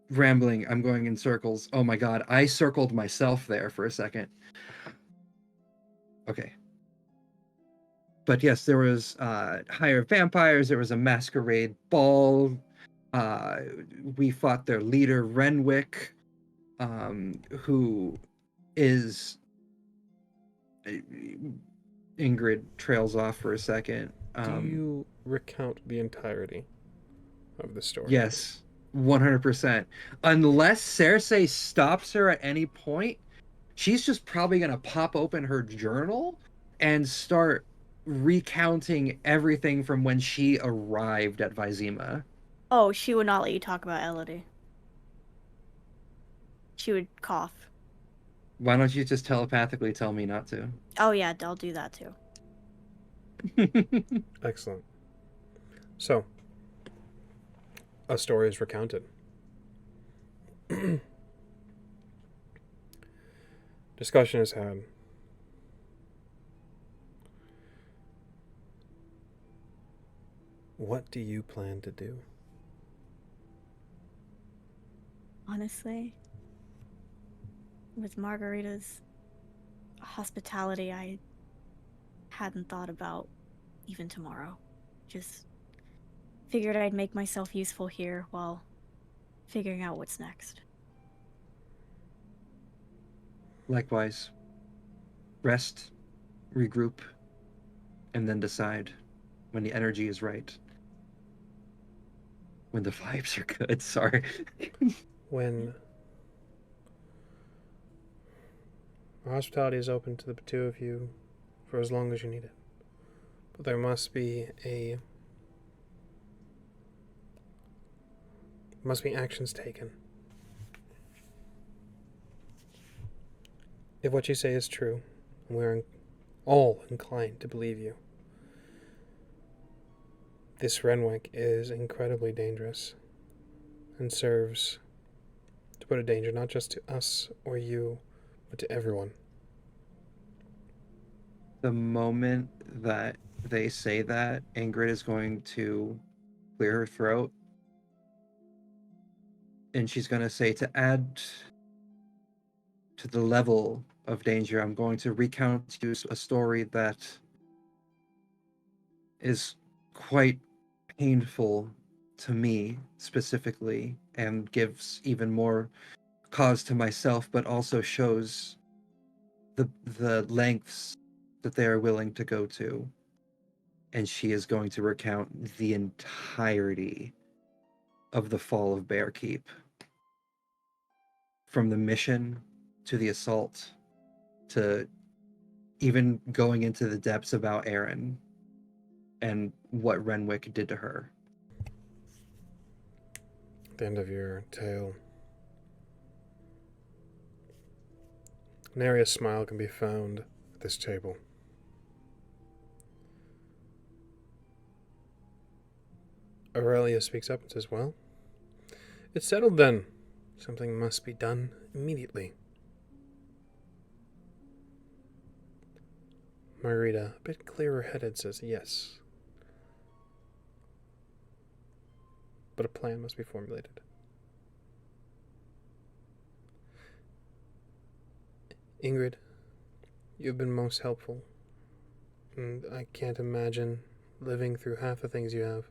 rambling. I'm going in circles. Oh my god, I circled myself there for a second. Okay. But yes, there was higher vampires. There was a masquerade ball. We fought their leader, Renwick, who is... Ingrid trails off for a second. Do you recount the entirety of the story? Yes, 100%. Unless Cersei stops her at any point, she's just probably going to pop open her journal and start recounting everything from when she arrived at Vizima. Oh, she would not let you talk about Elodie. She would cough. Why don't you just telepathically tell me not to? Oh yeah, I'll do that too. Excellent. So, a story is recounted. Discussion is had. What do you plan to do? Honestly, with Margarita's hospitality, I hadn't thought about even tomorrow. Just figured I'd make myself useful here while figuring out what's next. Likewise. Rest, regroup, and then decide when the energy is right. When the vibes are good, sorry. When our hospitality is open to the two of you for as long as you need it. But there must be actions taken. If what you say is true, and we're all inclined to believe you, this Renwick is incredibly dangerous and serves to put a danger not just to us or you, but to everyone. The moment that they say that, Ingrid is going to clear her throat. And she's going to say, to add to the level of danger, I'm going to recount to you a story that is quite painful to me specifically, and gives even more cause to myself, but also shows the lengths that they are willing to go to. And she is going to recount the entirety of the fall of Bear Keep, from the mission to the assault to even going into the depths about Aaron and what Renwick did to her. At the end of your tale, nary a smile can be found at this table. Aurelia speaks up and says, "Well, it's settled then. Something must be done immediately." Margarita, a bit clearer-headed, says, "Yes. But a plan must be formulated." Ingrid, you've been most helpful, and I can't imagine living through half the things you have.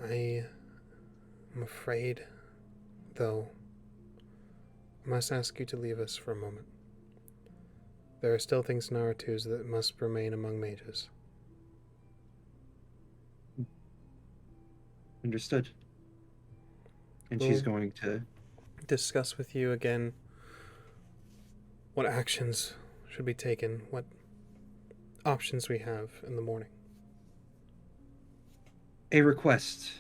I am afraid, though, I must ask you to leave us for a moment. There are still things in Aretuza that must remain among mages. Understood. And Well, she's going to discuss with you again what actions should be taken, what options we have in the morning. a request.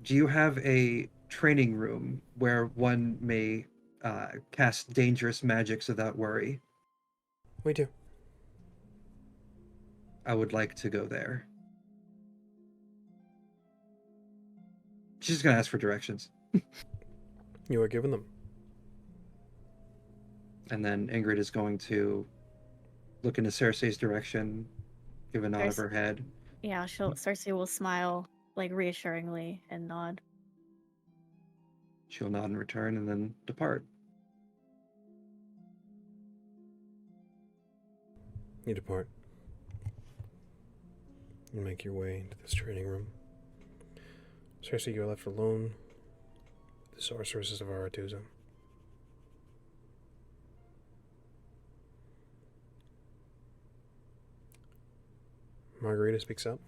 Do you have a training room where one may cast dangerous magics without worry? We do. I would like to go there. She's just going to ask for directions. You are given them. And then Ingrid is going to look into Cersei's direction, give a nod of her head. Yeah, Cersei will smile, like, reassuringly and nod. She'll nod in return and then depart. You depart. You make your way into this training room. Cersei, you are left alone with the sorceresses of Aretuza. Margarita speaks up.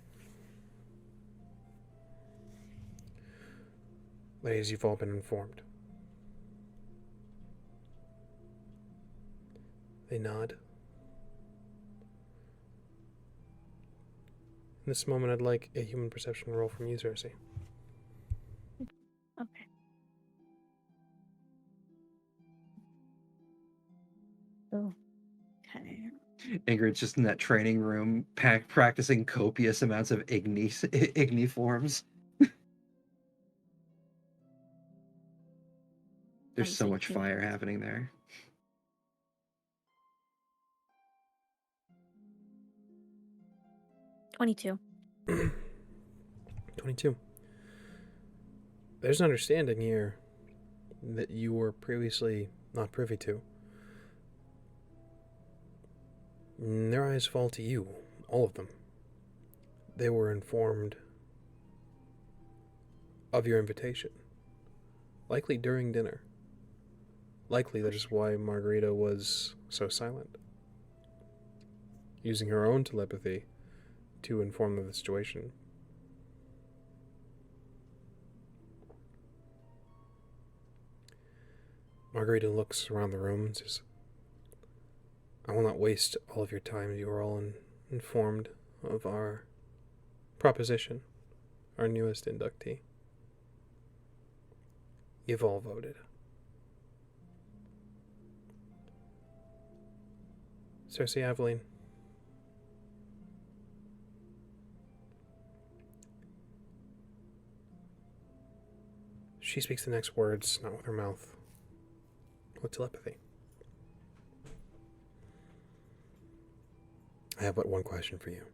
Ladies, you've all been informed. They nod. In this moment, I'd like a human perception roll from you, Cersei. Okay. Oh. Okay. Ingrid's just in that training room, practicing copious amounts of igni forms. There's so much fire happening there. $22. 22. There's an understanding here that you were previously not privy to. Their eyes fall to you, all of them. They were informed of your invitation, likely during dinner. Likely that is why Margarita was so silent, using her own telepathy to inform them of the situation. Margarita looks around the room and says, "I will not waste all of your time. You are all informed of our proposition, our newest inductee. You've all voted. Cersei Aveline, she speaks the next words, not with her mouth, with telepathy. I have but one question for you.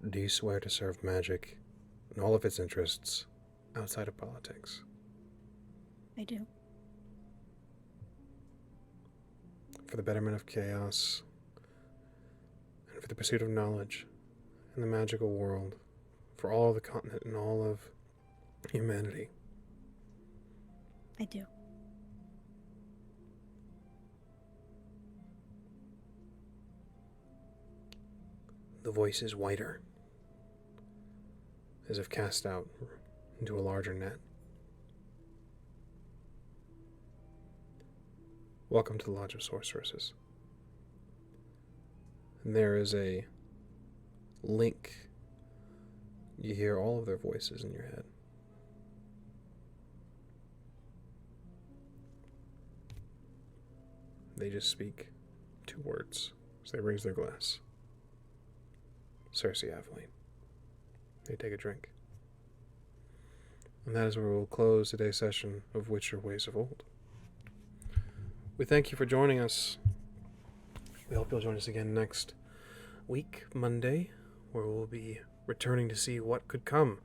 Do you swear to serve magic and all of its interests outside of politics?" I do. "For the betterment of chaos, and for the pursuit of knowledge, in the magical world, for all of the continent and all of humanity. I do. The voice is whiter, as if cast out into a larger net. Welcome to the Lodge of Sorceresses. And there is a link. You hear all of their voices in your head. They just speak 2 words as they raise their glass. Cersei Aveline. They take a drink. And that is where we'll close today's session of Witcher Ways of Old. We thank you for joining us. We hope you'll join us again next week, Monday, where we'll be returning to see what could come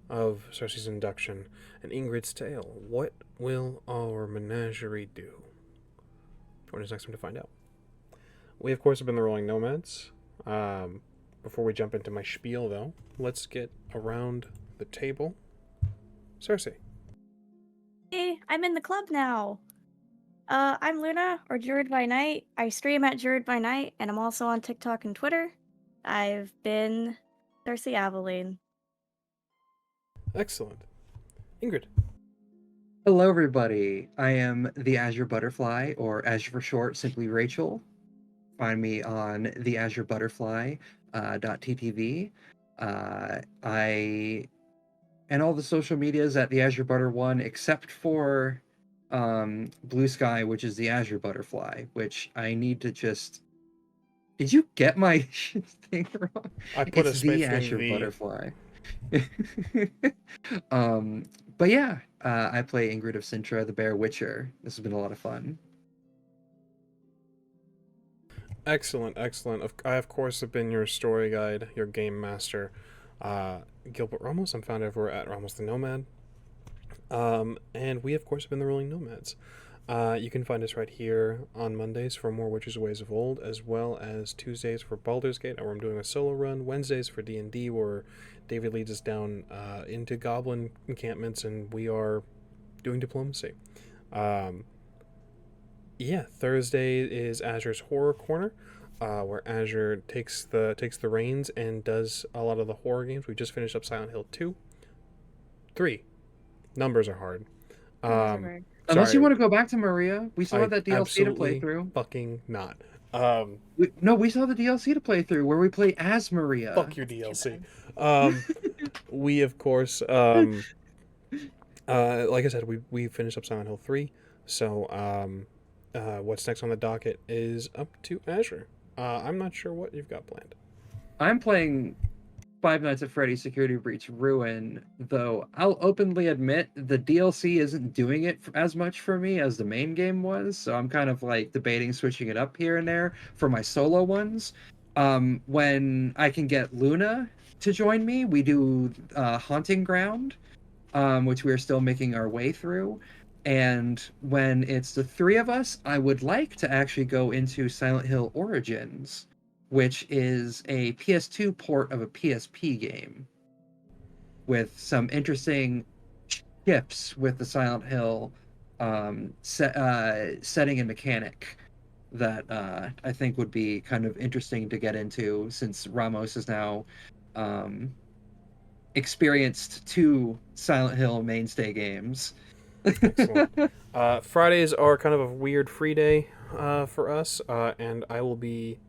of Cersei's induction and Ingrid's tale. What will our menagerie do? Join us next time to find out. We, of course, have been the Rolling Nomads. Before we jump into my spiel, though, let's get around the table. Cersei. Hey, I'm in the club now. I'm Luna, or druidbynight. I stream at druidbynight, and I'm also on TikTok and Twitter. I've been Cersei Aveline. Excellent. Ingrid. Hello, everybody. I am the Azure Butterfly, or Azure for short, simply Rachel. Find me on the Azure Butterfly .ttv. I and all the social medias at the Azure Butter one, except for Blue Sky, which is the Azure Butterfly, which I need to just. Did you get my thing wrong? I put It's a space the in Azure the... Butterfly. But yeah, I play Ingrid of Sintra, the Bear Witcher. This has been a lot of fun. Excellent, excellent. I, of course, have been your story guide, your game master, Gilbert Ramos. I'm found everywhere at Ramos the Nomad. And we, of course, have been the Rolling Nomads. You can find us right here on Mondays for more Witcher's Ways of Old, as well as Tuesdays for Baldur's Gate, where I'm doing a solo run, Wednesdays for D&D, where David leads us down into goblin encampments, and we are doing diplomacy. Thursday is Azure's Horror Corner, where Azure takes the reins and does a lot of the horror games. We just finished up Silent Hill 2. 3. Numbers are hard. Unless you want to go back to Maria, we still have that DLC to play absolutely through. Fucking not. We still have the DLC to play through where we play as Maria. Fuck your DLC. We, of course, like I said, we finished up Silent Hill 3, so what's next on the docket is up to Azure. I'm not sure what you've got planned. I'm playing Five Nights at Freddy's Security Breach Ruin, though I'll openly admit the DLC isn't doing it as much for me as the main game was, so I'm kind of like debating switching it up here and there for my solo ones. When I can get Luna to join me, we do Haunting Ground, which we are still making our way through. And when it's the 3 of us, I would like to actually go into Silent Hill Origins, which is a PS2 port of a PSP game with some interesting shifts with the Silent Hill setting and mechanic that I think would be kind of interesting to get into, since Ramos is now experienced 2 Silent Hill mainstay games. Excellent. Fridays are kind of a weird free day for us, and I will be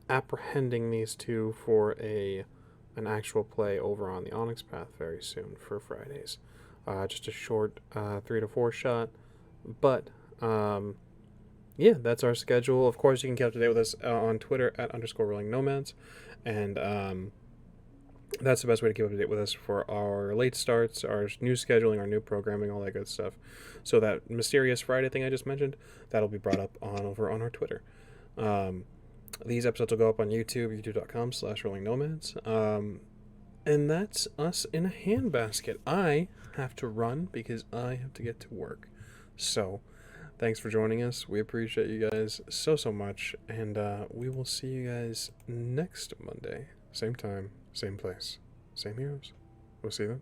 apprehending these 2 for an actual play over on the Onyx Path very soon for Fridays. Just a short 3 to 4 shot, but that's our schedule. Of course, you can keep up to date with us on Twitter at _Rolling Nomads, and that's the best way to keep up to date with us for our late starts, our new scheduling, our new programming, all that good stuff. So that mysterious Friday thing I just mentioned, that'll be brought up over on our Twitter. These episodes will go up on YouTube, youtube.com/Rolling Nomads. And that's us in a handbasket. I have to run because I have to get to work. So, thanks for joining us. We appreciate you guys so much. And we will see you guys next Monday. same time, same place, same heroes. We'll see you then.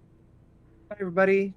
Bye, everybody.